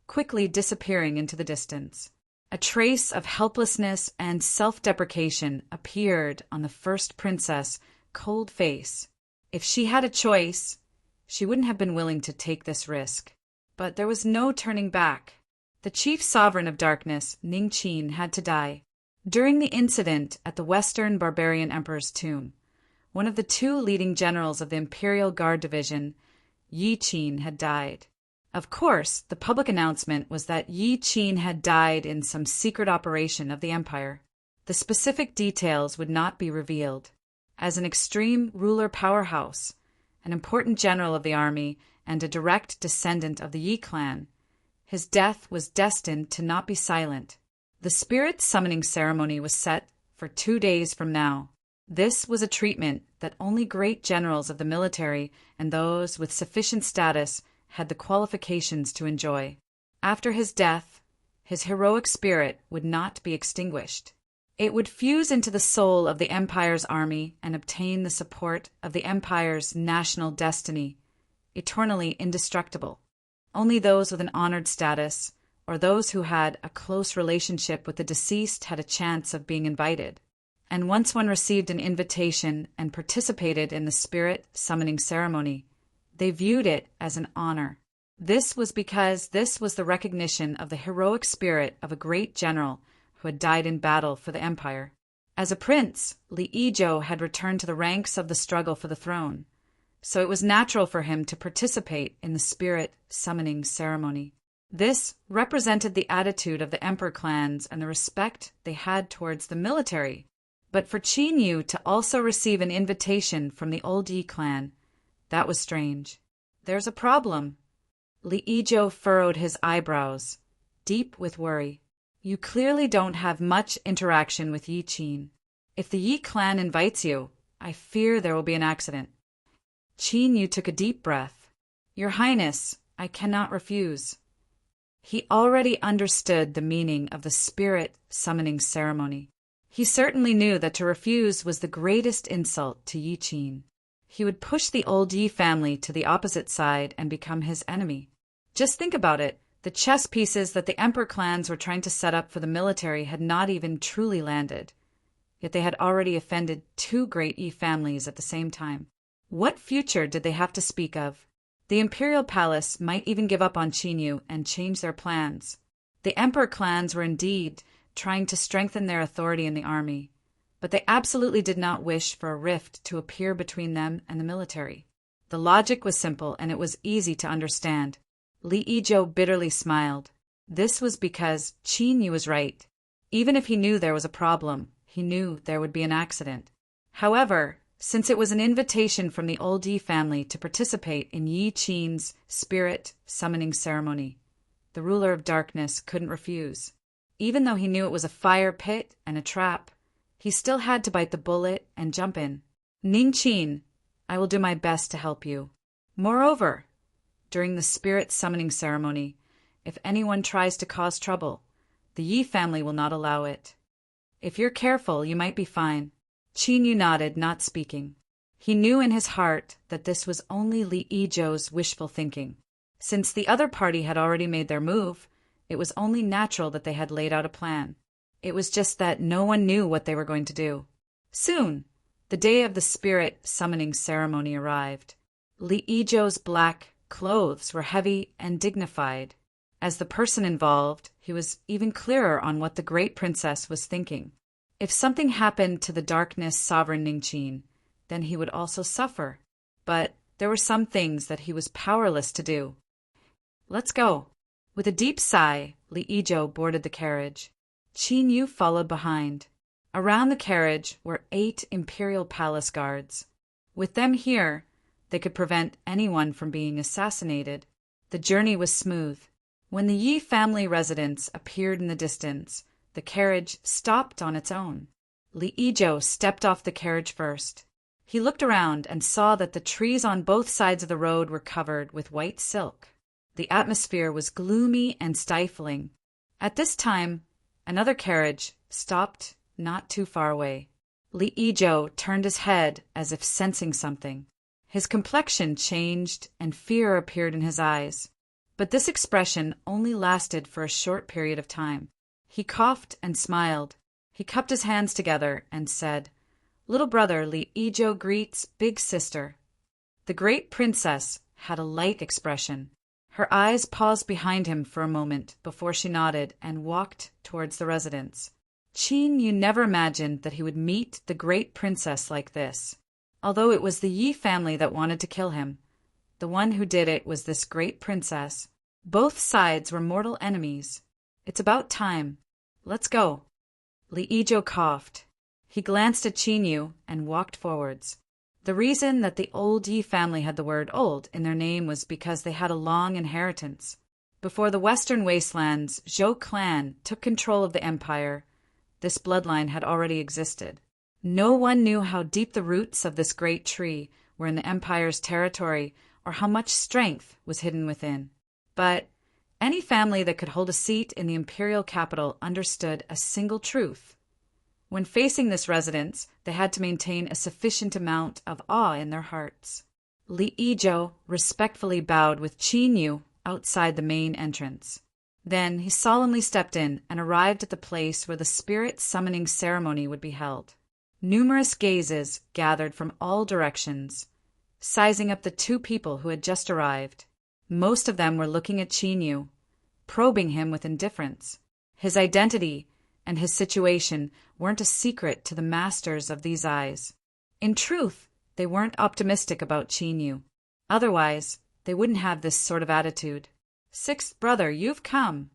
quickly disappearing into the distance. A trace of helplessness and self-deprecation appeared on the first princess' cold face. If she had a choice, she wouldn't have been willing to take this risk. But there was no turning back. The chief sovereign of darkness, Ningqin, had to die. During the incident at the Western Barbarian Emperor's tomb, one of the two leading generals of the Imperial Guard Division, Yi Qin, had died. Of course, the public announcement was that Yi Qin had died in some secret operation of the Empire. The specific details would not be revealed. As an extreme ruler powerhouse, an important general of the army, and a direct descendant of the Yi clan, his death was destined to not be silent. The spirit summoning ceremony was set for 2 days from now. This was a treatment that only great generals of the military and those with sufficient status had the qualifications to enjoy. After his death, his heroic spirit would not be extinguished. It would fuse into the soul of the Empire's army and obtain the support of the Empire's national destiny, eternally indestructible. Only those with an honored status, or those who had a close relationship with the deceased, had a chance of being invited. And once one received an invitation and participated in the spirit summoning ceremony, they viewed it as an honor. This was because this was the recognition of the heroic spirit of a great general who had died in battle for the Empire. As a prince, Li Ijo had returned to the ranks of the struggle for the throne, so it was natural for him to participate in the spirit summoning ceremony. This represented the attitude of the emperor clans and the respect they had towards the military. But for Qin Yu to also receive an invitation from the old Yi clan, that was strange. There's a problem. Li Yizhou furrowed his eyebrows, deep with worry. You clearly don't have much interaction with Yi Qin. If the Yi clan invites you, I fear there will be an accident. Qin Yu took a deep breath. Your Highness, I cannot refuse. He already understood the meaning of the spirit summoning ceremony. He certainly knew that to refuse was the greatest insult to Yi Qin. He would push the old Yi family to the opposite side and become his enemy. Just think about it. The chess pieces that the emperor clans were trying to set up for the military had not even truly landed. Yet they had already offended two great Yi families at the same time. What future did they have to speak of? The imperial palace might even give up on Qin Yu and change their plans. The emperor clans were indeed trying to strengthen their authority in the army, but they absolutely did not wish for a rift to appear between them and the military. The logic was simple and it was easy to understand. Li Yizhou bitterly smiled. This was because Qin Yu was right. Even if he knew there was a problem, he knew there would be an accident. However, since it was an invitation from the old Yi family to participate in Yi Qin's spirit summoning ceremony, the ruler of darkness couldn't refuse. Even though he knew it was a fire pit and a trap, he still had to bite the bullet and jump in. Ning Qin, I will do my best to help you. Moreover, during the spirit summoning ceremony, if anyone tries to cause trouble, the Yi family will not allow it. If you're careful, you might be fine. Qin Yu nodded, not speaking. He knew in his heart that this was only Li Yizhou's wishful thinking. Since the other party had already made their move, it was only natural that they had laid out a plan. It was just that no one knew what they were going to do. Soon, the day of the spirit summoning ceremony arrived. Li Yizhou's black clothes were heavy and dignified. As the person involved, he was even clearer on what the great princess was thinking. If something happened to the darkness sovereign Ning Qin, then he would also suffer. But there were some things that he was powerless to do. Let's go. With a deep sigh, Li Yizhou boarded the carriage. Qin Yu followed behind. Around the carriage were 8 imperial palace guards. With them here, they could prevent anyone from being assassinated. The journey was smooth. When the Yi family residence appeared in the distance, the carriage stopped on its own. Li Yizhou stepped off the carriage first. He looked around and saw that the trees on both sides of the road were covered with white silk. The atmosphere was gloomy and stifling. At this time, another carriage stopped not too far away. Li Yizhou turned his head as if sensing something. His complexion changed and fear appeared in his eyes. But this expression only lasted for a short period of time. He coughed and smiled. He cupped his hands together and said, "Little brother Li Yizhou greets big sister." The great princess had a light expression. Her eyes paused behind him for a moment before she nodded and walked towards the residence. Qin Yu never imagined that he would meet the great princess like this. Although it was the Yi family that wanted to kill him, the one who did it was this great princess. Both sides were mortal enemies. It's about time. Let's go. Li Yizhou coughed. He glanced at Qin Yu and walked forwards. The reason that the old Yi family had the word old in their name was because they had a long inheritance. Before the western wastelands Zhou clan took control of the empire, this bloodline had already existed. No one knew how deep the roots of this great tree were in the empire's territory or how much strength was hidden within. But any family that could hold a seat in the imperial capital understood a single truth. When facing this residence, they had to maintain a sufficient amount of awe in their hearts. Li Yizhou respectfully bowed with Qin Yu outside the main entrance. Then he solemnly stepped in and arrived at the place where the spirit summoning ceremony would be held. Numerous gazes gathered from all directions, sizing up the 2 people who had just arrived. Most of them were looking at Qin Yu, probing him with indifference. His identity and his situation weren't a secret to the masters of these eyes. In truth, they weren't optimistic about Qin Yu. Otherwise, they wouldn't have this sort of attitude. Sixth brother, you've come."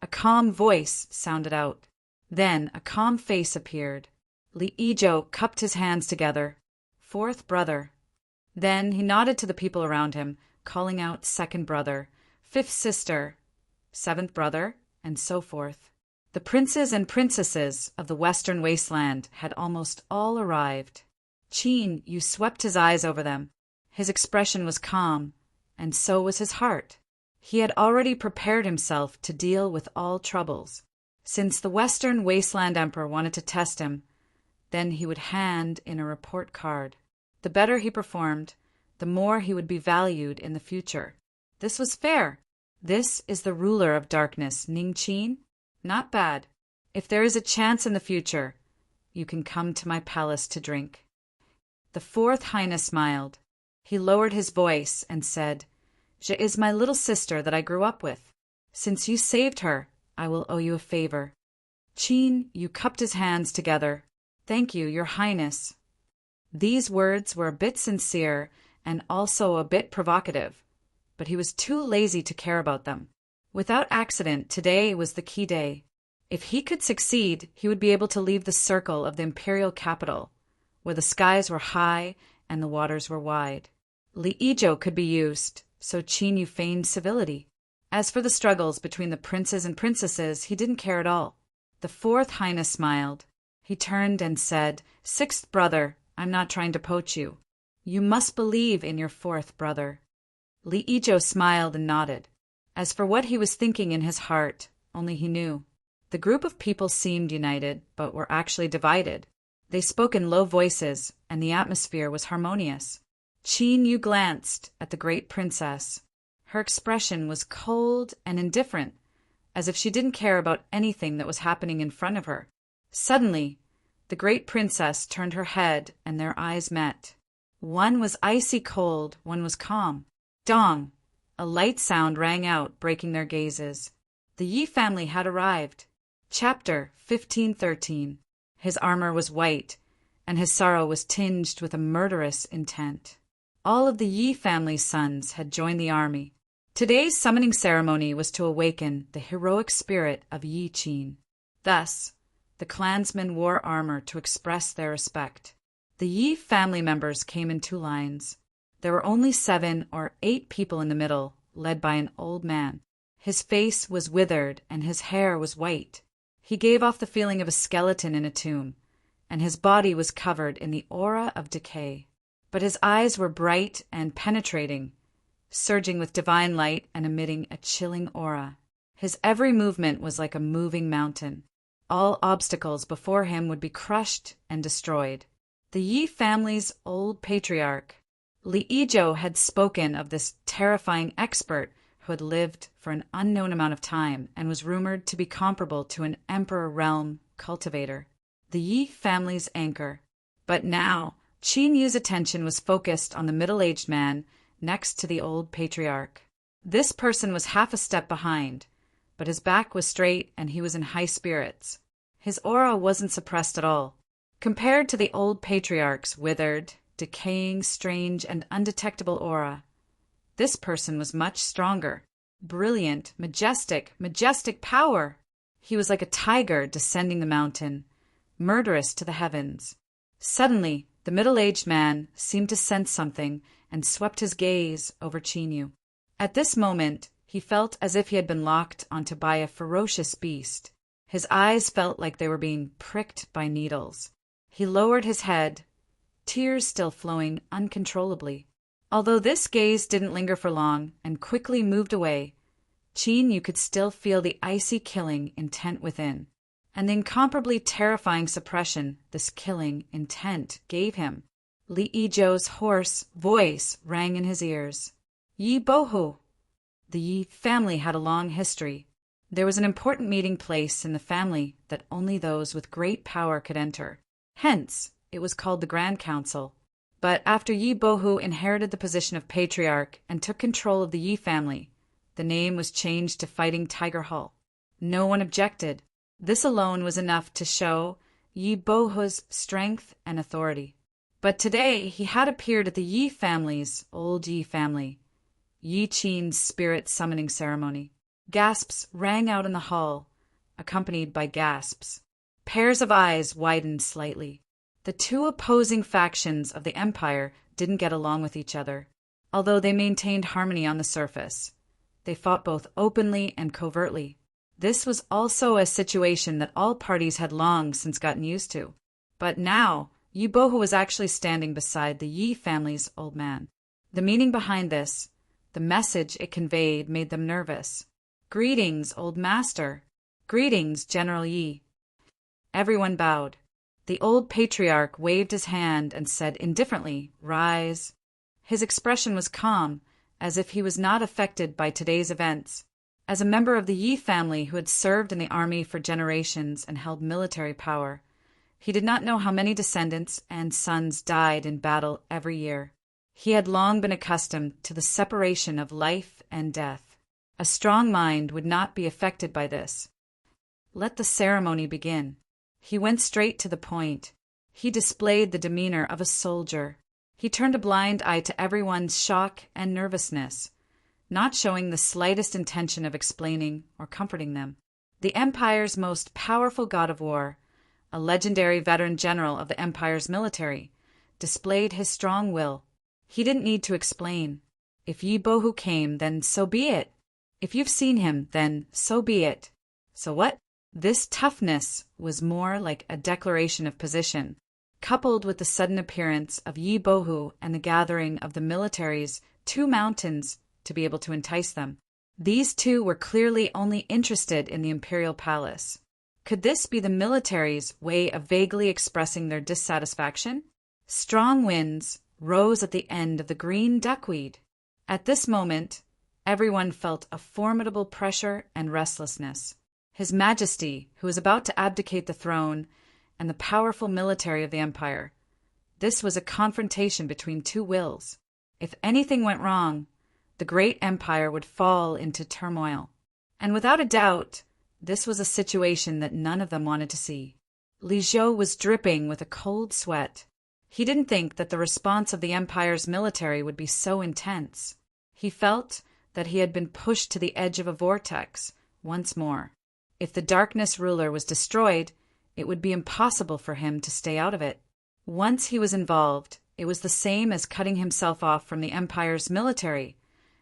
A calm voice sounded out. Then a calm face appeared. Li Ijo cupped his hands together. "Fourth brother." Then he nodded to the people around him, calling out second brother, fifth sister, seventh brother, and so forth. The princes and princesses of the western wasteland had almost all arrived. Qin Yu swept his eyes over them. His expression was calm, and so was his heart. He had already prepared himself to deal with all troubles. Since the western wasteland emperor wanted to test him, then he would hand in a report card. The better he performed, the more he would be valued in the future. This was fair. This is the ruler of darkness, Ning Qin. Not bad. If there is a chance in the future, you can come to my palace to drink. The fourth highness smiled. He lowered his voice and said, "She is my little sister that I grew up with. Since you saved her, I will owe you a favor." Qin Yu cupped his hands together. "Thank you, your highness." These words were a bit sincere and also a bit provocative, but he was too lazy to care about them. Without accident, today was the key day. If he could succeed, he would be able to leave the circle of the imperial capital, where the skies were high and the waters were wide. Li Ijo could be used, so Qin Yu feigned civility. As for the struggles between the princes and princesses, he didn't care at all. The fourth highness smiled. He turned and said, "Sixth brother, I'm not trying to poach you. You must believe in your fourth brother." Li Ijo smiled and nodded. As for what he was thinking in his heart, only he knew. The group of people seemed united, but were actually divided. They spoke in low voices, and the atmosphere was harmonious. Qin Yu glanced at the great princess. Her expression was cold and indifferent, as if she didn't care about anything that was happening in front of her. Suddenly, the great princess turned her head and their eyes met. One was icy cold, one was calm. Dong! A light sound rang out, breaking their gazes. The Yi family had arrived. Chapter 1513. His armor was white, and his sorrow was tinged with a murderous intent. All of the Yi family's sons had joined the army. Today's summoning ceremony was to awaken the heroic spirit of Yi Qin. Thus, the clansmen wore armor to express their respect. The Yi family members came in two lines. There were only 7 or 8 people in the middle, led by an old man. His face was withered and his hair was white. He gave off the feeling of a skeleton in a tomb, and his body was covered in the aura of decay. But his eyes were bright and penetrating, surging with divine light and emitting a chilling aura. His every movement was like a moving mountain. All obstacles before him would be crushed and destroyed. The Yi family's old patriarch, Li Ijo, had spoken of this terrifying expert who had lived for an unknown amount of time and was rumored to be comparable to an emperor realm cultivator, the Yi family's anchor. But now, Qin Yu's attention was focused on the middle-aged man next to the old patriarch. This person was half a step behind, but his back was straight and he was in high spirits. His aura wasn't suppressed at all. Compared to the old patriarch's withered, decaying, strange, and undetectable aura, this person was much stronger. Brilliant, majestic power! He was like a tiger descending the mountain, murderous to the heavens. Suddenly, the middle-aged man seemed to sense something and swept his gaze over Qin Yu. At this moment, he felt as if he had been locked onto by a ferocious beast. His eyes felt like they were being pricked by needles. He lowered his head, tears still flowing uncontrollably. Although this gaze didn't linger for long and quickly moved away, Qin Yu could still feel the icy killing intent within, and the incomparably terrifying suppression this killing intent gave him. Li Ijo's hoarse voice rang in his ears. "Yi Bohu!" The Yi family had a long history. There was an important meeting place in the family that only those with great power could enter. Hence, it was called the Grand Council. But after Yi Bohu inherited the position of patriarch and took control of the Yi family, the name was changed to Fighting Tiger Hall. No one objected. This alone was enough to show Yi Bohu's strength and authority. But today he had appeared at the Yi family's old Yi family, Yi Qin's spirit summoning ceremony. Gasps rang out in the hall, accompanied by gasps. Pairs of eyes widened slightly. The two opposing factions of the empire didn't get along with each other, although they maintained harmony on the surface. They fought both openly and covertly. This was also a situation that all parties had long since gotten used to. But now, Yi Bohu was actually standing beside the Yi family's old man. The meaning behind this, the message it conveyed, made them nervous. "Greetings, old master." "Greetings, General Yi." Everyone bowed. The old patriarch waved his hand and said indifferently, "Rise." His expression was calm, as if he was not affected by today's events. As a member of the Yi family who had served in the army for generations and held military power, he did not know how many descendants and sons died in battle every year. He had long been accustomed to the separation of life and death. A strong mind would not be affected by this. Let the ceremony begin. He went straight to the point. He displayed the demeanor of a soldier. He turned a blind eye to everyone's shock and nervousness, not showing the slightest intention of explaining or comforting them. The Empire's most powerful god of war, a legendary veteran general of the Empire's military, displayed his strong will. He didn't need to explain. If Yi Bohu came, then so be it. If you've seen him, then so be it. So what? This toughness was more like a declaration of position, coupled with the sudden appearance of Yi Bohu and the gathering of the military's 2 mountains to be able to entice them. These two were clearly only interested in the imperial palace. Could this be the military's way of vaguely expressing their dissatisfaction? Strong winds rose at the end of the green duckweed. At this moment, everyone felt a formidable pressure and restlessness. His Majesty, who was about to abdicate the throne, and the powerful military of the empire. This was a confrontation between 2 wills. If anything went wrong, the great empire would fall into turmoil. And without a doubt, this was a situation that none of them wanted to see. Li Zhou was dripping with a cold sweat. He didn't think that the response of the empire's military would be so intense. He felt that he had been pushed to the edge of a vortex once more. If the darkness ruler was destroyed, it would be impossible for him to stay out of it. Once he was involved, it was the same as cutting himself off from the empire's military,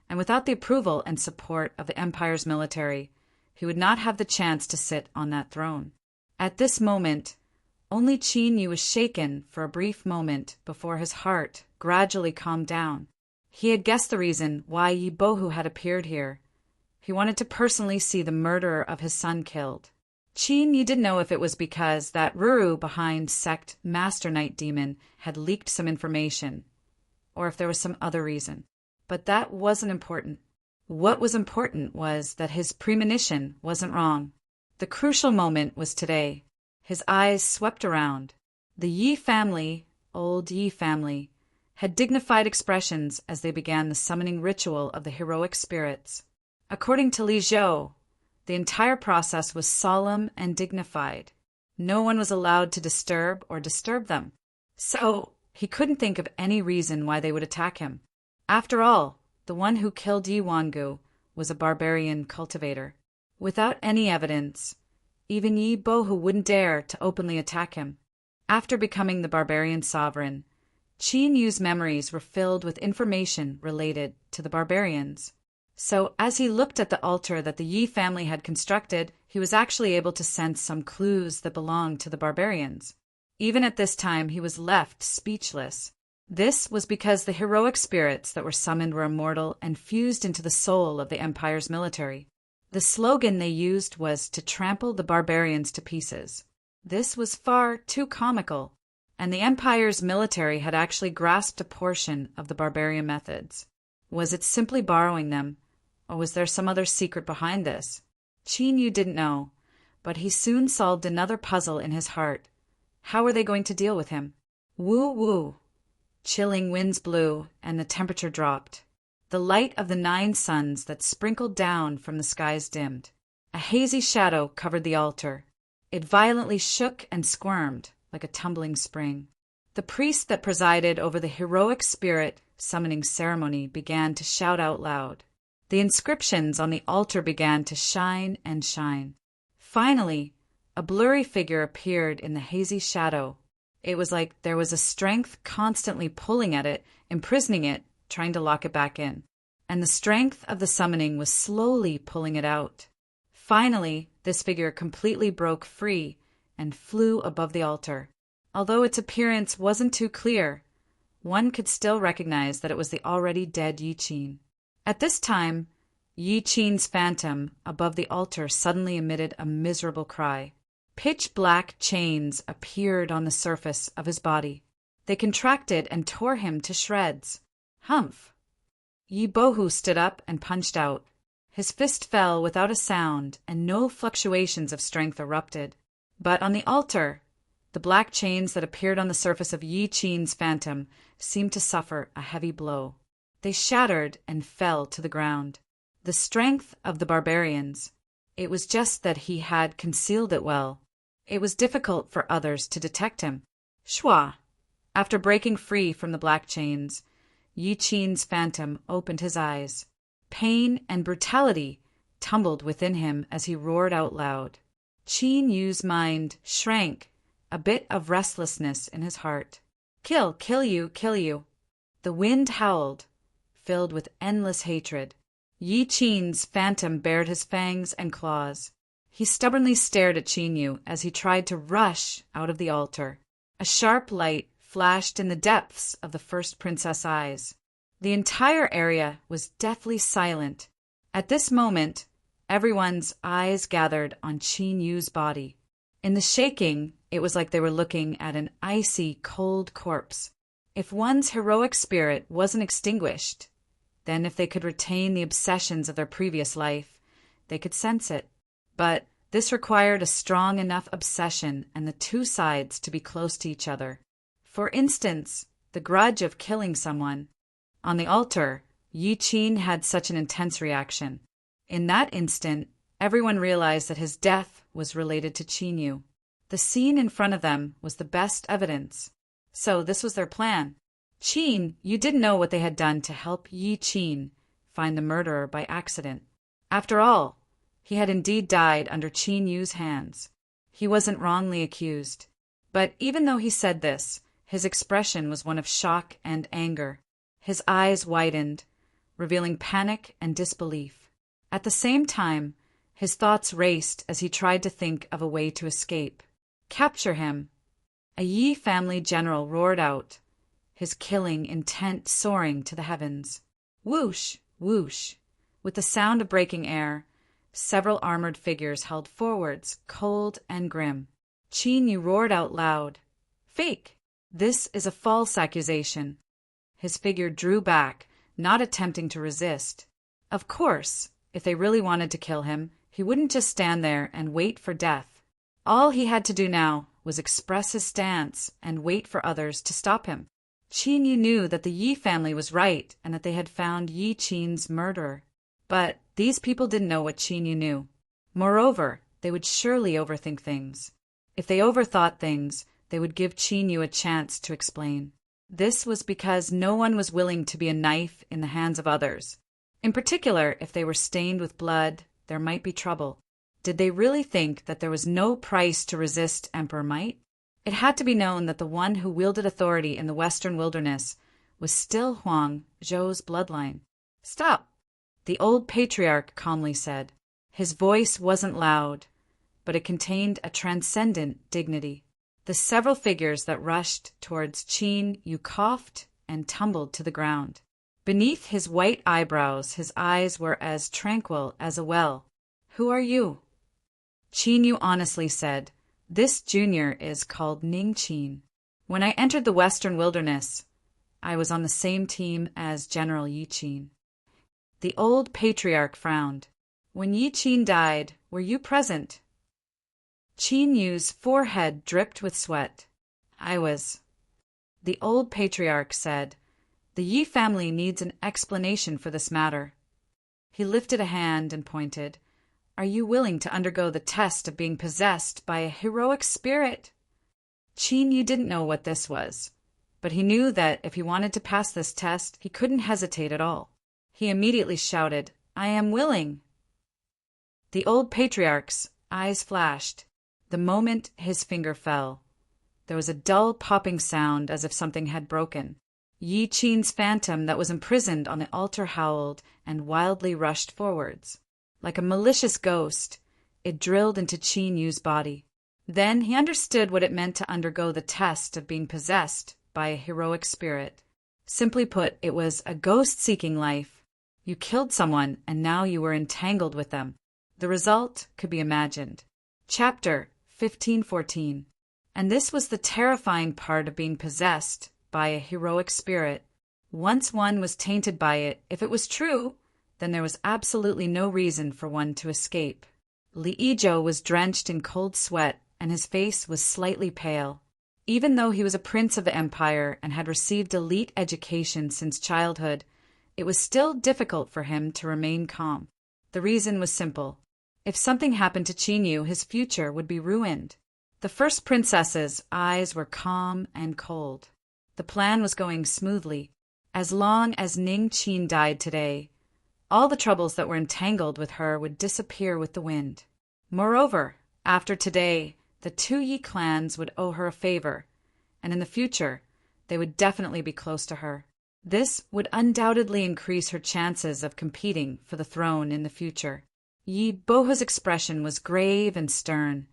and without the approval and support of the empire's military, he would not have the chance to sit on that throne. At this moment, only Qin Yu was shaken for a brief moment before his heart gradually calmed down. He had guessed the reason why Yi Bohu had appeared here. He wanted to personally see the murderer of his son killed. Qin Yu didn't know if it was because that Ruru behind sect Master Night Demon had leaked some information, or if there was some other reason. But that wasn't important. What was important was that his premonition wasn't wrong. The crucial moment was today. His eyes swept around. The Yi family, old Yi family, had dignified expressions as they began the summoning ritual of the heroic spirits. According to Li Zhou, the entire process was solemn and dignified. No one was allowed to disturb them. So, he couldn't think of any reason why they would attack him. After all, the one who killed Yi Wangu was a barbarian cultivator. Without any evidence, even Yi Bohu wouldn't dare to openly attack him. After becoming the barbarian sovereign, Qin Yu's memories were filled with information related to the barbarians. So, as he looked at the altar that the Yi family had constructed, he was actually able to sense some clues that belonged to the barbarians. Even at this time, he was left speechless. This was because the heroic spirits that were summoned were immortal and fused into the soul of the empire's military. The slogan they used was to trample the barbarians to pieces. This was far too comical, and the empire's military had actually grasped a portion of the barbarian methods. Was it simply borrowing them, or was there some other secret behind this? Qin Yu didn't know, but he soon solved another puzzle in his heart. How were they going to deal with him? Woo woo! Chilling winds blew, and the temperature dropped. The light of the 9 suns that sprinkled down from the skies dimmed. A hazy shadow covered the altar. It violently shook and squirmed like a tumbling spring. The priest that presided over the heroic spirit summoning ceremony began to shout out loud. The inscriptions on the altar began to shine and shine. Finally, a blurry figure appeared in the hazy shadow. It was like there was a strength constantly pulling at it, imprisoning it, trying to lock it back in. And the strength of the summoning was slowly pulling it out. Finally, this figure completely broke free and flew above the altar. Although its appearance wasn't too clear, one could still recognize that it was the already dead Yi Qin. At this time, Yi Qin's phantom above the altar suddenly emitted a miserable cry. Pitch-black chains appeared on the surface of his body. They contracted and tore him to shreds. Humph! Yi Bohu stood up and punched out. His fist fell without a sound, and no fluctuations of strength erupted. But on the altar, the black chains that appeared on the surface of Yi Qin's phantom seemed to suffer a heavy blow. They shattered and fell to the ground. The strength of the barbarians. It was just that he had concealed it well. It was difficult for others to detect him. Shwa! After breaking free from the black chains, Yi Qin's phantom opened his eyes. Pain and brutality tumbled within him as he roared out loud. Qin Yu's mind shrank, a bit of restlessness in his heart. Kill you, kill you. The wind howled, filled with endless hatred. Yi Qin's phantom bared his fangs and claws. He stubbornly stared at Qin Yu as he tried to rush out of the altar. A sharp light flashed in the depths of the first princess' eyes. The entire area was deathly silent. At this moment, everyone's eyes gathered on Qin Yu's body. In the shaking, it was like they were looking at an icy, cold corpse. If one's heroic spirit wasn't extinguished, then if they could retain the obsessions of their previous life, they could sense it. But this required a strong enough obsession and the two sides to be close to each other. For instance, the grudge of killing someone. On the altar, Yi Qin had such an intense reaction. In that instant, everyone realized that his death was related to Qin Yu. The scene in front of them was the best evidence. So this was their plan. Qin Yu didn't know what they had done to help Yi Qin find the murderer by accident. After all, he had indeed died under Qin Yu's hands. He wasn't wrongly accused. But even though he said this, his expression was one of shock and anger. His eyes widened, revealing panic and disbelief. At the same time, his thoughts raced as he tried to think of a way to escape. Capture him! A Yi family general roared out, his killing intent soaring to the heavens. Whoosh! Whoosh! With the sound of breaking air, several armored figures held forwards, cold and grim. Qin Yu roared out loud, "Fake! This is a false accusation." His figure drew back, not attempting to resist. Of course, if they really wanted to kill him, he wouldn't just stand there and wait for death. All he had to do now was express his stance and wait for others to stop him. Qin Yu knew that the Yi family was right and that they had found Yi Qin's murderer. But these people didn't know what Qin Yu knew. Moreover, they would surely overthink things. If they overthought things, they would give Qin Yu a chance to explain. This was because no one was willing to be a knife in the hands of others. In particular, if they were stained with blood, there might be trouble. Did they really think that there was no price to resist Emperor Might? It had to be known that the one who wielded authority in the western wilderness was still Huang Zhou's bloodline. "Stop!" the old patriarch calmly said. His voice wasn't loud, but it contained a transcendent dignity. The several figures that rushed towards Qin Yu coughed and tumbled to the ground. Beneath his white eyebrows, his eyes were as tranquil as a well. "Who are you?" Qin Yu honestly said, "This junior is called Ning Qin. When I entered the western wilderness, I was on the same team as General Yi Qin." The old patriarch frowned. "When Yi Qin died, were you present?" Qin Yu's forehead dripped with sweat. "I was." The old patriarch said, "The Yi family needs an explanation for this matter." He lifted a hand and pointed. "Are you willing to undergo the test of being possessed by a heroic spirit?" Qin Yu didn't know what this was. But he knew that if he wanted to pass this test, he couldn't hesitate at all. He immediately shouted, "I am willing." The old patriarch's eyes flashed. The moment his finger fell, there was a dull popping sound as if something had broken. Yi Qin's phantom that was imprisoned on the altar howled and wildly rushed forwards. Like a malicious ghost, it drilled into Qin Yu's body. Then he understood what it meant to undergo the test of being possessed by a heroic spirit. Simply put, it was a ghost-seeking life. You killed someone, and now you were entangled with them. The result could be imagined. Chapter 1514. And this was the terrifying part of being possessed by a heroic spirit. Once one was tainted by it, if it was true, then there was absolutely no reason for one to escape. Li Yizhou was drenched in cold sweat, and his face was slightly pale. Even though he was a prince of the empire and had received elite education since childhood, it was still difficult for him to remain calm. The reason was simple. If something happened to Qin Yu, his future would be ruined. The first princess's eyes were calm and cold. The plan was going smoothly. As long as Ning Qin died today, all the troubles that were entangled with her would disappear with the wind. Moreover, after today, the two Yi clans would owe her a favor, and in the future, they would definitely be close to her. This would undoubtedly increase her chances of competing for the throne in the future. Yi Bohu's expression was grave and stern,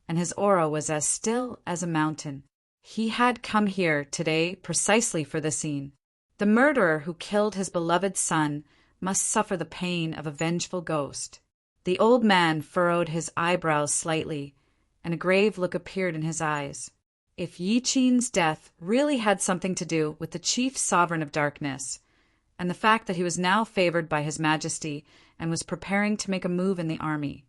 and his aura was as still as a mountain. He had come here today precisely for the scene. The murderer who killed his beloved son must suffer the pain of a vengeful ghost. The old man furrowed his eyebrows slightly, and a grave look appeared in his eyes. If Yi Qin's death really had something to do with the chief sovereign of darkness, and the fact that he was now favored by His Majesty and was preparing to make a move in the army,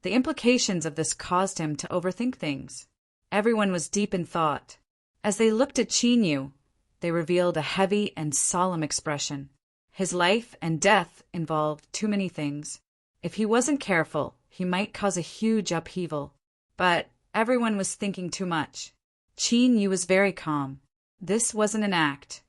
the implications of this caused him to overthink things. Everyone was deep in thought. As they looked at Qin Yu, they revealed a heavy and solemn expression. His life and death involved too many things. If he wasn't careful, he might cause a huge upheaval. But everyone was thinking too much. Qin Yu was very calm. This wasn't an act.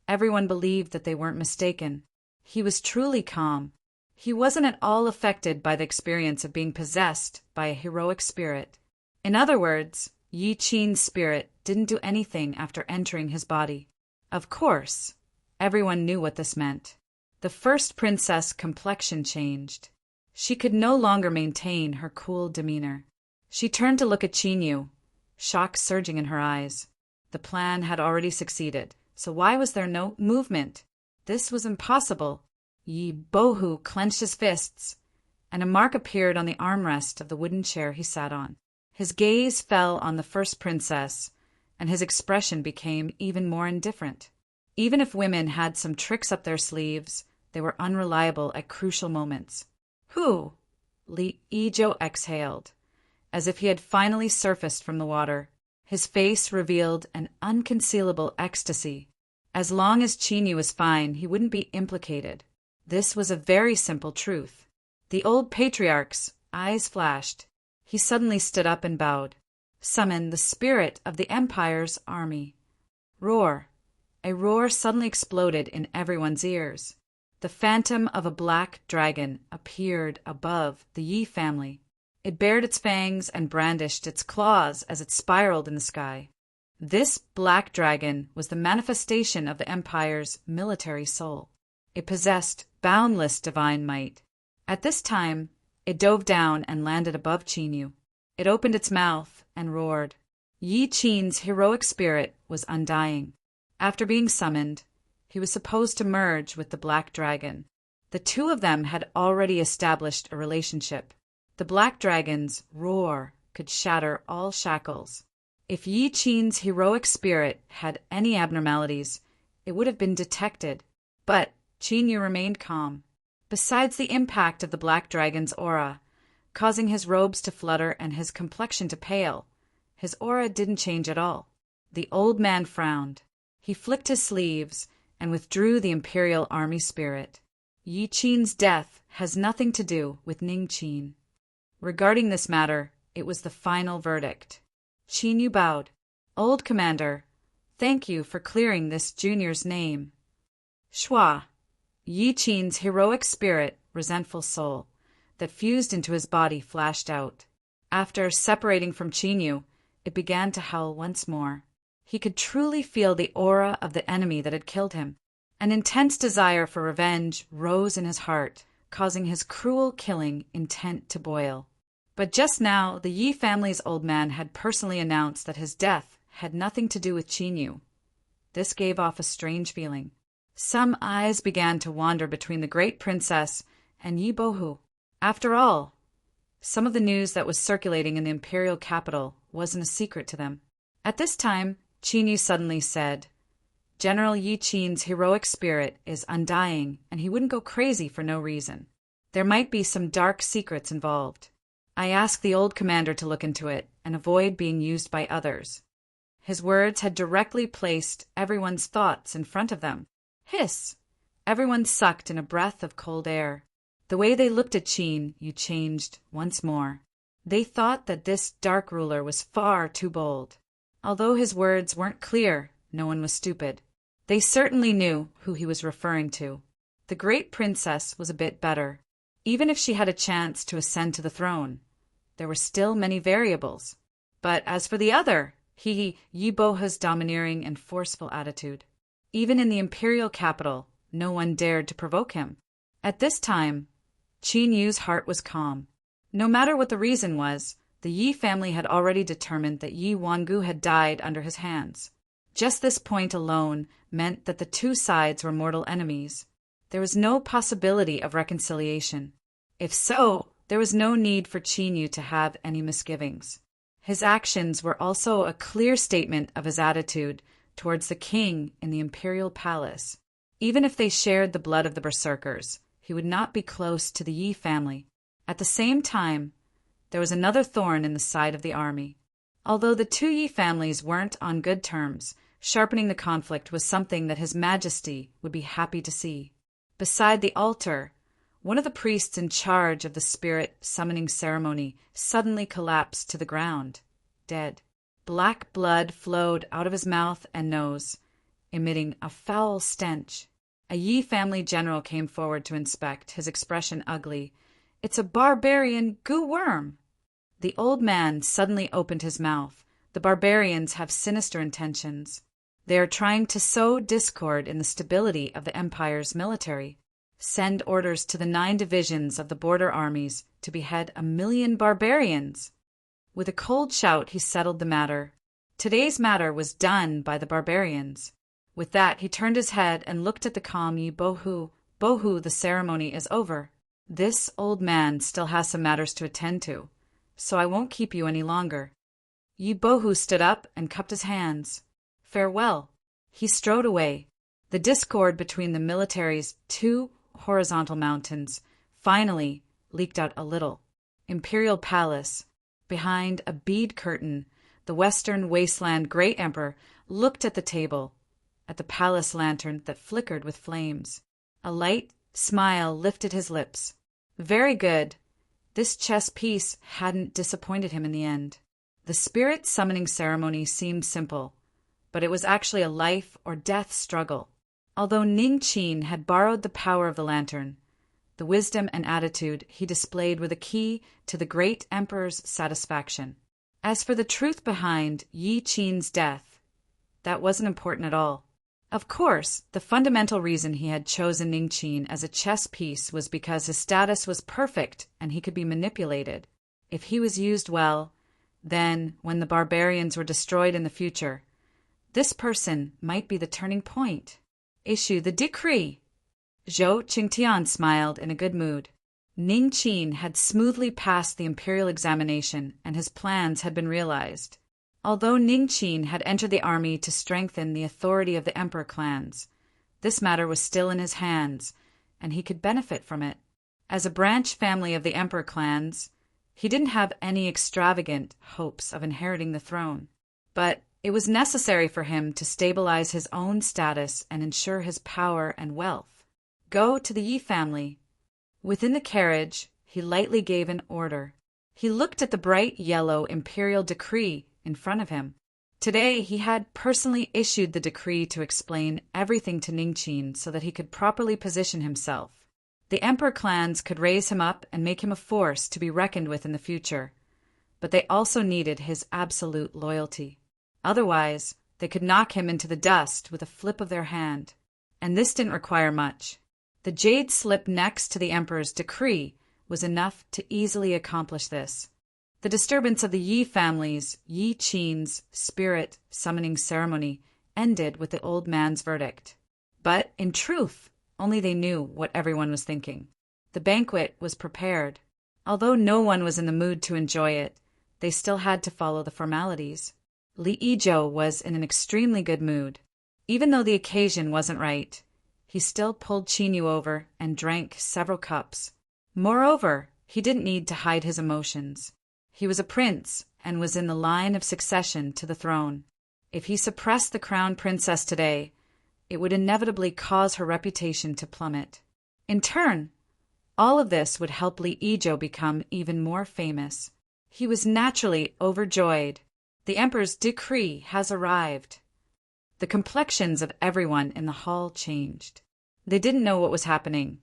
Everyone believed that they weren't mistaken. He was truly calm. He wasn't at all affected by the experience of being possessed by a heroic spirit. In other words, Yi Qin's spirit didn't do anything after entering his body. Of course, everyone knew what this meant. The first princess' complexion changed. She could no longer maintain her cool demeanor. She turned to look at Qin Yu, shock surging in her eyes. The plan had already succeeded, so why was there no movement? This was impossible. Yi Bohu clenched his fists, and a mark appeared on the armrest of the wooden chair he sat on. His gaze fell on the first princess, and his expression became even more indifferent. Even if women had some tricks up their sleeves, they were unreliable at crucial moments. "Who?" Li Yizhou exhaled, as if he had finally surfaced from the water. His face revealed an unconcealable ecstasy. As long as Qin Yu was fine, he wouldn't be implicated. This was a very simple truth. The old patriarch's eyes flashed. He suddenly stood up and bowed. "Summon the spirit of the Empire's army." Roar. A roar suddenly exploded in everyone's ears. The phantom of a black dragon appeared above the Yi family. It bared its fangs and brandished its claws as it spiraled in the sky. This black dragon was the manifestation of the Empire's military soul. It possessed boundless divine might. At this time, it dove down and landed above Qin Yu. It opened its mouth and roared. Yi Qin's heroic spirit was undying. After being summoned, he was supposed to merge with the black dragon. The two of them had already established a relationship. The black dragon's roar could shatter all shackles. If Yi Qin's heroic spirit had any abnormalities, it would have been detected. But Qin Yu remained calm. Besides the impact of the black dragon's aura, causing his robes to flutter and his complexion to pale, his aura didn't change at all. The old man frowned. He flicked his sleeves and withdrew the imperial army spirit. Yi Qin's death has nothing to do with Ning Qin. Regarding this matter, it was the final verdict. Qin Yu bowed. "Old commander, Thank you for clearing this junior's name. Shua, Yi Qin's heroic spirit, resentful soul, that fused into his body flashed out. After separating from Qinyu, it began to howl once more. He could truly feel the aura of the enemy that had killed him. An intense desire for revenge rose in his heart, causing his cruel killing intent to boil. But just now, the Yi family's old man had personally announced that his death had nothing to do with Qinyu. This gave off a strange feeling. Some eyes began to wander between the great princess and Yi Bohu. After all, some of the news that was circulating in the imperial capital wasn't a secret to them. At this time, Qinyu suddenly said, General Yi Qin's heroic spirit is undying, and he wouldn't go crazy for no reason. There might be some dark secrets involved. I asked the old commander to look into it and avoid being used by others. His words had directly placed everyone's thoughts in front of them. Hiss! Everyone sucked in a breath of cold air. The way they looked at Qinyu changed once more. They thought that this dark ruler was far too bold. Although his words weren't clear, no one was stupid. They certainly knew who he was referring to. The great princess was a bit better. Even if she had a chance to ascend to the throne, there were still many variables. But as for the other, Yi Bohu's domineering and forceful attitude. Even in the imperial capital, no one dared to provoke him. At this time, Qinyu's heart was calm. No matter what the reason was, the Yi family had already determined that Yi Wangu had died under his hands. Just this point alone meant that the two sides were mortal enemies. There was no possibility of reconciliation. If so, there was no need for Qinyu to have any misgivings. His actions were also a clear statement of his attitude towards the king in the imperial palace. Even if they shared the blood of the berserkers, he would not be close to the Yi family. At the same time, there was another thorn in the side of the army. Although the two Yi families weren't on good terms, sharpening the conflict was something that His Majesty would be happy to see. Beside the altar, one of the priests in charge of the spirit summoning ceremony suddenly collapsed to the ground, dead. Black blood flowed out of his mouth and nose, emitting a foul stench. A Yi family general came forward to inspect, his expression ugly. It's a barbarian goo worm. The old man suddenly opened his mouth. The barbarians have sinister intentions. They are trying to sow discord in the stability of the empire's military. Send orders to the 9 divisions of the border armies to behead 1,000,000 barbarians. With a cold shout, he settled the matter. Today's matter was done by the barbarians. With that, he turned his head and looked at the calm Yi Bohu. Bohu, the ceremony is over. This old man still has some matters to attend to, so I won't keep you any longer. Yi Bohu stood up and cupped his hands. Farewell. He strode away. The discord between the military's 2 horizontal mountains finally leaked out a little. Imperial Palace. Behind a bead curtain, the western wasteland Great Emperor looked at the table, at the palace lantern that flickered with flames. A light smile lifted his lips. Very good. This chess piece hadn't disappointed him in the end. The spirit summoning ceremony seemed simple, but it was actually a life or death struggle. Although Ning Qin had borrowed the power of the lantern, the wisdom and attitude he displayed were the key to the great emperor's satisfaction. As for the truth behind Yi Qin's death, that wasn't important at all. Of course, the fundamental reason he had chosen Ning Qin as a chess piece was because his status was perfect and he could be manipulated. If he was used well, then, when the barbarians were destroyed in the future, this person might be the turning point. Issue the decree. Zhou Qingtian smiled in a good mood. Ning Qin had smoothly passed the imperial examination and his plans had been realized. Although Ning Qin had entered the army to strengthen the authority of the emperor clans, this matter was still in his hands, and he could benefit from it. As a branch family of the emperor clans, he didn't have any extravagant hopes of inheriting the throne, but it was necessary for him to stabilize his own status and ensure his power and wealth. Go to the Yi family. Within the carriage, he lightly gave an order. He looked at the bright yellow imperial decree in front of him. Today, he had personally issued the decree to explain everything to Ningqin so that he could properly position himself. The emperor clans could raise him up and make him a force to be reckoned with in the future, but they also needed his absolute loyalty. Otherwise, they could knock him into the dust with a flip of their hand. And this didn't require much. The jade slip next to the emperor's decree was enough to easily accomplish this. The disturbance of the Yi family's, Yi Qin's, spirit summoning ceremony ended with the old man's verdict. But, in truth, only they knew what everyone was thinking. The banquet was prepared. Although no one was in the mood to enjoy it, they still had to follow the formalities. Li Yizhou was in an extremely good mood. Even though the occasion wasn't right, he still pulled Qinyu over and drank several cups. Moreover, he didn't need to hide his emotions. He was a prince and was in the line of succession to the throne. If he suppressed the crown princess today, it would inevitably cause her reputation to plummet. In turn, all of this would help Li Yizhou become even more famous. He was naturally overjoyed. The emperor's decree has arrived. The complexions of everyone in the hall changed. They didn't know what was happening,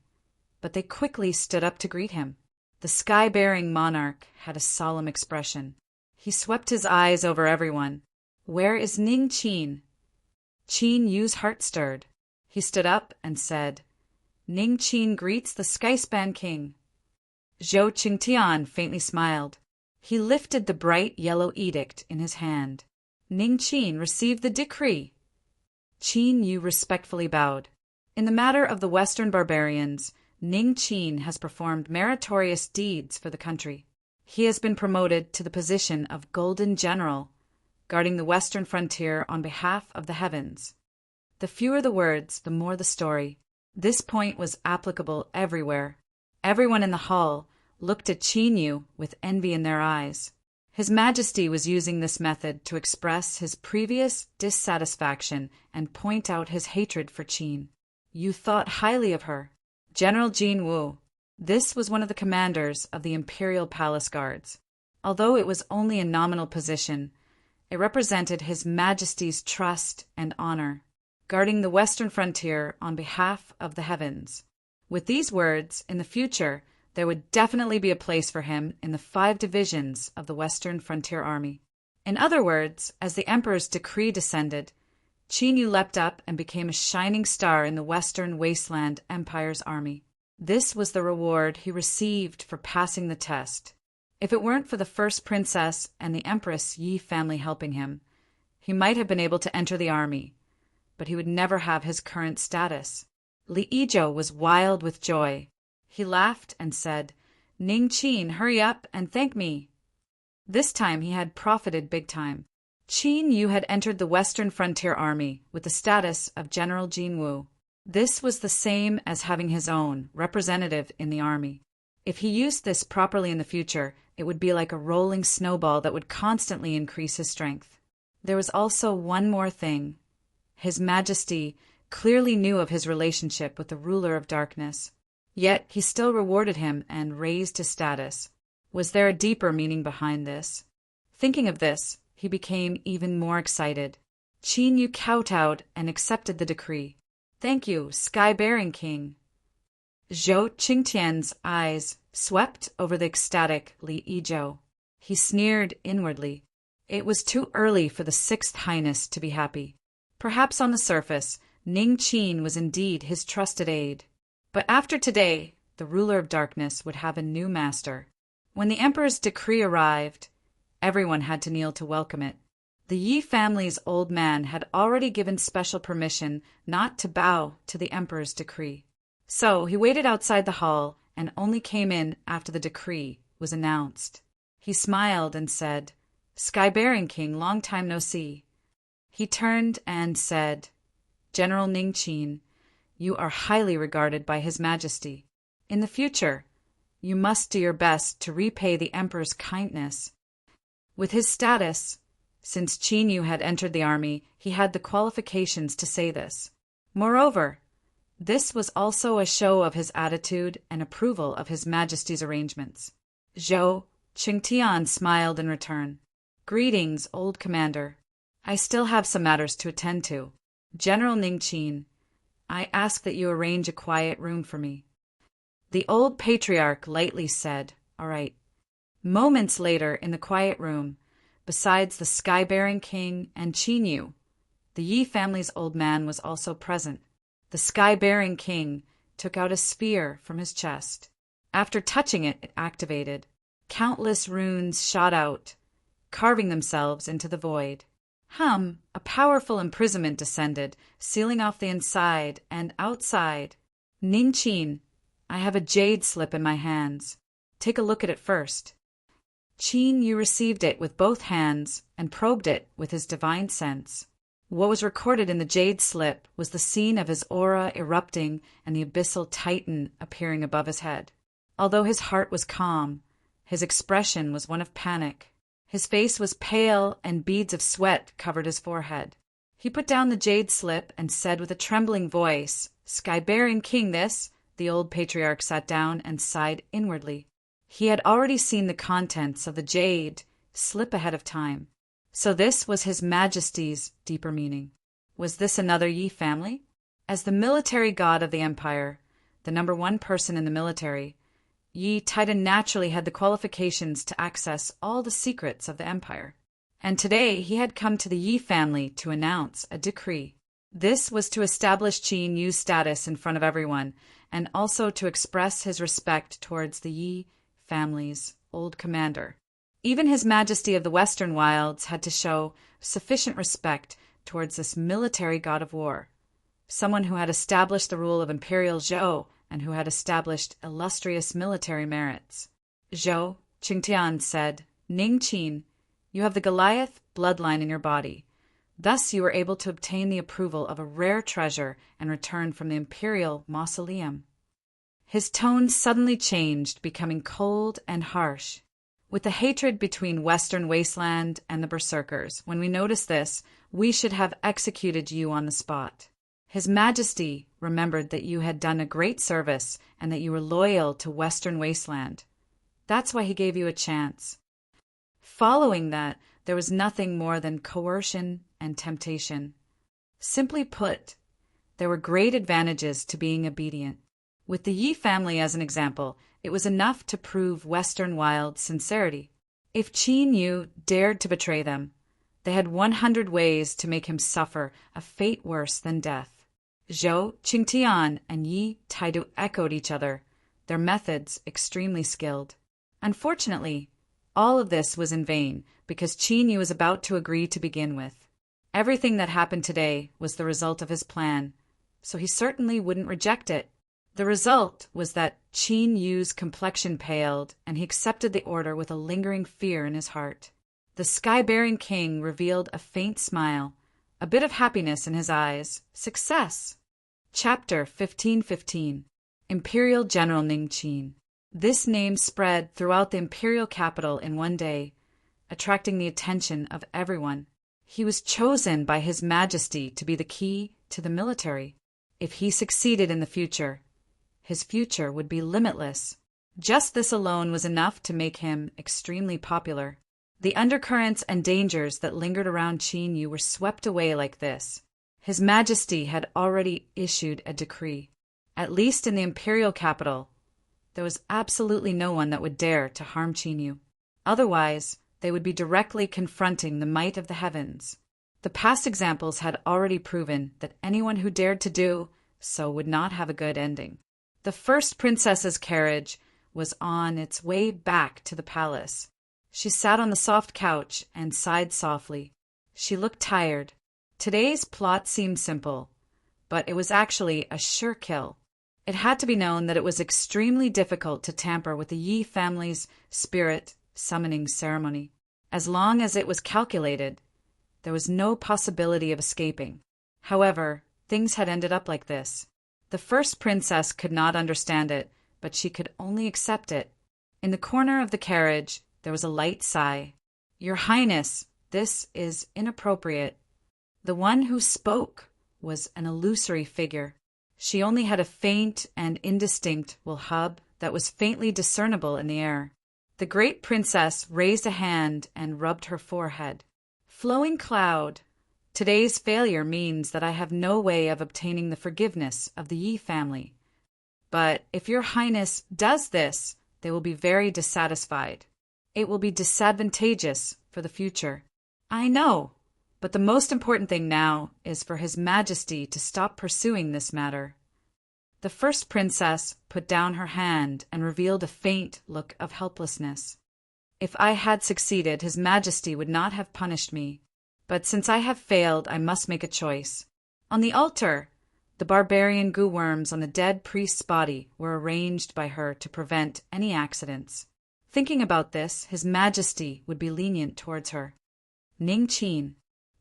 but they quickly stood up to greet him. The sky-bearing monarch had a solemn expression. He swept his eyes over everyone. "Where is Ningqin?" Qin Yu's heart stirred. He stood up and said, "Ningqin greets the Skyspan King." Zhou Qingtian faintly smiled. He lifted the bright yellow edict in his hand. Ningqin received the decree. Qin Yu respectfully bowed. In the matter of the Western barbarians, Ningqin has performed meritorious deeds for the country. He has been promoted to the position of Golden General, guarding the western frontier on behalf of the heavens. The fewer the words, the more the story. This point was applicable everywhere. Everyone in the hall looked at Qin Yu with envy in their eyes. His Majesty was using this method to express his previous dissatisfaction and point out his hatred for Qin. You thought highly of her. General Jin Wu. This was one of the commanders of the Imperial Palace Guards. Although it was only a nominal position, it represented His Majesty's trust and honor, guarding the western frontier on behalf of the heavens. With these words, in the future, there would definitely be a place for him in the 5 divisions of the Western Frontier Army. In other words, as the Emperor's decree descended, Qin Yu leapt up and became a shining star in the Western Wasteland Empire's army. This was the reward he received for passing the test. If it weren't for the first princess and the Empress Yi family helping him, he might have been able to enter the army, but he would never have his current status. Li Yizhou was wild with joy. He laughed and said, "Ningqin, hurry up and thank me." This time he had profited big time. Qin Yu had entered the Western Frontier Army with the status of General Jin Wu. This was the same as having his own representative in the army. If he used this properly in the future, it would be like a rolling snowball that would constantly increase his strength. There was also one more thing. His Majesty clearly knew of his relationship with the ruler of darkness, yet he still rewarded him and raised his status. Was there a deeper meaning behind this? Thinking of this, he became even more excited. Qin Yu kowtowed and accepted the decree. "Thank you, sky-bearing king." Zhou Qingtian's eyes swept over the ecstatic Li Yizhou. He sneered inwardly. It was too early for the 6th Highness to be happy. Perhaps on the surface, Ningqin was indeed his trusted aide. But after today, the ruler of darkness would have a new master. When the Emperor's decree arrived, everyone had to kneel to welcome it. The Yi family's old man had already given special permission not to bow to the Emperor's decree. So he waited outside the hall and only came in after the decree was announced. He smiled and said, "Sky-bearing king, long time no see." He turned and said, "General Ningqin, you are highly regarded by His Majesty. In the future, you must do your best to repay the Emperor's kindness." With his status, since Qin Yu had entered the army, he had the qualifications to say this. Moreover, this was also a show of his attitude and approval of His Majesty's arrangements. Zhou Qingtian smiled in return. "Greetings, old commander." I still have some matters to attend to. General Ningqin, I ask that you arrange a quiet room for me." The old patriarch lightly said, "All right." Moments later, in the quiet room, besides the sky-bearing king and Qin Yu, the Yi family's old man was also present. The sky-bearing king took out a sphere from his chest. After touching it, it activated. Countless runes shot out, carving themselves into the void. A powerful imprisonment descended, sealing off the inside and outside. "Ningqin, I have a jade slip in my hands. Take a look at it first." Qin Yu received it with both hands and probed it with his divine sense. What was recorded in the jade slip was the scene of his aura erupting and the abyssal titan appearing above his head. Although his heart was calm, his expression was one of panic. His face was pale and beads of sweat covered his forehead. He put down the jade slip and said with a trembling voice, "Sky-bearing king this." The old patriarch sat down and sighed inwardly. He had already seen the contents of the jade slip ahead of time. So this was His Majesty's deeper meaning. Was this another Yi family? As the military god of the empire, the number one person in the military, Yi Titan naturally had the qualifications to access all the secrets of the empire. And today he had come to the Yi family to announce a decree. This was to establish Qin Yu's status in front of everyone, and also to express his respect towards the Yi family's old commander. Even His Majesty of the Western Wilds had to show sufficient respect towards this military god of war, someone who had established the rule of Imperial Zhou and who had established illustrious military merits. Zhou Qingtian said, "Ningqin, you have the Goliath bloodline in your body. Thus you were able to obtain the approval of a rare treasure and return from the imperial mausoleum." His tone suddenly changed, becoming cold and harsh. With the hatred between Western Wasteland and the Berserkers, when we notice this, we should have executed you on the spot. His Majesty remembered that you had done a great service and that you were loyal to Western Wasteland. That's why he gave you a chance. Following that, there was nothing more than coercion and temptation. Simply put, there were great advantages to being obedient. With the Yi family as an example, it was enough to prove Western Wild's sincerity. If Qin Yu dared to betray them, they had 100 ways to make him suffer a fate worse than death. Zhou Qingtian and Yi Taidu echoed each other, their methods extremely skilled. Unfortunately, all of this was in vain because Qin Yu was about to agree to begin with. Everything that happened today was the result of his plan, so he certainly wouldn't reject it. The result was that Qin Yu's complexion paled, and he accepted the order with a lingering fear in his heart. The sky-bearing king revealed a faint smile, a bit of happiness in his eyes. Success! Chapter 1515. Imperial General Ningqin. This name spread throughout the imperial capital in one day, attracting the attention of everyone. He was chosen by His Majesty to be the key to the military. If he succeeded in the future, his future would be limitless. Just this alone was enough to make him extremely popular. The undercurrents and dangers that lingered around Qin Yu were swept away like this. His Majesty had already issued a decree. At least in the imperial capital, there was absolutely no one that would dare to harm Qin Yu. Otherwise, they would be directly confronting the might of the heavens. The past examples had already proven that anyone who dared to do so would not have a good ending. The first princess's carriage was on its way back to the palace. She sat on the soft couch and sighed softly. She looked tired. Today's plot seemed simple, but it was actually a sure kill. It had to be known that it was extremely difficult to tamper with the Yi family's spirit summoning ceremony. As long as it was calculated, there was no possibility of escaping. However, things had ended up like this. The first princess could not understand it, but she could only accept it. In the corner of the carriage, there was a light sigh. "Your Highness, this is inappropriate." The one who spoke was an illusory figure. She only had a faint and indistinct hub that was faintly discernible in the air. The great princess raised a hand and rubbed her forehead. "Flowing cloud, Today's failure means that I have no way of obtaining the forgiveness of the Yi family. But if your highness does this, they will be very dissatisfied. It will be disadvantageous for the future. I know, but the most important thing now is for His Majesty to stop pursuing this matter. The first princess put down her hand and revealed a faint look of helplessness. If I had succeeded, His Majesty would not have punished me. But since I have failed, I must make a choice. On the altar, the barbarian goo worms on the dead priest's body were arranged by her to prevent any accidents. Thinking about this, His Majesty would be lenient towards her. Ning Qin,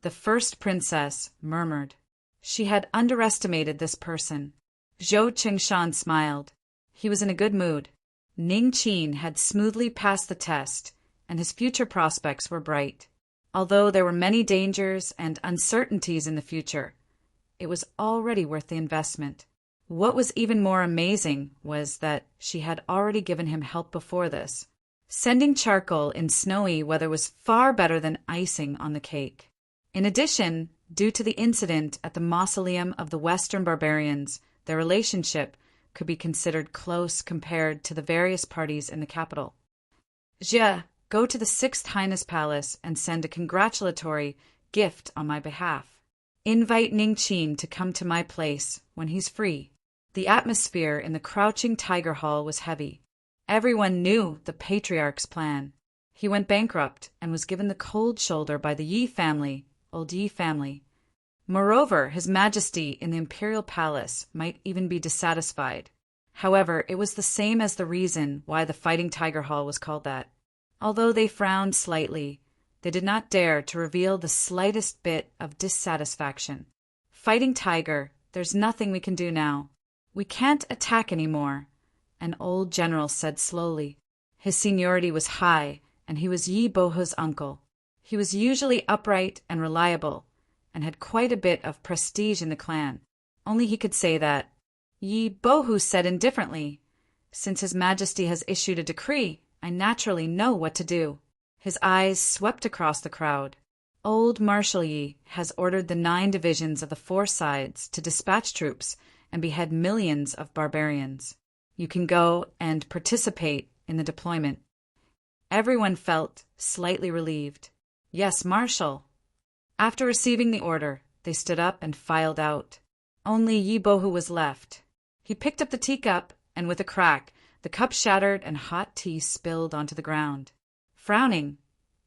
the first princess, murmured. She had underestimated this person. Zhou Qingshan smiled. He was in a good mood. Ning Qin had smoothly passed the test, and his future prospects were bright. Although there were many dangers and uncertainties in the future, it was already worth the investment. What was even more amazing was that she had already given him help before this. Sending charcoal in snowy weather was far better than icing on the cake. In addition, due to the incident at the mausoleum of the Western barbarians, their relationship could be considered close compared to the various parties in the capital. Jie, go to the Sixth Highness Palace and send a congratulatory gift on my behalf. Invite Ning Qin to come to my place when he's free. The atmosphere in the Crouching Tiger Hall was heavy. Everyone knew the patriarch's plan. He went bankrupt and was given the cold shoulder by the Yi family, old Yi family. Moreover, His Majesty in the imperial palace might even be dissatisfied. However, it was the same as the reason why the Fighting Tiger Hall was called that. Although they frowned slightly, they did not dare to reveal the slightest bit of dissatisfaction. Fighting Tiger, there's nothing we can do now. We can't attack anymore, an old general said slowly. His seniority was high, and he was Yi Bohu's uncle. He was usually upright and reliable, and had quite a bit of prestige in the clan. Only he could say that. Yi Bohu said indifferently, "Since His Majesty has issued a decree, I naturally know what to do." His eyes swept across the crowd. Old Marshal Yi has ordered the 9 divisions of the 4 sides to dispatch troops and behead millions of barbarians. You can go and participate in the deployment. Everyone felt slightly relieved. Yes, Marshal. After receiving the order, they stood up and filed out. Only Yi Bohu was left. He picked up the teacup, and with a crack, the cup shattered and hot tea spilled onto the ground. Frowning,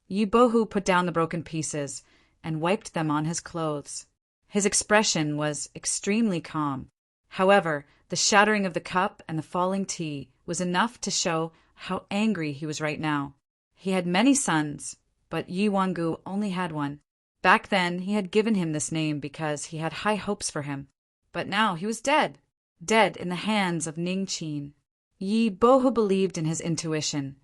Yi Bohu put down the broken pieces and wiped them on his clothes. His expression was extremely calm. However, the shattering of the cup and the falling tea was enough to show how angry he was right now. He had many sons, but Yi Wangu only had one. Back then, he had given him this name because he had high hopes for him. But now he was dead. Dead in the hands of Ning Qin. Yi Bohu believed in his intuition,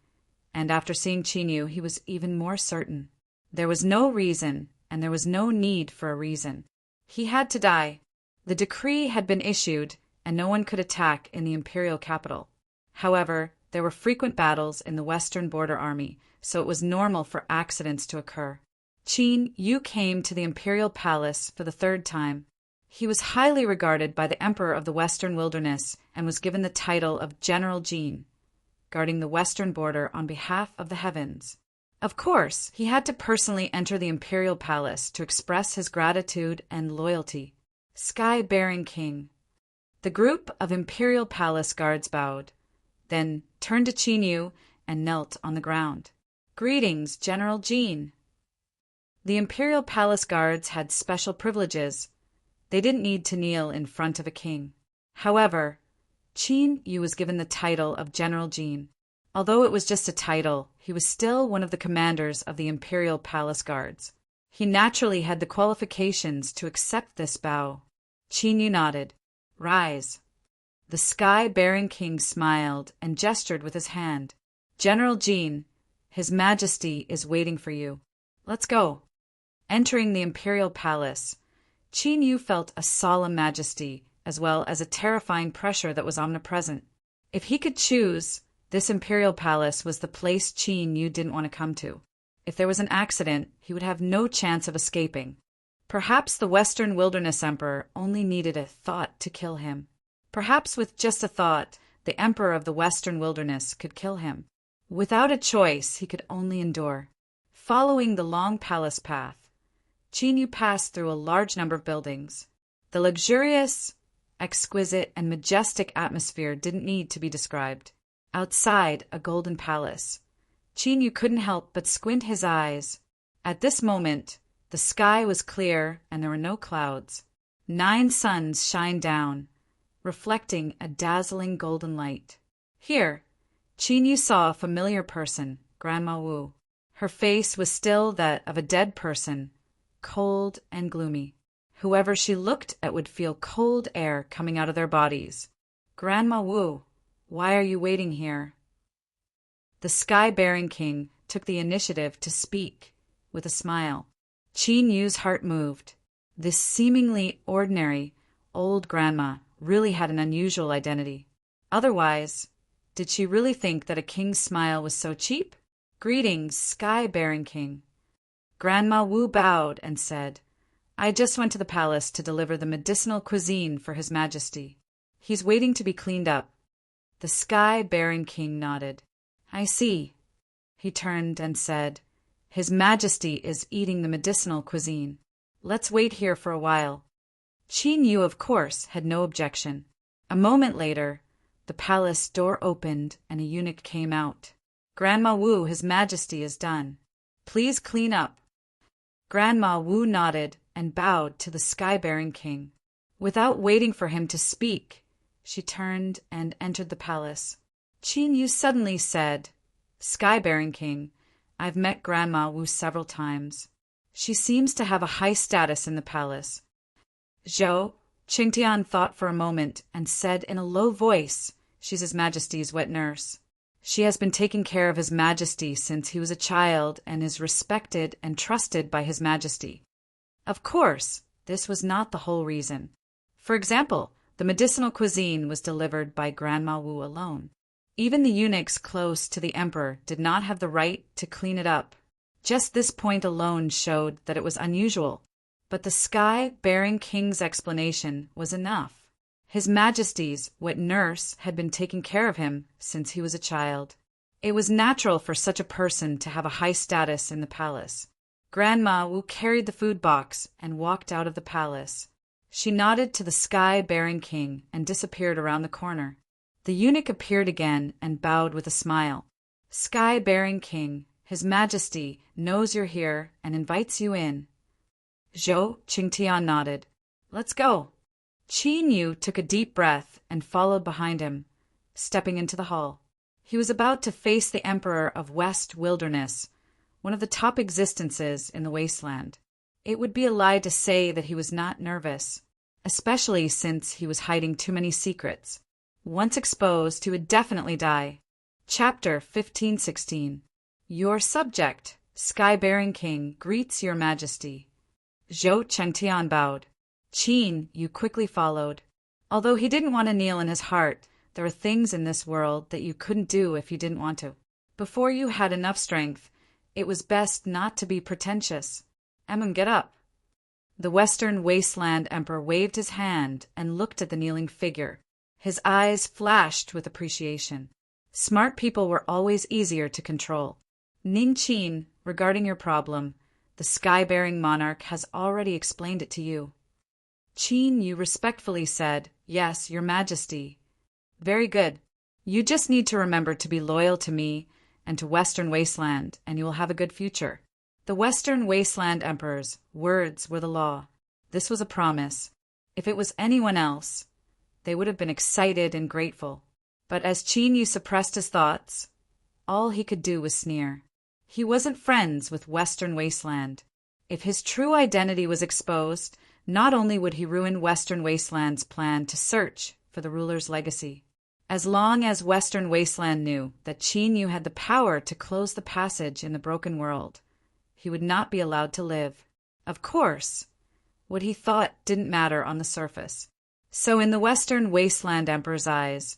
and after seeing Qinyu, he was even more certain. There was no reason, and there was no need for a reason. He had to die. The decree had been issued, and no one could attack in the imperial capital. However, there were frequent battles in the Western Border Army, so it was normal for accidents to occur. Qin Yu came to the imperial palace for the 3rd time. He was highly regarded by the Emperor of the Western Wilderness and was given the title of General Jin, guarding the western border on behalf of the heavens. Of course, he had to personally enter the imperial palace to express his gratitude and loyalty. Sky-bearing King. The group of imperial palace guards bowed, then turned to Qin Yu and knelt on the ground. "Greetings, General Jin." The imperial palace guards had special privileges. They didn't need to kneel in front of a king. However, Qin Yu was given the title of General Jin. Although it was just a title, he was still one of the commanders of the imperial palace guards. He naturally had the qualifications to accept this bow. Qin Yu nodded. "Rise." The sky-bearing king smiled and gestured with his hand. "General Jin, His Majesty is waiting for you. Let's go." Entering the imperial palace, Qin Yu felt a solemn majesty as well as a terrifying pressure that was omnipresent. If he could choose, this imperial palace was the place Qin Yu didn't want to come to. If there was an accident, he would have no chance of escaping. Perhaps the Western Wilderness Emperor only needed a thought to kill him. Perhaps with just a thought, the Emperor of the Western Wilderness could kill him. Without a choice, he could only endure. Following the long palace path, Qin Yu passed through a large number of buildings. The luxurious, exquisite, and majestic atmosphere didn't need to be described. Outside a golden palace, Qin Yu couldn't help but squint his eyes. At this moment, the sky was clear and there were no clouds. 9 suns shined down, reflecting a dazzling golden light. Here, Qin Yu saw a familiar person, Grandma Wu. Her face was still that of a dead person, cold and gloomy. Whoever she looked at would feel cold air coming out of their bodies. Grandma Wu, why are you waiting here? The sky-bearing king took the initiative to speak, with a smile. Qin Yu's heart moved. This seemingly ordinary old grandma really had an unusual identity. Otherwise, did she really think that a king's smile was so cheap? Greetings, sky-bearing king. Grandma Wu bowed and said, I just went to the palace to deliver the medicinal cuisine for His Majesty. He's waiting to be cleaned up. The sky-bearing king nodded. I see. He turned and said, His Majesty is eating the medicinal cuisine. Let's wait here for a while. Qin Yu, of course, had no objection. A moment later, the palace door opened and a eunuch came out. Grandma Wu, His Majesty is done. Please clean up. Grandma Wu nodded and bowed to the sky-bearing king. Without waiting for him to speak, she turned and entered the palace. Qin Yu suddenly said, Sky-bearing king, I've met Grandma Wu several times. She seems to have a high status in the palace. Zhou, Qingtian thought for a moment and said in a low voice, She's His Majesty's wet nurse. She has been taking care of His Majesty since he was a child and is respected and trusted by His Majesty. Of course, this was not the whole reason. For example, the medicinal cuisine was delivered by Grandma Wu alone. Even the eunuchs close to the emperor did not have the right to clean it up. Just this point alone showed that it was unusual. But the sky-bearing king's explanation was enough. His Majesty's wet nurse had been taking care of him since he was a child. It was natural for such a person to have a high status in the palace. Grandma Wu carried the food box and walked out of the palace. She nodded to the sky-bearing king and disappeared around the corner. The eunuch appeared again and bowed with a smile. Sky-bearing king, His Majesty knows you're here and invites you in. Zhou, Qingtian nodded. Let's go. Qin Yu took a deep breath and followed behind him, stepping into the hall. He was about to face the Emperor of West Wilderness, one of the top existences in the wasteland. It would be a lie to say that he was not nervous, especially since he was hiding too many secrets. Once exposed, he would definitely die. Chapter 1516. Your subject, Sky-bearing King, greets your Majesty. Zhou Chengtian bowed. Qin Yu quickly followed. Although he didn't want to kneel in his heart, there are things in this world that you couldn't do if you didn't want to. Before you had enough strength, it was best not to be pretentious. Get up. The Western Wasteland Emperor waved his hand and looked at the kneeling figure. His eyes flashed with appreciation. Smart people were always easier to control. Ning Qin, regarding your problem, the sky-bearing monarch has already explained it to you. Qin Yu respectfully said, Yes, your Majesty. Very good. You just need to remember to be loyal to me and to Western Wasteland, and you will have a good future. The Western Wasteland Emperor's words were the law. This was a promise. If it was anyone else, they would have been excited and grateful. But as Qin Yu suppressed his thoughts, all he could do was sneer. He wasn't friends with Western Wasteland. If his true identity was exposed, not only would he ruin Western Wasteland's plan to search for the ruler's legacy. As long as Western Wasteland knew that Qin Yu had the power to close the passage in the broken world, he would not be allowed to live. Of course, what he thought didn't matter on the surface. So in the Western Wasteland Emperor's eyes,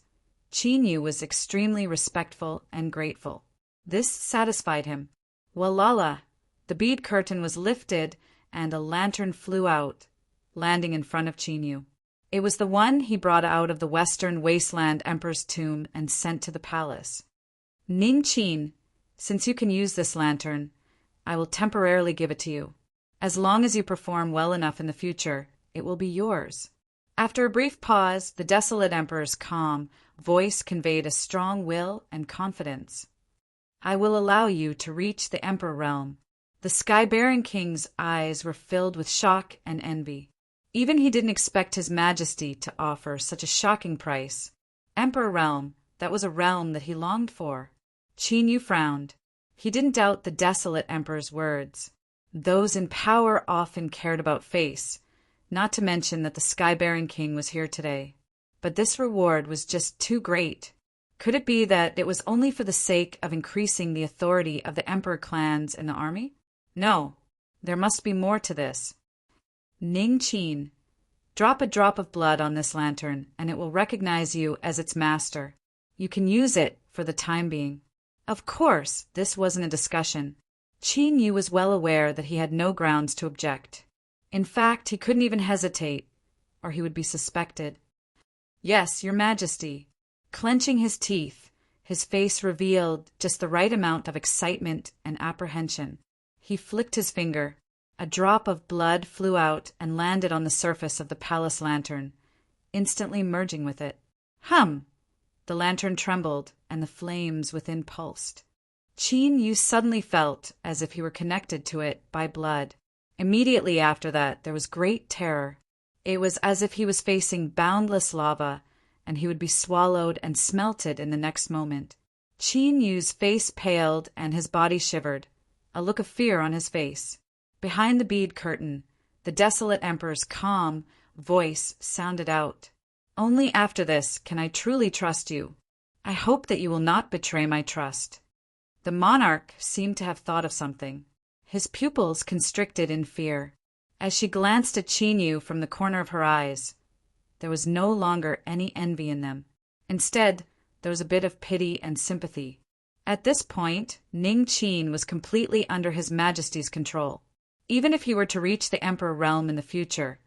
Qin Yu was extremely respectful and grateful. This satisfied him. Walala, the bead curtain was lifted and a lantern flew out, landing in front of Qin Yu. It was the one he brought out of the western wasteland emperor's tomb and sent to the palace. Ning Qin, since you can use this lantern, I will temporarily give it to you. As long as you perform well enough in the future, it will be yours. After a brief pause, the desolate emperor's calm voice conveyed a strong will and confidence. I will allow you to reach the emperor realm. The sky-bearing king's eyes were filled with shock and envy. Even he didn't expect his majesty to offer such a shocking price. Emperor realm, that was a realm that he longed for. Qin Yu frowned. He didn't doubt the desolate emperor's words. Those in power often cared about face, not to mention that the sky-bearing king was here today. But this reward was just too great. Could it be that it was only for the sake of increasing the authority of the emperor clans in the army? No, there must be more to this. Ning Qin, drop a drop of blood on this lantern, and it will recognize you as its master. You can use it for the time being. Of course, this wasn't a discussion. Qin Yu was well aware that he had no grounds to object. In fact, he couldn't even hesitate, or he would be suspected. Yes, your majesty. Clenching his teeth, his face revealed just the right amount of excitement and apprehension. He flicked his finger. A drop of blood flew out and landed on the surface of the palace lantern, instantly merging with it. Hum! The lantern trembled, and the flames within pulsed. Qin Yu suddenly felt as if he were connected to it by blood. Immediately after that, there was great terror. It was as if he was facing boundless lava, and he would be swallowed and smelted in the next moment. Qin Yu's face paled and his body shivered, a look of fear on his face. Behind the bead curtain, the desolate emperor's calm voice sounded out. Only after this can I truly trust you. I hope that you will not betray my trust. The monarch seemed to have thought of something. His pupils constricted in fear. As she glanced at Qin Yu from the corner of her eyes, there was no longer any envy in them. Instead, there was a bit of pity and sympathy. At this point, Ning Qin was completely under His Majesty's control. Even if he were to reach the Emperor realm in the future,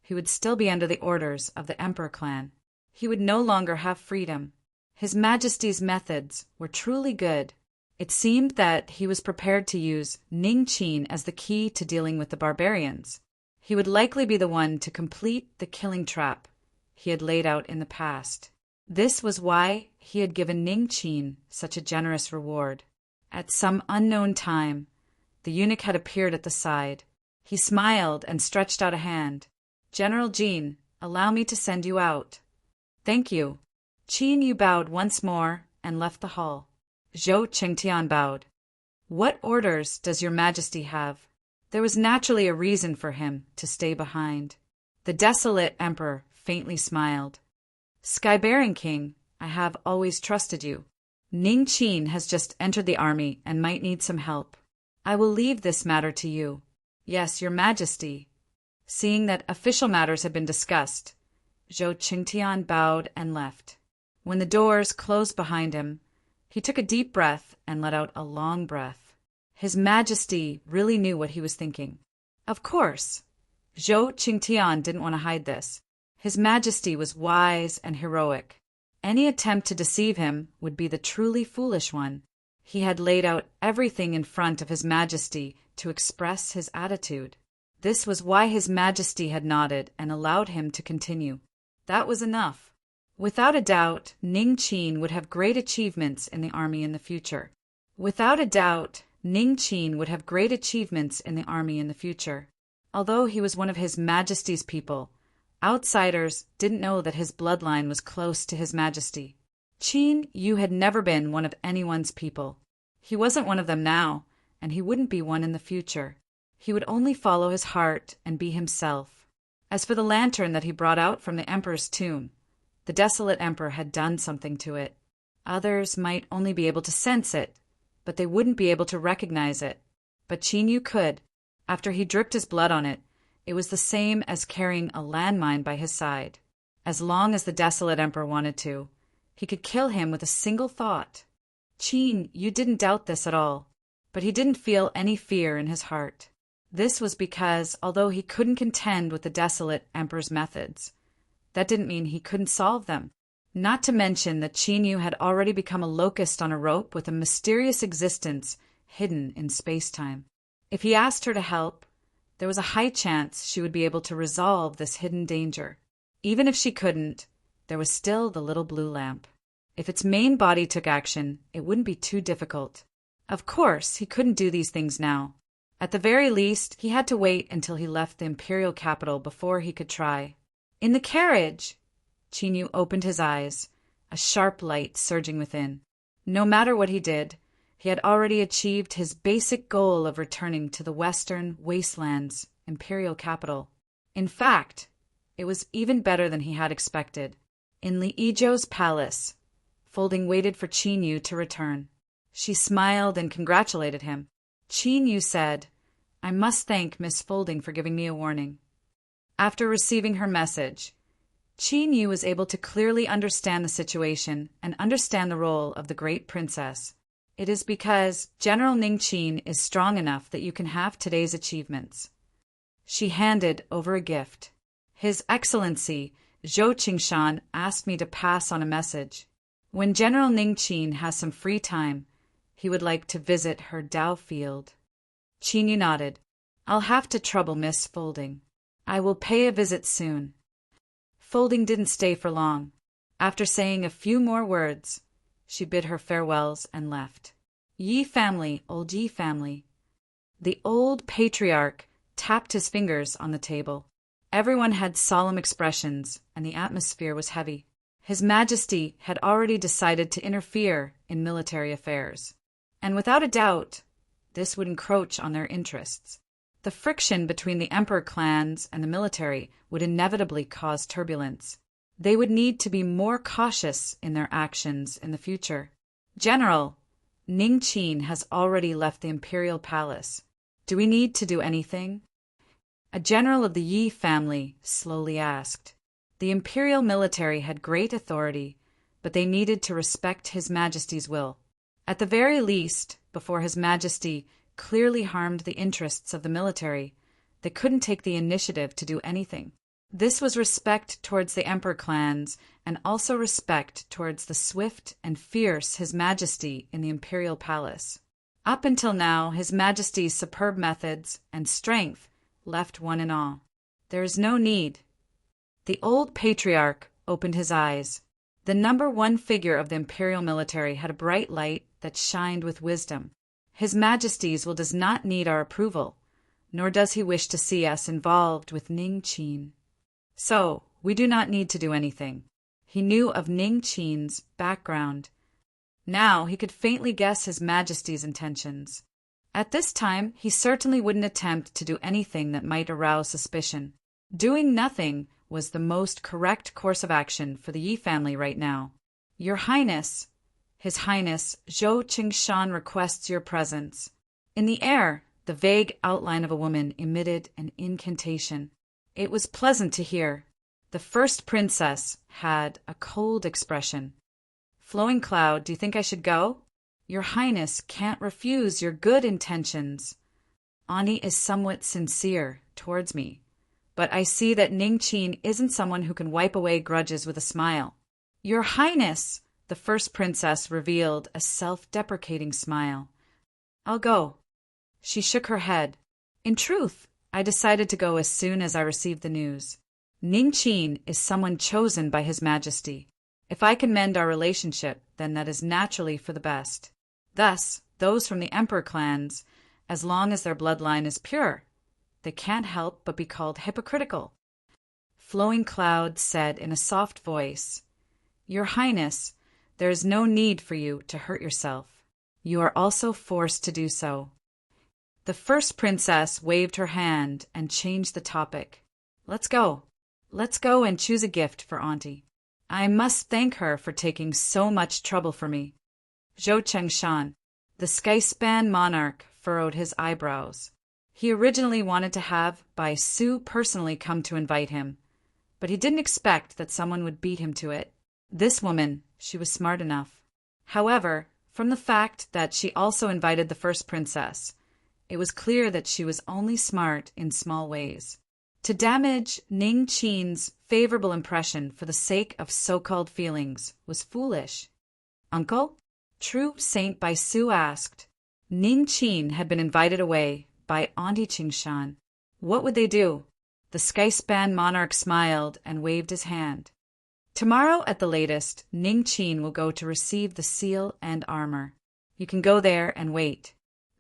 he would still be under the orders of the Emperor clan. He would no longer have freedom. His Majesty's methods were truly good. It seemed that he was prepared to use Ning Qin as the key to dealing with the barbarians. He would likely be the one to complete the killing trap he had laid out in the past. This was why he had given Ning Qin such a generous reward. At some unknown time, the eunuch had appeared at the side. He smiled and stretched out a hand. General Jin, allow me to send you out. Thank you. Qin Yu bowed once more and left the hall. Zhou Qingtian bowed. What orders does your majesty have? There was naturally a reason for him to stay behind. The desolate emperor faintly smiled. Sky-bearing king, I have always trusted you. Ning Qin has just entered the army and might need some help. I will leave this matter to you. Yes, your majesty. Seeing that official matters had been discussed, Zhou Qingtian bowed and left. When the doors closed behind him, he took a deep breath and let out a long breath. His Majesty really knew what he was thinking. Of course, Zhou Qingtian didn't want to hide this. His Majesty was wise and heroic. Any attempt to deceive him would be the truly foolish one. He had laid out everything in front of His Majesty to express his attitude. This was why His Majesty had nodded and allowed him to continue. That was enough. Without a doubt, Ning Qin would have great achievements in the army in the future. Without a doubt, Ning Qin would have great achievements in the army in the future. Although he was one of His Majesty's people, outsiders didn't know that his bloodline was close to His Majesty. Qin Yu had never been one of anyone's people. He wasn't one of them now, and he wouldn't be one in the future. He would only follow his heart and be himself. As for the lantern that he brought out from the emperor's tomb, the desolate emperor had done something to it. Others might only be able to sense it, but they wouldn't be able to recognize it. But Qin Yu could. After he dripped his blood on it, it was the same as carrying a landmine by his side. As long as the desolate emperor wanted to, he could kill him with a single thought. Qin Yu didn't doubt this at all, but he didn't feel any fear in his heart. This was because, although he couldn't contend with the desolate emperor's methods, that didn't mean he couldn't solve them. Not to mention that Chinyu had already become a locust on a rope with a mysterious existence hidden in space-time. If he asked her to help, there was a high chance she would be able to resolve this hidden danger. Even if she couldn't, there was still the little blue lamp. If its main body took action, it wouldn't be too difficult. Of course, he couldn't do these things now. At the very least, he had to wait until he left the imperial capital before he could try. In the carriage! Chinyu opened his eyes, a sharp light surging within. No matter what he did, he had already achieved his basic goal of returning to the Western Wastelands imperial capital. In fact, it was even better than he had expected. In Li Yizhou's palace, Folding waited for Chinyu to return. She smiled and congratulated him. Chinyu said, "I must thank Miss Folding for giving me a warning." After receiving her message, Chinyu was able to clearly understand the situation and understand the role of the great princess. It is because General Ningqin is strong enough that you can have today's achievements. She handed over a gift. His Excellency, Zhou Qingshan, asked me to pass on a message. When General Ningqin has some free time, he would like to visit her Dao field. Chinyu nodded. "I'll have to trouble Miss Folding. I will pay a visit soon." Folding didn't stay for long. After saying a few more words, she bid her farewells and left. "Yi family, old Yi family." The old patriarch tapped his fingers on the table. Everyone had solemn expressions, and the atmosphere was heavy. His Majesty had already decided to interfere in military affairs. And without a doubt, this would encroach on their interests. The friction between the emperor clans and the military would inevitably cause turbulence. They would need to be more cautious in their actions in the future. "General, Ningqin has already left the imperial palace. Do we need to do anything?" A general of the Yi family slowly asked. The imperial military had great authority, but they needed to respect His Majesty's will. At the very least, before His Majesty clearly harmed the interests of the military, they couldn't take the initiative to do anything. This was respect towards the emperor clans and also respect towards the swift and fierce His Majesty in the imperial palace. Up until now, His Majesty's superb methods and strength left one in awe. There is no need. The old patriarch opened his eyes. The number one figure of the imperial military had a bright light that shined with wisdom. His Majesty's will does not need our approval, nor does he wish to see us involved with Ningqin. So, we do not need to do anything. He knew of Ningqin's background. Now he could faintly guess His Majesty's intentions. At this time, he certainly wouldn't attempt to do anything that might arouse suspicion. Doing nothing was the most correct course of action for the Yi family right now. "Your Highness," His Highness Zhou Qingshan requests your presence. In the air, the vague outline of a woman emitted an incantation. It was pleasant to hear. The first princess had a cold expression. "Flowing Cloud, do you think I should go? Your Highness can't refuse your good intentions. Ani is somewhat sincere towards me, but I see that Ningqin isn't someone who can wipe away grudges with a smile." "Your Highness," the first princess revealed a self-deprecating smile. "I'll go." She shook her head. "In truth, I decided to go as soon as I received the news. Ningqin is someone chosen by His Majesty. If I can mend our relationship, then that is naturally for the best. Thus, those from the emperor clans, as long as their bloodline is pure, they can't help but be called hypocritical." Flowing Cloud said in a soft voice, "Your Highness, there is no need for you to hurt yourself. You are also forced to do so." The first princess waved her hand and changed the topic. "Let's go. Let's go and choose a gift for Auntie. I must thank her for taking so much trouble for me." Zhou Qingshan, the Skyspan monarch, furrowed his eyebrows. He originally wanted to have Bai Su personally come to invite him, but he didn't expect that someone would beat him to it. This woman, she was smart enough. However, from the fact that she also invited the first princess, It was clear that she was only smart in small ways. To damage Ning Qin's favorable impression for the sake of so-called feelings was foolish. Uncle? True Saint Bai Su asked. Ning Qin had been invited away by Auntie Qingshan. What would they do? The Skyspan monarch smiled and waved his hand. Tomorrow at the latest, Ning Qin will go to receive the seal and armor. You can go there and wait.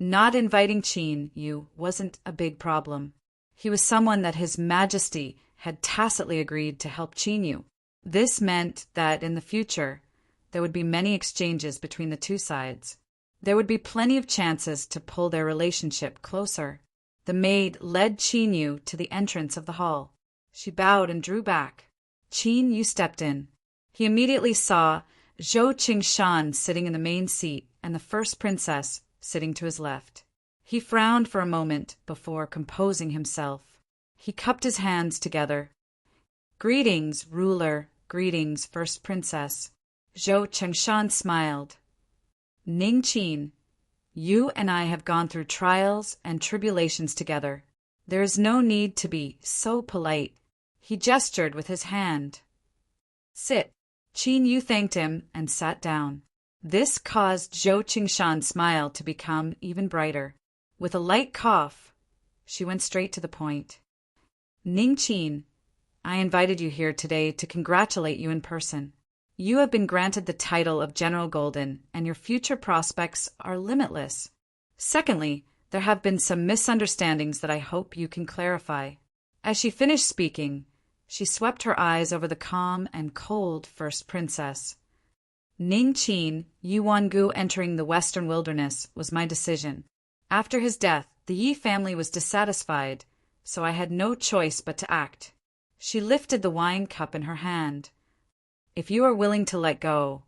Not inviting Qin Yu wasn't a big problem. He was someone that His Majesty had tacitly agreed to help Qin Yu. This meant that in the future, there would be many exchanges between the two sides. There would be plenty of chances to pull their relationship closer. The maid led Qin Yu to the entrance of the hall. She bowed and drew back. Qin Yu stepped in. He immediately saw Zhou Qingshan sitting in the main seat and the first princess sitting to his left. He frowned for a moment before composing himself. He cupped his hands together. Greetings, ruler. Greetings, first princess. Zhou Qingshan smiled. Ning Qin, you and I have gone through trials and tribulations together. There is no need to be so polite. He gestured with his hand. Sit. Qin Yu thanked him and sat down. This caused Zhou Qingshan's smile to become even brighter. With a light cough, she went straight to the point. Ning Qin, I invited you here today to congratulate you in person. You have been granted the title of General Golden, and your future prospects are limitless. Secondly, there have been some misunderstandings that I hope you can clarify. As she finished speaking, she swept her eyes over the calm and cold first princess. Ning Qin, Yuangu entering the western wilderness was my decision. After his death, the Yi family was dissatisfied, so I had no choice but to act. She lifted the wine cup in her hand. If you are willing to let go,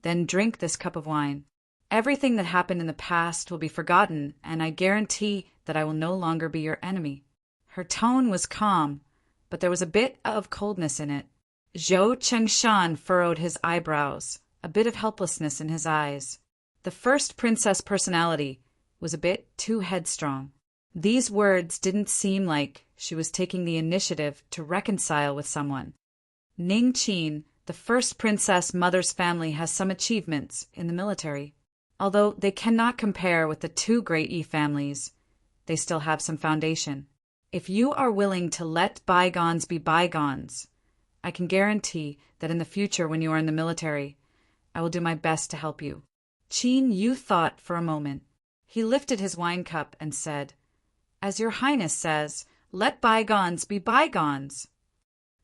then drink this cup of wine. Everything that happened in the past will be forgotten, and I guarantee that I will no longer be your enemy. Her tone was calm, but there was a bit of coldness in it. Zhou Qingshan furrowed his eyebrows, a bit of helplessness in his eyes. The first princess personality was a bit too headstrong. These words didn't seem like she was taking the initiative to reconcile with someone. Ning Qin, the first princess mother's family, has some achievements in the military. Although they cannot compare with the two great Yi families, they still have some foundation. If you are willing to let bygones be bygones, I can guarantee that in the future when you are in the military, I will do my best to help you. Qin Yu thought for a moment. He lifted his wine cup and said, As your highness says, let bygones be bygones.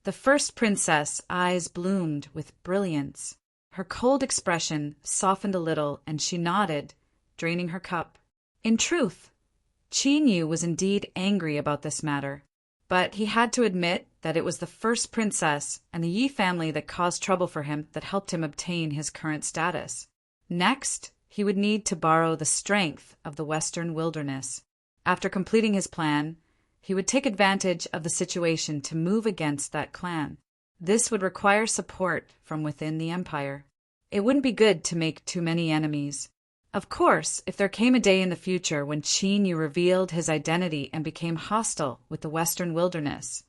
The first princess' eyes bloomed with brilliance. Her cold expression softened a little, and she nodded, draining her cup. In truth, Qin Yu was indeed angry about this matter, but he had to admit that it was the first princess and the Yi family that caused trouble for him that helped him obtain his current status. Next, he would need to borrow the strength of the western wilderness. After completing his plan, he would take advantage of the situation to move against that clan. This would require support from within the empire. It wouldn't be good to make too many enemies. Of course, if there came a day in the future when Qin Yu revealed his identity and became hostile with the western wilderness,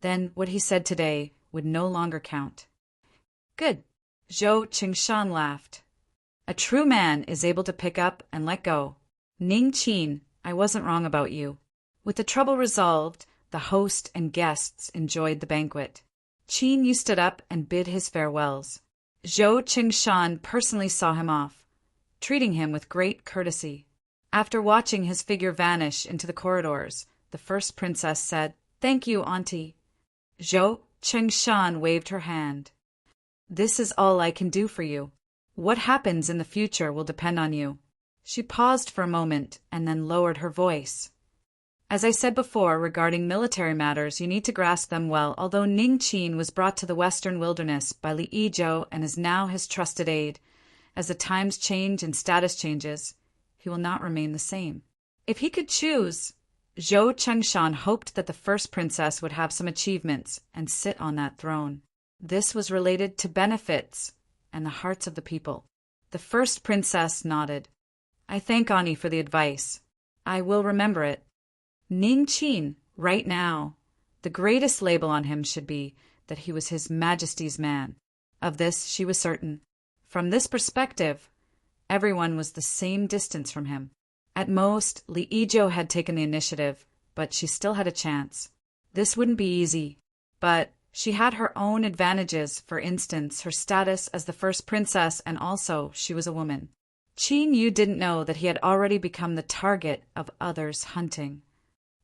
then what he said today would no longer count. Good. Zhou Qingshan laughed. A true man is able to pick up and let go. Ning Qin, I wasn't wrong about you. With the trouble resolved, the host and guests enjoyed the banquet. Qin Yu stood up and bid his farewells. Zhou Qingshan personally saw him off, treating him with great courtesy. After watching his figure vanish into the corridors, the first princess said, Thank you, Auntie. Zhou Qingshan waved her hand. This is all I can do for you. What happens in the future will depend on you. She paused for a moment and then lowered her voice. As I said before, regarding military matters, you need to grasp them well. Although Ning Qin was brought to the western wilderness by Li Yizhou and is now his trusted aide, as the times change and status changes, he will not remain the same. If he could choose, Zhou Qingshan hoped that the first princess would have some achievements and sit on that throne. This was related to benefits and the hearts of the people. The first princess nodded. I thank Ani for the advice. I will remember it. Ning Qin, right now. The greatest label on him should be that he was His Majesty's man. Of this she was certain. From this perspective, everyone was the same distance from him. At most, Li Yizhou had taken the initiative, but she still had a chance. This wouldn't be easy, but she had her own advantages, for instance, her status as the first princess, and also she was a woman. Qin Yu didn't know that he had already become the target of others' hunting.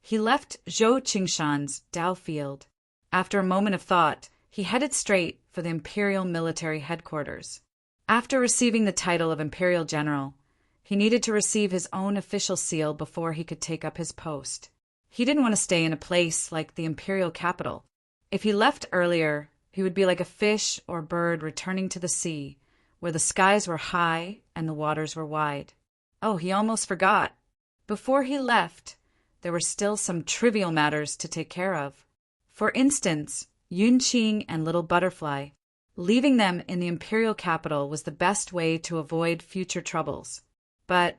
He left Zhou Qingshan's Dao field. After a moment of thought, he headed straight for the Imperial Military Headquarters. After receiving the title of Imperial General, he needed to receive his own official seal before he could take up his post. He didn't want to stay in a place like the Imperial capital. If he left earlier, he would be like a fish or bird returning to the sea, where the skies were high and the waters were wide. Oh, he almost forgot. Before he left, there were still some trivial matters to take care of. For instance, Yunqing and Little Butterfly. Leaving them in the imperial capital was the best way to avoid future troubles. But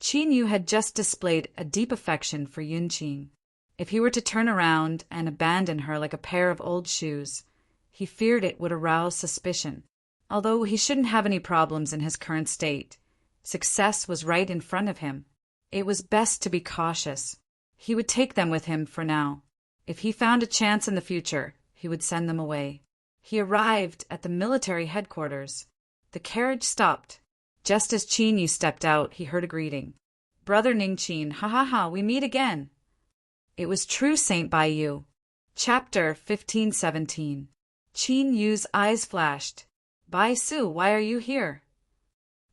Qin Yu had just displayed a deep affection for Yunqing. If he were to turn around and abandon her like a pair of old shoes, he feared it would arouse suspicion. Although he shouldn't have any problems in his current state, success was right in front of him. It was best to be cautious. He would take them with him for now. If he found a chance in the future, he would send them away. He arrived at the military headquarters. The carriage stopped. Just as Qin Yu stepped out, he heard a greeting. "Brother Ning Qin, ha ha ha, we meet again." It was true Saint Bai Yu. Chapter 1517. Qin Yu's eyes flashed. "Bai Su, why are you here?"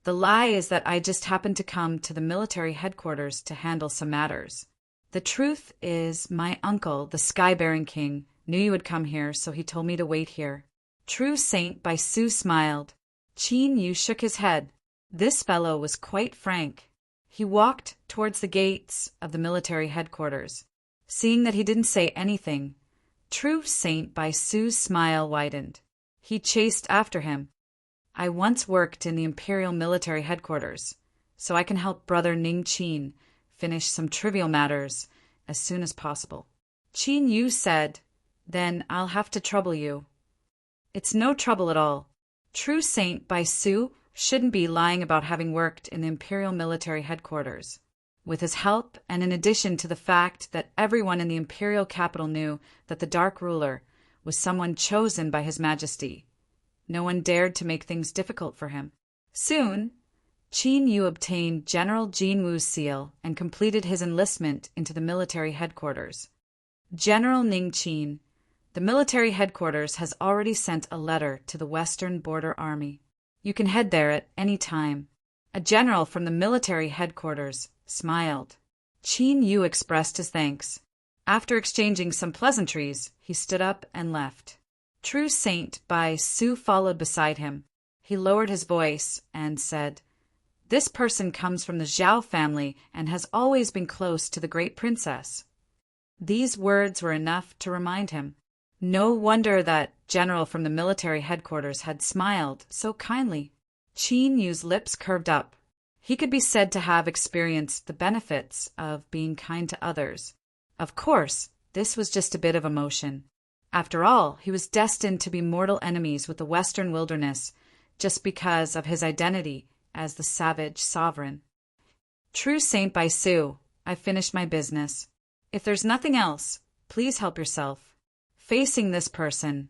"The lie is that I just happened to come to the military headquarters to handle some matters. The truth is my uncle, the Sky-bearing King, knew you would come here, so he told me to wait here." True Saint Bai Su smiled. Qin Yu shook his head. This fellow was quite frank. He walked towards the gates of the military headquarters. Seeing that he didn't say anything, True Saint Bai Su's smile widened. He chased after him. "I once worked in the Imperial Military Headquarters, so I can help Brother Ning Qin finish some trivial matters as soon as possible." Qin Yu said, "Then I'll have to trouble you." "It's no trouble at all. True Saint Bai Su shouldn't be lying about having worked in the Imperial Military Headquarters. With his help, and in addition to the fact that everyone in the Imperial capital knew that the Dark Ruler was someone chosen by His Majesty, no one dared to make things difficult for him." Soon, Qin Yu obtained General Jin Wu's seal and completed his enlistment into the military headquarters. "General Ning Qin, the military headquarters has already sent a letter to the Western Border Army. You can head there at any time." A general from the military headquarters smiled. Qin Yu expressed his thanks. After exchanging some pleasantries, he stood up and left. True Saint Bai Su followed beside him. He lowered his voice and said, "This person comes from the Zhao family and has always been close to the great princess." These words were enough to remind him. No wonder that general from the military headquarters had smiled so kindly. Qin Yu's lips curved up. He could be said to have experienced the benefits of being kind to others. Of course, this was just a bit of emotion. After all, he was destined to be mortal enemies with the Western wilderness just because of his identity as the savage sovereign. "True Saint Bai Su, I've finished my business. If there's nothing else, please help yourself." Facing this person,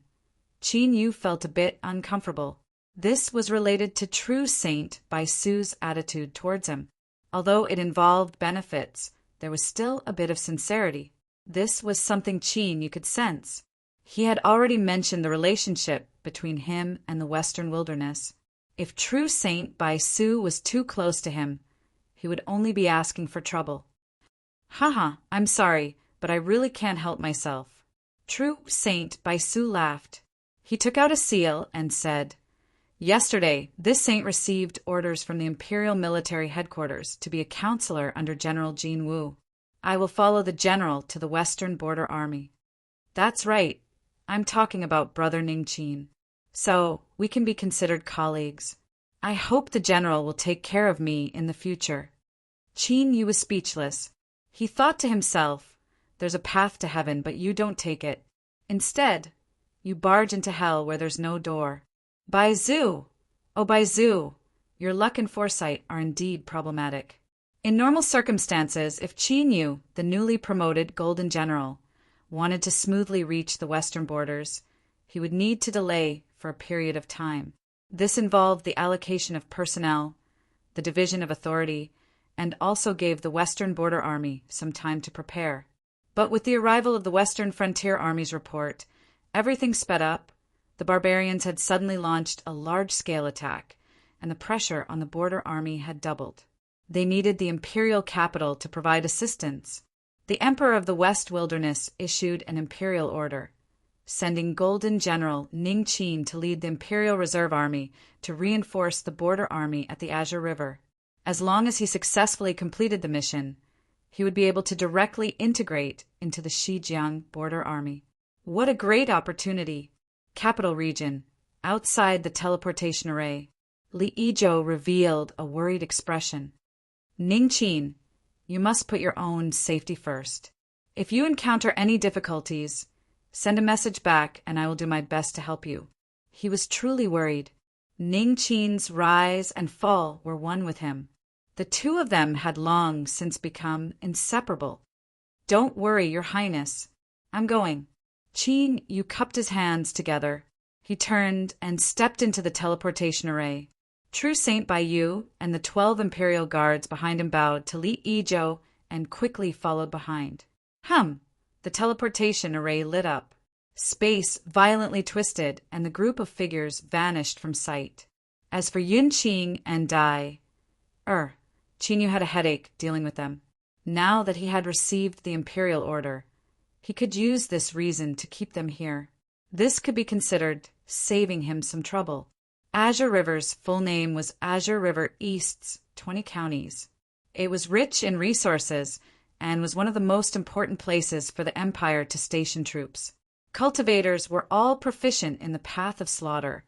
Qin Yu felt a bit uncomfortable. This was related to True Saint Bai Su's attitude towards him. Although it involved benefits, there was still a bit of sincerity. This was something Qin Yu could sense. He had already mentioned the relationship between him and the Western wilderness. If True Saint Bai Su was too close to him, he would only be asking for trouble. "Haha, I'm sorry, but I really can't help myself." True Saint Bai Su laughed. He took out a seal and said, "Yesterday, this saint received orders from the Imperial Military Headquarters to be a counselor under General Jin Wu. I will follow the general to the Western Border Army." "That's right. I'm talking about Brother Ning Qin. So, we can be considered colleagues. I hope the general will take care of me in the future." Qin Yu was speechless. He thought to himself, there's a path to heaven, but you don't take it. Instead, you barge into hell where there's no door. Bai Zhu! Oh, Bai Zhu! Your luck and foresight are indeed problematic. In normal circumstances, if Qin Yu, the newly promoted Golden General, wanted to smoothly reach the western borders, he would need to delay for a period of time. This involved the allocation of personnel, the division of authority, and also gave the Western Border Army some time to prepare. But with the arrival of the Western Frontier Army's report, everything sped up. The barbarians had suddenly launched a large-scale attack, and the pressure on the Border Army had doubled. They needed the imperial capital to provide assistance. The Emperor of the West Wilderness issued an imperial order, sending Golden General Ning Qin to lead the Imperial Reserve Army to reinforce the Border Army at the Azure River. As long as he successfully completed the mission, he would be able to directly integrate into the Xinjiang Border Army. What a great opportunity! Capital region, outside the teleportation array. Li Yizhou revealed a worried expression. Ning Qin, you must put your own safety first. If you encounter any difficulties, send a message back and I will do my best to help you. He was truly worried. Ning Qin's rise and fall were one with him. The two of them had long since become inseparable. Don't worry, Your Highness. I'm going. Qin Yu cupped his hands together. He turned and stepped into the teleportation array. True Saint Bai Yu and the 12 Imperial Guards behind him bowed to Li Yizhou and quickly followed behind. The teleportation array lit up. Space violently twisted and the group of figures vanished from sight. As for Yun Qing and Dai, Qin Yu had a headache dealing with them. Now that he had received the imperial order, he could use this reason to keep them here. This could be considered saving him some trouble. Azure River's full name was Azure River East's 20 counties. It was rich in resources and was one of the most important places for the Empire to station troops. Cultivators were all proficient in the path of slaughter,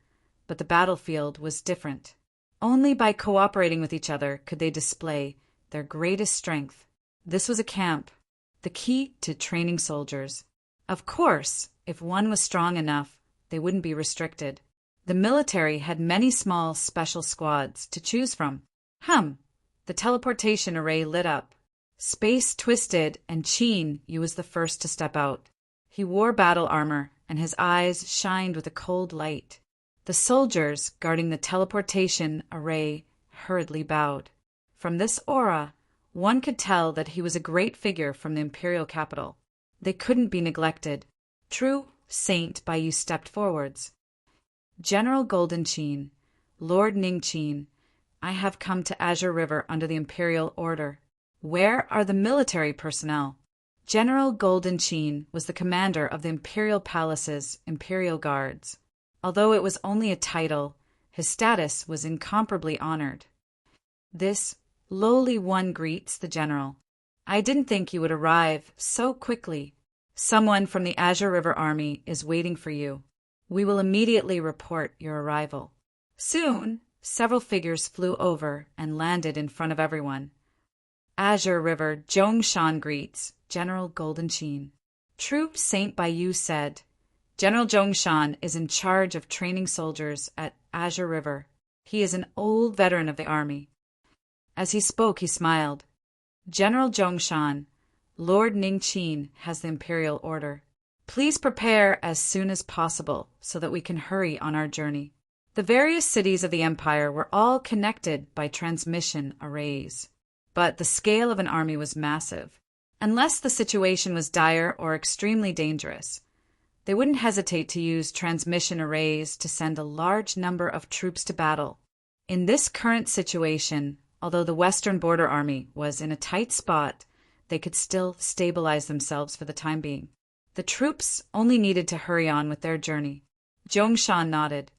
but the battlefield was different. Only by cooperating with each other could they display their greatest strength. This was a camp, the key to training soldiers. Of course, if one was strong enough, they wouldn't be restricted. The military had many small special squads to choose from. The teleportation array lit up. Space twisted and Qin Yu was the first to step out. He wore battle armor and his eyes shined with a cold light. The soldiers guarding the teleportation array hurriedly bowed. From this aura, one could tell that he was a great figure from the imperial capital. They couldn't be neglected. True Saint Bai Yu stepped forwards. General Golden Qin, Lord Ning Qin, I have come to Azure River under the imperial order. Where are the military personnel? General Golden Qin was the commander of the Imperial Palace's Imperial Guards. Although it was only a title, his status was incomparably honored. This lowly one greets the general. I didn't think you would arrive so quickly. Someone from the Azure River Army is waiting for you. We will immediately report your arrival. Soon, several figures flew over and landed in front of everyone. Azure River Zhongshan greets General Golden Qin. True Saint Bai Yu said, General Zhongshan is in charge of training soldiers at Azure River. He is an old veteran of the army. As he spoke, he smiled. General Zhongshan, Lord Ning Qin has the imperial order. Please prepare as soon as possible so that we can hurry on our journey. The various cities of the empire were all connected by transmission arrays. But the scale of an army was massive. Unless the situation was dire or extremely dangerous, they wouldn't hesitate to use transmission arrays to send a large number of troops to battle. In this current situation, although the Western Border Army was in a tight spot, they could still stabilize themselves for the time being. The troops only needed to hurry on with their journey. Zhongshan nodded.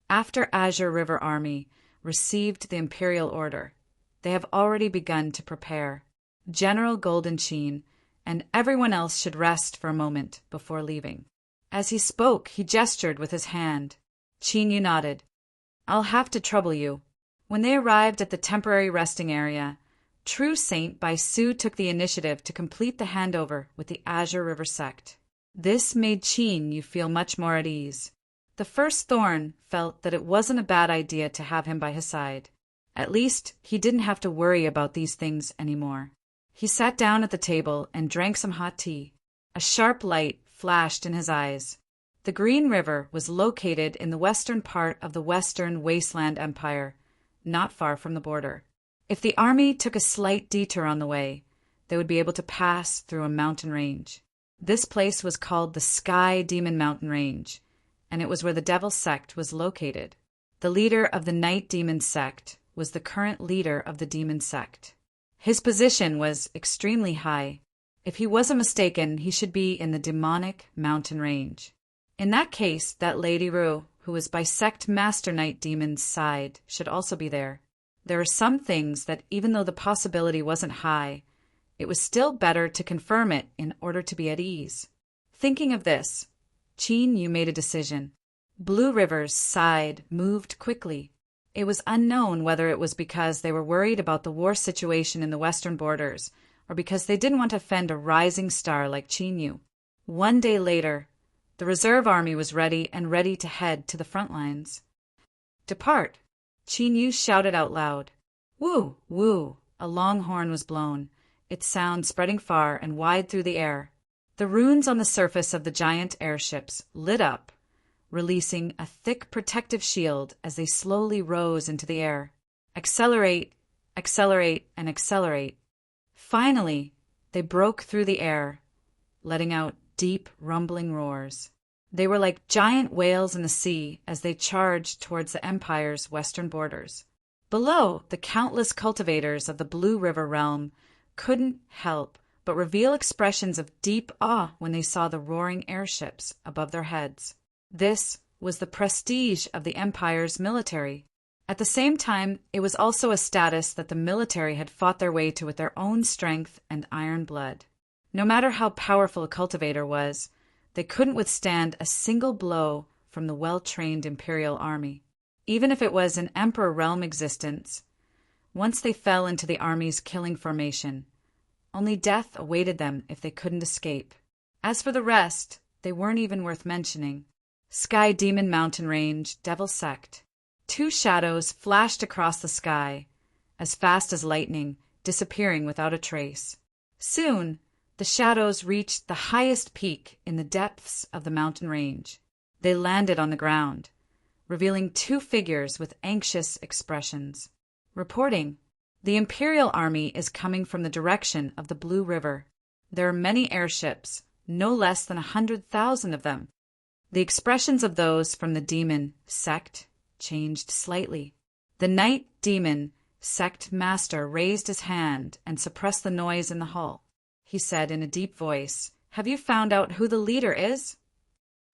After Azure River Army received the imperial order, they have already begun to prepare. General Golden Qin and everyone else should rest for a moment before leaving. As he spoke, he gestured with his hand. Qin Yu nodded. I'll have to trouble you. When they arrived at the temporary resting area, True Saint by Su took the initiative to complete the handover with the Azure River sect. This made Qin Yu feel much more at ease. The First Thorn felt that it wasn't a bad idea to have him by his side. At least he didn't have to worry about these things anymore. He sat down at the table and drank some hot tea. A sharp light flashed in his eyes. The Green River was located in the western part of the Western Wasteland Empire, not far from the border. If the army took a slight detour on the way, they would be able to pass through a mountain range. This place was called the Sky Demon Mountain Range, and it was where the Devil Sect was located. The leader of the Night Demon Sect was the current leader of the Demon Sect. His position was extremely high. If he wasn't mistaken, he should be in the Demonic Mountain Range. In that case, that Lady Ru, who was by Sect Master Night Demon's side, should also be there. There are some things that, even though the possibility wasn't high, it was still better to confirm it in order to be at ease. Thinking of this, Qin Yu made a decision. Blue River's side moved quickly. It was unknown whether it was because they were worried about the war situation in the western borders, or because they didn't want to offend a rising star like Qin Yu. One day later, the reserve army was ready to head to the front lines. "Depart!" Qin Yu shouted out loud. Woo! Woo! A long horn was blown, its sound spreading far and wide through the air. The runes on the surface of the giant airships lit up, releasing a thick protective shield as they slowly rose into the air. Accelerate, accelerate, and accelerate. Finally, they broke through the air, letting out deep, rumbling roars. They were like giant whales in the sea as they charged towards the Empire's western borders. Below, the countless cultivators of the Blue River realm couldn't help but reveal expressions of deep awe when they saw the roaring airships above their heads. This was the prestige of the Empire's military. At the same time, it was also a status that the military had fought their way to with their own strength and iron blood. No matter how powerful a cultivator was, they couldn't withstand a single blow from the well-trained Imperial army. Even if it was an Emperor realm existence, once they fell into the army's killing formation, only death awaited them if they couldn't escape. As for the rest, they weren't even worth mentioning. Sky Demon Mountain Range, Devil Sect. Two shadows flashed across the sky, as fast as lightning, disappearing without a trace. Soon, the shadows reached the highest peak in the depths of the mountain range. They landed on the ground, revealing two figures with anxious expressions. Reporting, the Imperial Army is coming from the direction of the Blue River. There are many airships, no less than 100,000 of them. The expressions of those from the Demon Sect changed slightly. The Night Demon Sect Master raised his hand and suppressed the noise in the hull. He said in a deep voice, "Have you found out who the leader is?"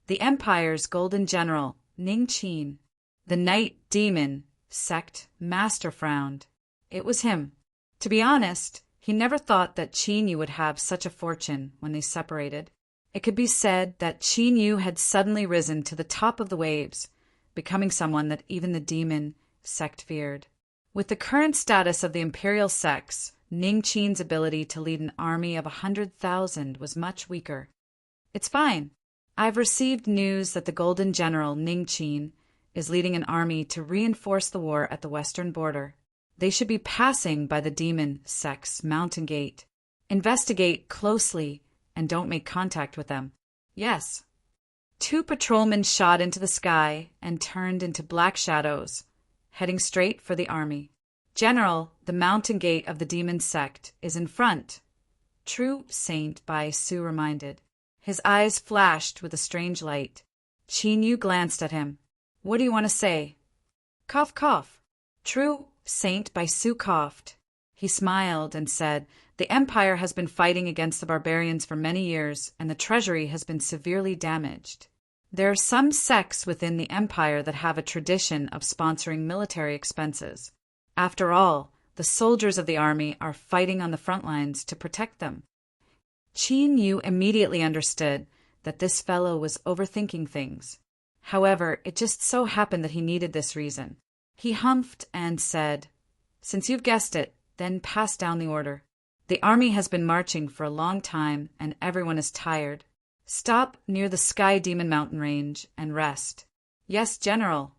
The Empire's Golden General, Ning Qin. The Night Demon Sect Master frowned. It was him. To be honest, he never thought that Qin Yu would have such a fortune when they separated. It could be said that Qin Yu had suddenly risen to the top of the waves, becoming someone that even the Demon Sect feared. With the current status of the Imperial sects, Ning Qin's ability to lead an army of 100,000 was much weaker. "It's fine. I've received news that the Golden General, Ning Qin, is leading an army to reinforce the war at the western border. They should be passing by the Demon Sect's mountain gate. Investigate closely and don't make contact with them." "Yes." Two patrolmen shot into the sky and turned into black shadows, heading straight for the army. "General, the mountain gate of the Demon Sect is in front," True Saint Bai Su reminded. His eyes flashed with a strange light. Qin Yu glanced at him. "What do you want to say?" "Cough, cough." True Saint Bai Su coughed. He smiled and said, "The Empire has been fighting against the barbarians for many years, and the treasury has been severely damaged. There are some sects within the Empire that have a tradition of sponsoring military expenses. After all, the soldiers of the army are fighting on the front lines to protect them." Qin Yu immediately understood that this fellow was overthinking things. However, it just so happened that he needed this reason. He humphed and said, "Since you've guessed it, then passed down the order. The army has been marching for a long time, and everyone is tired. Stop near the Sky Demon Mountain Range and rest. Yes, General.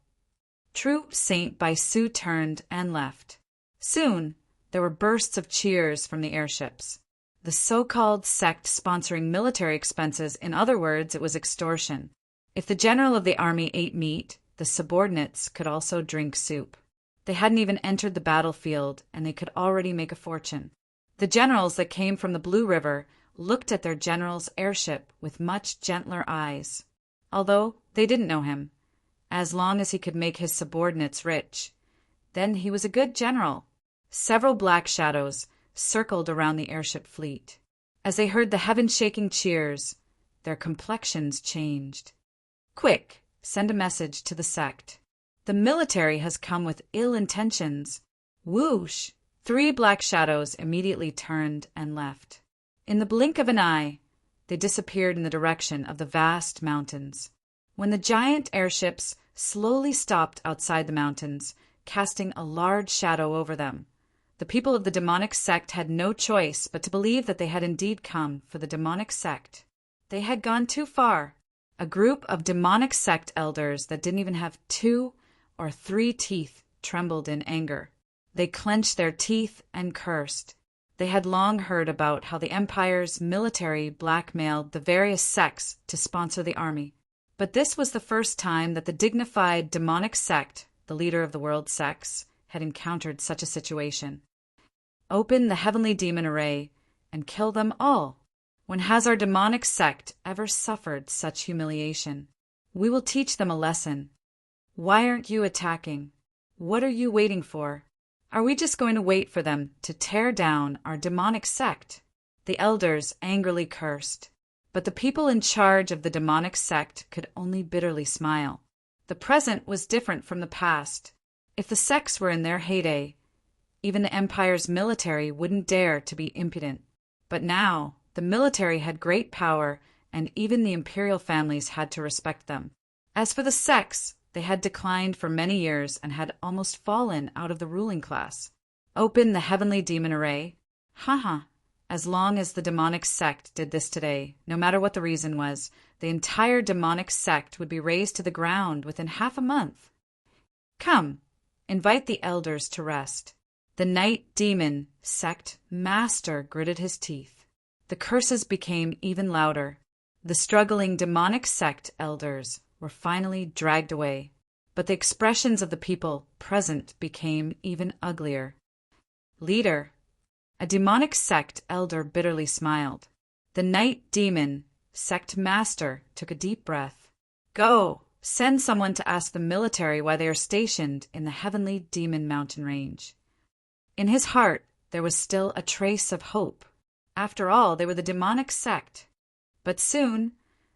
True Saint by Sue turned and left. Soon, there were bursts of cheers from the airships. The so-called sect sponsoring military expenses, in other words, it was extortion. If the general of the army ate meat, the subordinates could also drink soup. They hadn't even entered the battlefield, and they could already make a fortune. The generals that came from the Blue River looked at their general's airship with much gentler eyes, although they didn't know him, as long as he could make his subordinates rich. Then he was a good general. Several black shadows circled around the airship fleet. As they heard the heaven-shaking cheers, their complexions changed. Quick, send a message to the sect. The military has come with ill intentions. Whoosh! 3 black shadows immediately turned and left. In the blink of an eye, they disappeared in the direction of the vast mountains. When the giant airships slowly stopped outside the mountains, casting a large shadow over them, the people of the demonic sect had no choice but to believe that they had indeed come for the demonic sect. They had gone too far. A group of demonic sect elders that didn't even have 2 or 3 teeth trembled in anger. They clenched their teeth and cursed. They had long heard about how the Empire's military blackmailed the various sects to sponsor the army. But this was the first time that the dignified demonic sect, the leader of the world sects, had encountered such a situation. Open the heavenly demon array and kill them all. When has our demonic sect ever suffered such humiliation? We will teach them a lesson. Why aren't you attacking? What are you waiting for? Are we just going to wait for them to tear down our demonic sect? The elders angrily cursed, but the people in charge of the demonic sect could only bitterly smile. The present was different from the past. If the sects were in their heyday, even the Empire's military wouldn't dare to be impudent. But now, the military had great power, and even the imperial families had to respect them. As for the sects, they had declined for many years and had almost fallen out of the ruling class. Open the heavenly demon array? Haha. As long as the demonic sect did this today, no matter what the reason was, the entire demonic sect would be razed to the ground within half a month. Come, invite the elders to rest. The night demon sect master gritted his teeth. The curses became even louder. The struggling demonic sect elders were finally dragged away, but the expressions of the people present became even uglier. Leader, a demonic sect elder bitterly smiled. The night demon sect master took a deep breath. Go, send someone to ask the military why they are stationed in the heavenly demon mountain range. In his heart, there was still a trace of hope. After all, they were the demonic sect. But soon,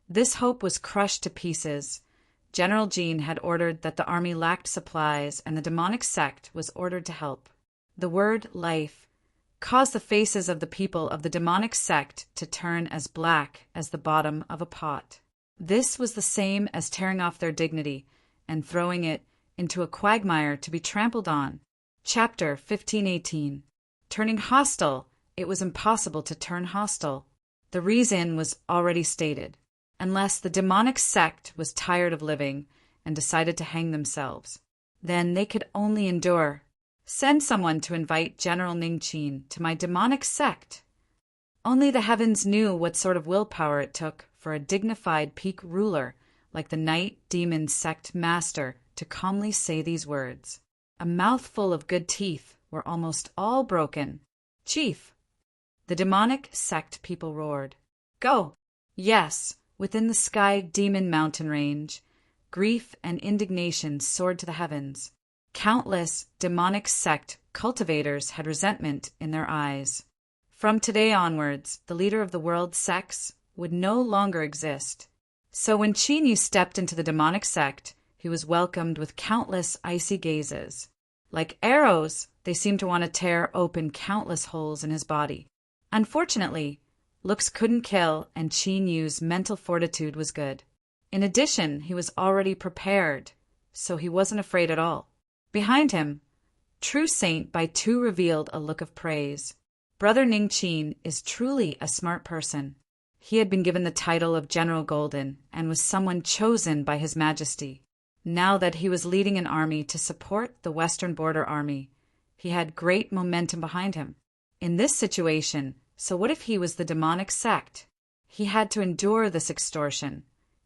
this hope was crushed to pieces. General Jean had ordered that the army lacked supplies, and the demonic sect was ordered to help. The word life caused the faces of the people of the demonic sect to turn as black as the bottom of a pot. This was the same as tearing off their dignity and throwing it into a quagmire to be trampled on. Chapter 1518. Turning hostile, it was impossible to turn hostile. The reason was already stated. Unless the demonic sect was tired of living and decided to hang themselves, then they could only endure. Send someone to invite General Ningqin to my demonic sect. Only the heavens knew what sort of willpower it took for a dignified peak ruler like the night demon sect master to calmly say these words. A mouthful of good teeth were almost all broken. Chief, the demonic sect people roared. Go! Yes! Within the Sky Demon Mountain Range, grief and indignation soared to the heavens. Countless demonic sect cultivators had resentment in their eyes. From today onwards, the leader of the world sects would no longer exist. So when Qin stepped into the demonic sect, he was welcomed with countless icy gazes. Like arrows, they seemed to want to tear open countless holes in his body. Unfortunately, looks couldn't kill, and Qin Yu's mental fortitude was good. In addition, he was already prepared, so he wasn't afraid at all. Behind him, True Saint by two revealed a look of praise. Brother Ning Qin is truly a smart person. He had been given the title of General Golden and was someone chosen by His Majesty. Now that he was leading an army to support the Western Border Army, he had great momentum behind him. In this situation, so what if he was the demonic sect? He had to endure this extortion.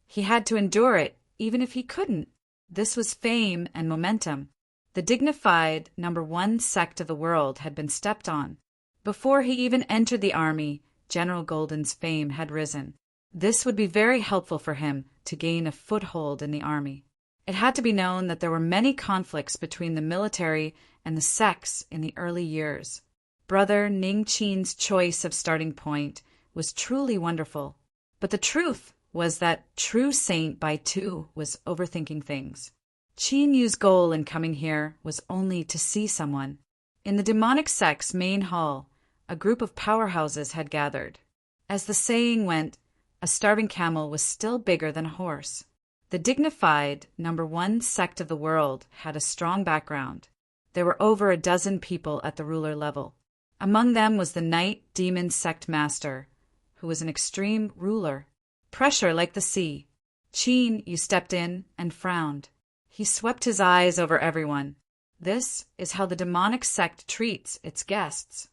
He had to endure it even if he couldn't. This was fame and momentum. The dignified #1 sect of the world had been stepped on. Before he even entered the army, General Golden's fame had risen. This would be very helpful for him to gain a foothold in the army. It had to be known that there were many conflicts between the military and the sects in the early years. Brother Ning Qin's choice of starting point was truly wonderful. But the truth was that True Saint by two was overthinking things. Qin Yu's goal in coming here was only to see someone. In the demonic sect's main hall, a group of powerhouses had gathered. As the saying went, a starving camel was still bigger than a horse. The dignified #1 sect of the world had a strong background. There were over a dozen people at the ruler level. Among them was the Night Demon Sect Master, who was an extreme ruler. Pressure like the sea. Qin Yu stepped in and frowned. He swept his eyes over everyone. This is how the demonic sect treats its guests.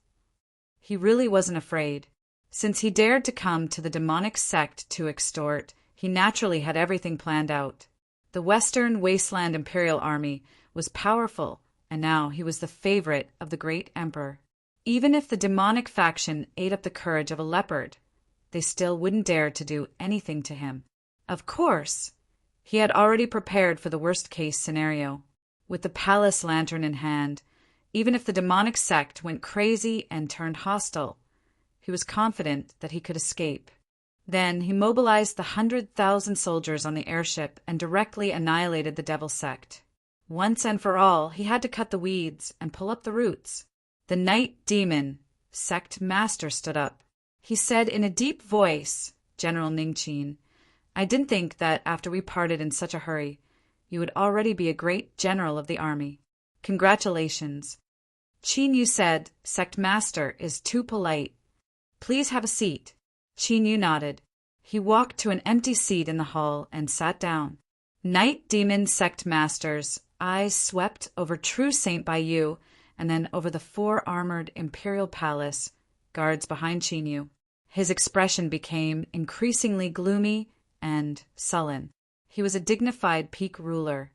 He really wasn't afraid. Since he dared to come to the demonic sect to extort, he naturally had everything planned out. The Western Wasteland Imperial Army was powerful, and now he was the favorite of the great emperor. Even if the demonic faction ate up the courage of a leopard, they still wouldn't dare to do anything to him. Of course, he had already prepared for the worst-case scenario. With the palace lantern in hand, even if the demonic sect went crazy and turned hostile, he was confident that he could escape. Then he mobilized the 100,000 soldiers on the airship and directly annihilated the devil sect. Once and for all, he had to cut the weeds and pull up the roots. The Night Demon Sect Master stood up. He said in a deep voice, "General Ning Qin, I didn't think that after we parted in such a hurry, you would already be a great general of the army. Congratulations." Qin Yu said, "Sect Master is too polite. Please have a seat." Qin Yu nodded. He walked to an empty seat in the hall and sat down. Night Demon Sect Master's eyes swept over True Saint by Yu and then over the four-armored Imperial Palace, guards behind Qin Yu. His expression became increasingly gloomy and sullen. He was a dignified peak ruler,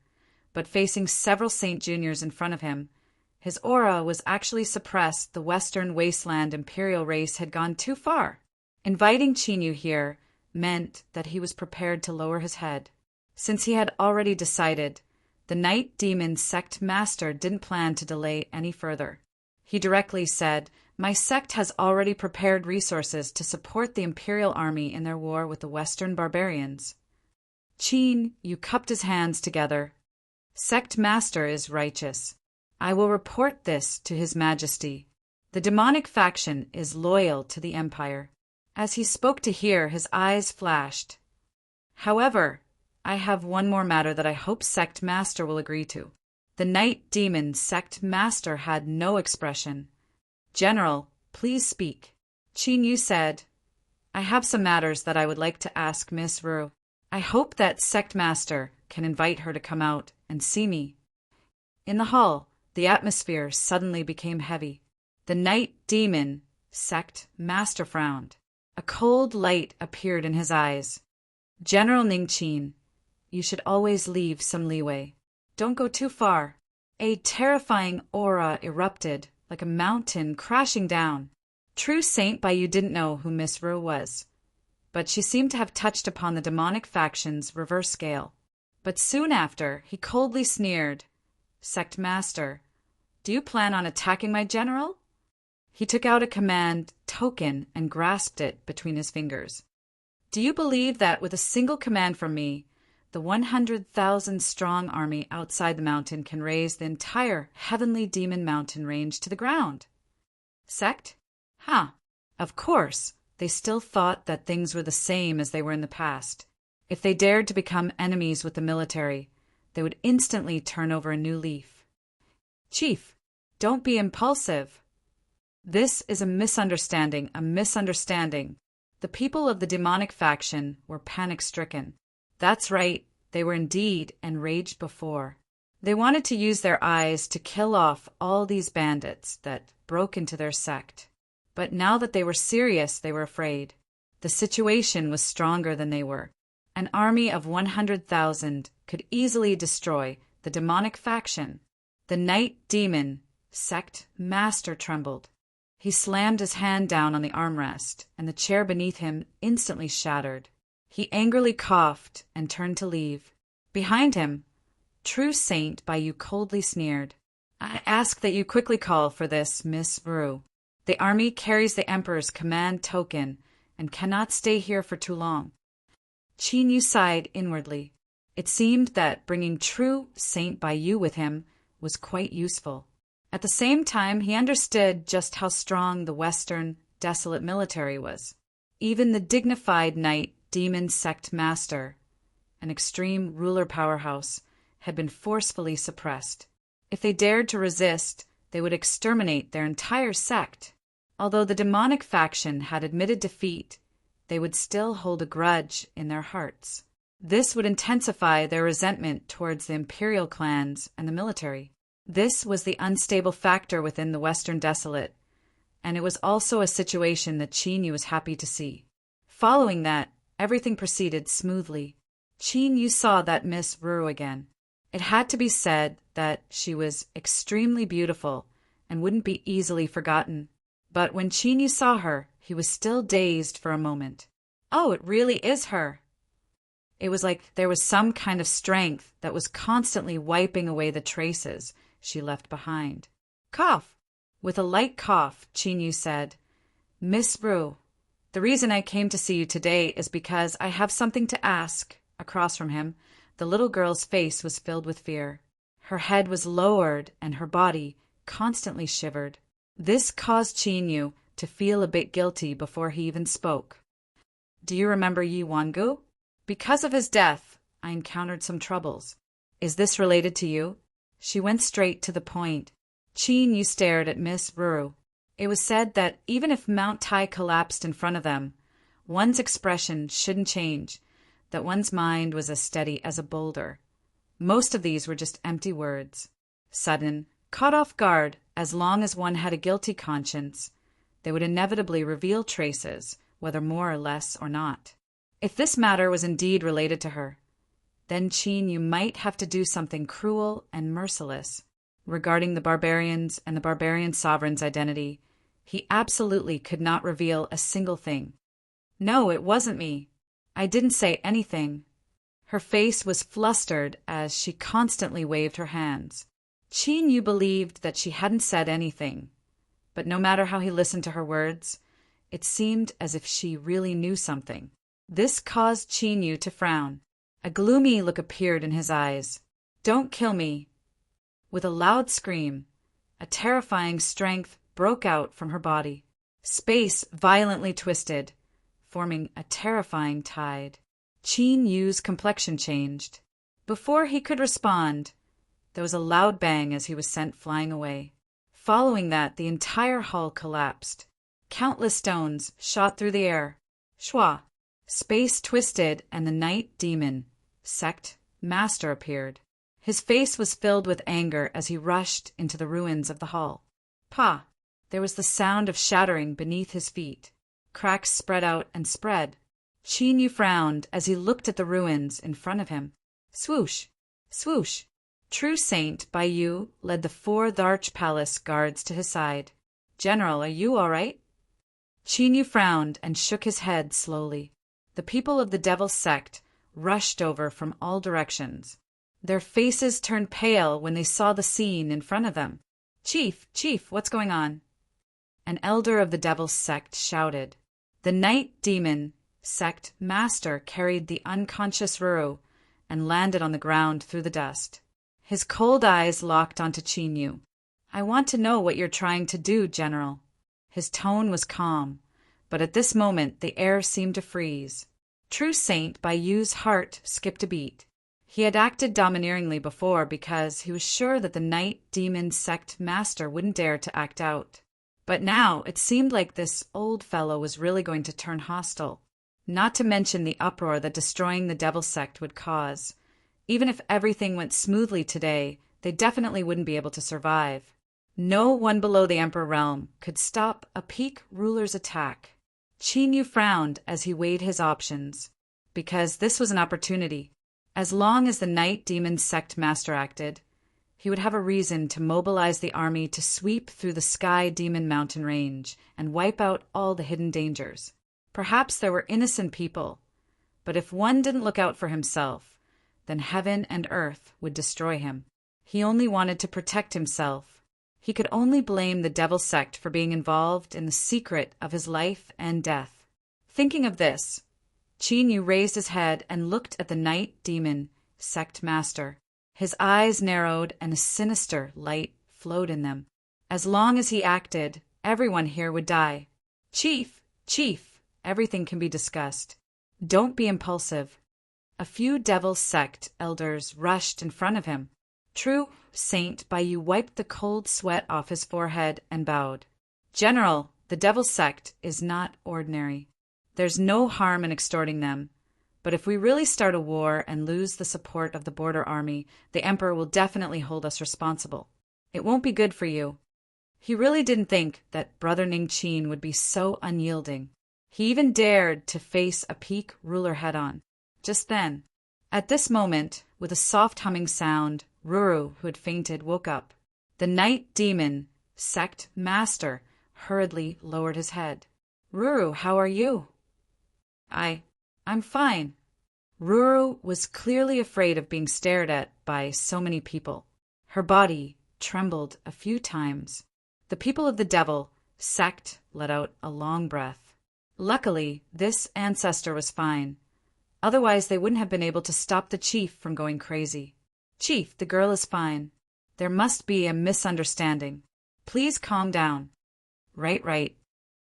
but facing several Saint Juniors in front of him, his aura was actually suppressed. The Western Wasteland Imperial race had gone too far. Inviting Qin Yu here meant that he was prepared to lower his head. Since he had already decided, the Night Demon Sect Master didn't plan to delay any further. He directly said, "My sect has already prepared resources to support the Imperial Army in their war with the Western barbarians." Qin Yu cupped his hands together. "Sect Master is righteous. I will report this to His Majesty. The demonic faction is loyal to the Empire." As he spoke to hear, his eyes flashed. "However, I have one more matter that I hope Sect Master will agree to." The Night Demon Sect Master had no expression. "General, please speak." Qin Yu said, "I have some matters that I would like to ask Miss Ru. I hope that Sect Master can invite her to come out and see me." In the hall, the atmosphere suddenly became heavy. The Night Demon Sect Master frowned. A cold light appeared in his eyes. "General Ning Qin, you should always leave some leeway. Don't go too far." A terrifying aura erupted, like a mountain crashing down. True Saint Baiyu didn't know who Miss Ru was, but she seemed to have touched upon the demonic faction's reverse scale. But soon after, he coldly sneered, "Sect Master, do you plan on attacking my general?" He took out a command token and grasped it between his fingers. "Do you believe that with a single command from me, the 100,000-strong army outside the mountain can raise the entire heavenly demon mountain range to the ground?" Sect? Of course, they still thought that things were the same as they were in the past. If they dared to become enemies with the military, they would instantly turn over a new leaf. "Chief, Don't be impulsive. This is a misunderstanding, a misunderstanding. The people of the demonic faction were panic-stricken. That's right, they were indeed enraged before. They wanted to use their eyes to kill off all these bandits that broke into their sect. But now that they were serious, they were afraid. The situation was stronger than they were. An army of 100,000 could easily destroy the demonic faction. The night demon sect master trembled. He slammed his hand down on the armrest, and the chair beneath him instantly shattered. He angrily coughed and turned to leave. Behind him, True Saint Bayou coldly sneered. I ask that you quickly call for this, Miss Rue. The army carries the Emperor's command token and cannot stay here for too long. Qin Yu sighed inwardly. It seemed that bringing True Saint Bayou with him was quite useful. At the same time, he understood just how strong the Western desolate military was. Even the dignified Night Demon Sect Master, an extreme ruler powerhouse, had been forcefully suppressed. If they dared to resist, they would exterminate their entire sect. Although the demonic faction had admitted defeat, they would still hold a grudge in their hearts. This would intensify their resentment towards the imperial clans and the military. This was the unstable factor within the Western Desolate, and it was also a situation that Qin Yu was happy to see. Following that, everything proceeded smoothly. Qin Yu saw that Miss Rue again. It had to be said that she was extremely beautiful and wouldn't be easily forgotten. But when Qin Yu saw her, he was still dazed for a moment. Oh, it really is her. It was like there was some kind of strength that was constantly wiping away the traces she left behind. Cough. With a light cough, Qin Yu said, Miss Rue, the reason I came to see you today is because I have something to ask. Across from him, the little girl's face was filled with fear. Her head was lowered and her body constantly shivered. This caused Qin Yu to feel a bit guilty before he even spoke. Do you remember Yi Wangu? Because of his death, I encountered some troubles. Is this related to you? She went straight to the point. Qin Yu stared at Miss Rue. It was said that even if Mount Tai collapsed in front of them, one's expression shouldn't change, that one's mind was as steady as a boulder. Most of these were just empty words. Sudden, caught off guard, as long as one had a guilty conscience, they would inevitably reveal traces, whether more or less or not. If this matter was indeed related to her, then Qin Yu might have to do something cruel and merciless. Regarding the barbarians and the barbarian sovereign's identity, he absolutely could not reveal a single thing. No, it wasn't me. I didn't say anything. Her face was flustered as she constantly waved her hands. Qin Yu believed that she hadn't said anything, but no matter how he listened to her words, it seemed as if she really knew something. This caused Qin Yu to frown. A gloomy look appeared in his eyes. Don't kill me. With a loud scream, a terrifying strength broke out from her body. Space violently twisted, forming a terrifying tide. Qin Yu's complexion changed. Before he could respond, there was a loud bang as he was sent flying away. Following that, the entire hull collapsed. Countless stones shot through the air. Shwa! Space twisted and the Night Demon Sect Master appeared. His face was filled with anger as he rushed into the ruins of the hull. Pa! There was the sound of shattering beneath his feet. Cracks spread out and spread. Qin Yu frowned as he looked at the ruins in front of him. Swoosh! Swoosh! True Saint Bayou led the 4 Tharch Palace guards to his side. General, are you all right? Qin Yu frowned and shook his head slowly. The people of the Devil's Sect rushed over from all directions. Their faces turned pale when they saw the scene in front of them. Chief, what's going on? An elder of the Devil's Sect shouted. The Night Demon Sect Master carried the unconscious Ruru and landed on the ground through the dust. His cold eyes locked onto Qin Yu. I want to know what you're trying to do, General. His tone was calm, but at this moment the air seemed to freeze. True Saint Bayou's heart skipped a beat. He had acted domineeringly before because he was sure that the Night Demon Sect Master wouldn't dare to act out. But now it seemed like this old fellow was really going to turn hostile, not to mention the uproar that destroying the Devil Sect would cause. Even if everything went smoothly today, they definitely wouldn't be able to survive. No one below the Emperor realm could stop a peak ruler's attack. Qin Yu frowned as he weighed his options, because this was an opportunity. As long as the Night Demon Sect Master acted, he would have a reason to mobilize the army to sweep through the Sky Demon Mountain Range and wipe out all the hidden dangers. Perhaps there were innocent people, but if one didn't look out for himself, then heaven and earth would destroy him. He only wanted to protect himself. He could only blame the Devil Sect for being involved in the secret of his life and death. Thinking of this, Qin Yu raised his head and looked at the Night Demon Sect Master. His eyes narrowed and a sinister light flowed in them. As long as he acted, everyone here would die. Chief, everything can be discussed. Don't be impulsive. A few Devil Sect elders rushed in front of him. True Saint Baiyu wiped the cold sweat off his forehead and bowed. General, the Devil Sect is not ordinary. There's no harm in extorting them. But if we really start a war and lose the support of the border army, the Emperor will definitely hold us responsible. It won't be good for you. He really didn't think that Brother Ningqin would be so unyielding. He even dared to face a peak ruler head-on. Just then, at this moment, with a soft humming sound, Ruru, who had fainted, woke up. The Night Demon Sect Master hurriedly lowered his head. Ruru, how are you? I'm fine. Ruru was clearly afraid of being stared at by so many people. Her body trembled a few times. The people of the Devil Sect let out a long breath. Luckily, this ancestor was fine. Otherwise, they wouldn't have been able to stop the chief from going crazy. Chief, the girl is fine. There must be a misunderstanding. Please calm down. Right.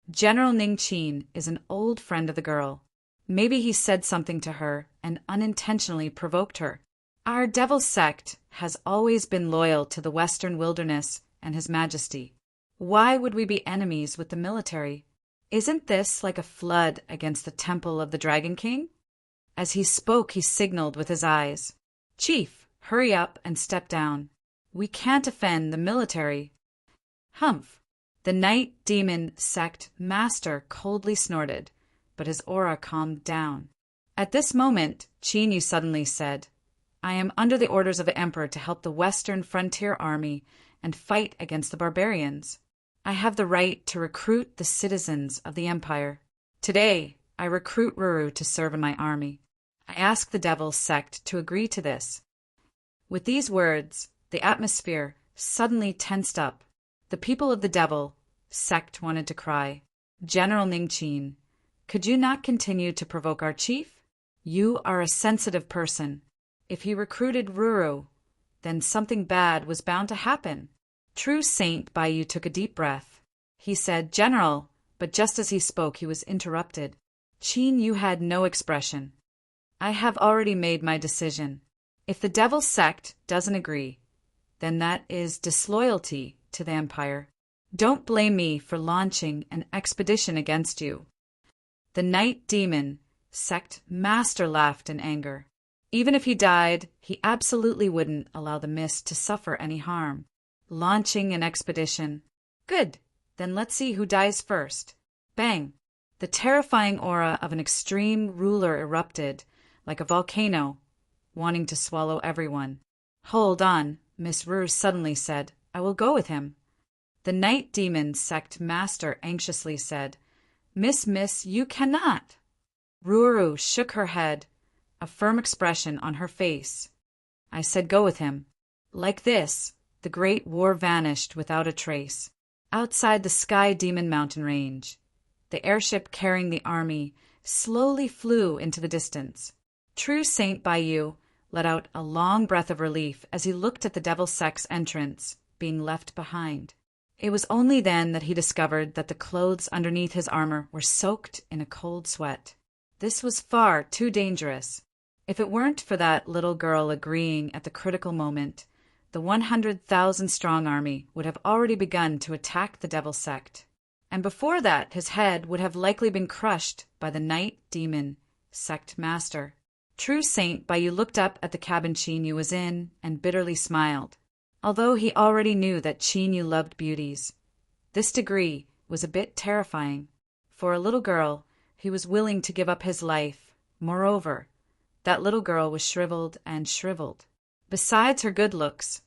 General Ningqin is an old friend of the girl. Maybe he said something to her and unintentionally provoked her. Our Devil Sect has always been loyal to the Western Wilderness and His Majesty. Why would we be enemies with the military? Isn't this like a flood against the Temple of the Dragon King? As he spoke, he signaled with his eyes. Chief, hurry up and step down. We can't offend the military. Humph. The Night Demon Sect Master coldly snorted, but his aura calmed down. At this moment, Qin Yu suddenly said, I am under the orders of the Emperor to help the Western Frontier Army and fight against the barbarians. I have the right to recruit the citizens of the Empire. Today, I recruit Ruru to serve in my army. I ask the Devil Sect to agree to this. With these words, the atmosphere suddenly tensed up. The people of the Devil Sect wanted to cry, General Ningqin, could you not continue to provoke our chief? You are a sensitive person. If he recruited Ruru, then something bad was bound to happen. True Saint Baiyu took a deep breath. He said, General, but just as he spoke, he was interrupted. Qin Yu had no expression. I have already made my decision. If the Devil Sect doesn't agree, then that is disloyalty to the Empire. Don't blame me for launching an expedition against you. The Night Demon Sect Master laughed in anger. Even if he died, he absolutely wouldn't allow the mist to suffer any harm. Launching an expedition. Good, then let's see who dies first. Bang! The terrifying aura of an extreme ruler erupted, like a volcano, wanting to swallow everyone. Hold on, Miss Rur suddenly said. I will go with him. The Night Demon Sect Master anxiously said, Miss, you cannot. Ruru shook her head, a firm expression on her face. I said go with him. Like this, the great war vanished without a trace. Outside the Sky Demon Mountain Range, the airship carrying the army slowly flew into the distance. True Saint Baiyu let out a long breath of relief as he looked at the Devil Sect's entrance being left behind. It was only then that he discovered that the clothes underneath his armor were soaked in a cold sweat. This was far too dangerous. If it weren't for that little girl agreeing at the critical moment, the 100,000-strong army would have already begun to attack the devil sect. And before that, his head would have likely been crushed by the night demon sect master. True Saint Bayou looked up at the cabin Chinyu was in and bitterly smiled. Although he already knew that Chinyu loved beauties, this degree was a bit terrifying. For a little girl, he was willing to give up his life. Moreover, that little girl was shriveled and shriveled. Besides her good looks,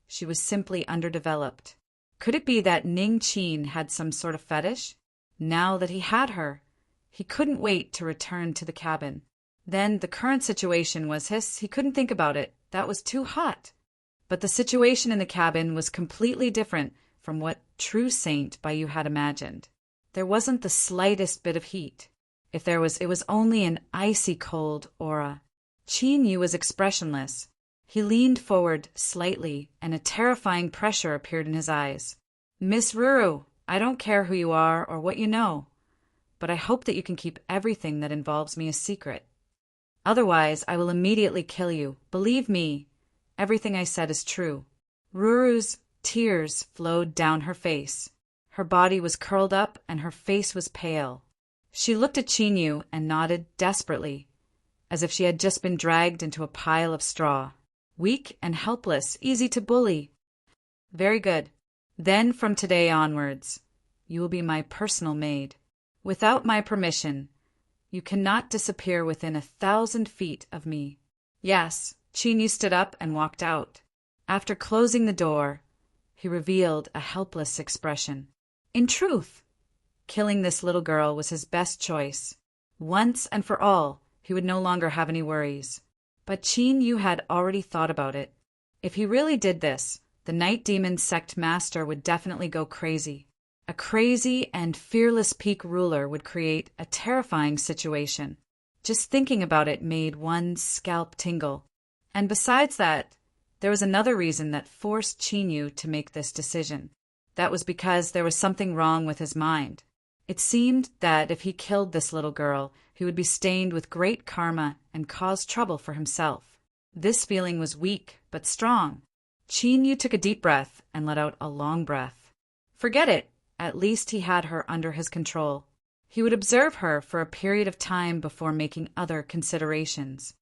she was simply underdeveloped. Could it be that Ning Qin had some sort of fetish? Now that he had her, he couldn't wait to return to the cabin. Then the current situation was he couldn't think about it. That was too hot. But the situation in the cabin was completely different from what True Saint Bayou had imagined. There wasn't the slightest bit of heat. If there was, it was only an icy cold aura. Chinyu was expressionless. He leaned forward slightly, and a terrifying pressure appeared in his eyes. "Miss Ruru, I don't care who you are or what you know, but I hope that you can keep everything that involves me a secret. Otherwise, I will immediately kill you. Believe me, everything I said is true." Ruru's tears flowed down her face. Her body was curled up and her face was pale. She looked at Chinyu and nodded desperately, as if she had just been dragged into a pile of straw. Weak and helpless, easy to bully. "Very good. Then from today onwards, you will be my personal maid. Without my permission, you cannot disappear within 1,000 feet of me." Yes, Chinyu stood up and walked out. After closing the door, he revealed a helpless expression. In truth, killing this little girl was his best choice. Once and for all, he would no longer have any worries. But Chinyu had already thought about it. If he really did this, the Night Demon sect master would definitely go crazy. A crazy and fearless peak ruler would create a terrifying situation. Just thinking about it made one's scalp tingle. And besides that, there was another reason that forced Chinyu to make this decision. That was because there was something wrong with his mind. It seemed that if he killed this little girl, he would be stained with great karma and cause trouble for himself. This feeling was weak, but strong. Chinyu took a deep breath and let out a long breath. Forget it. At least he had her under his control. He would observe her for a period of time before making other considerations.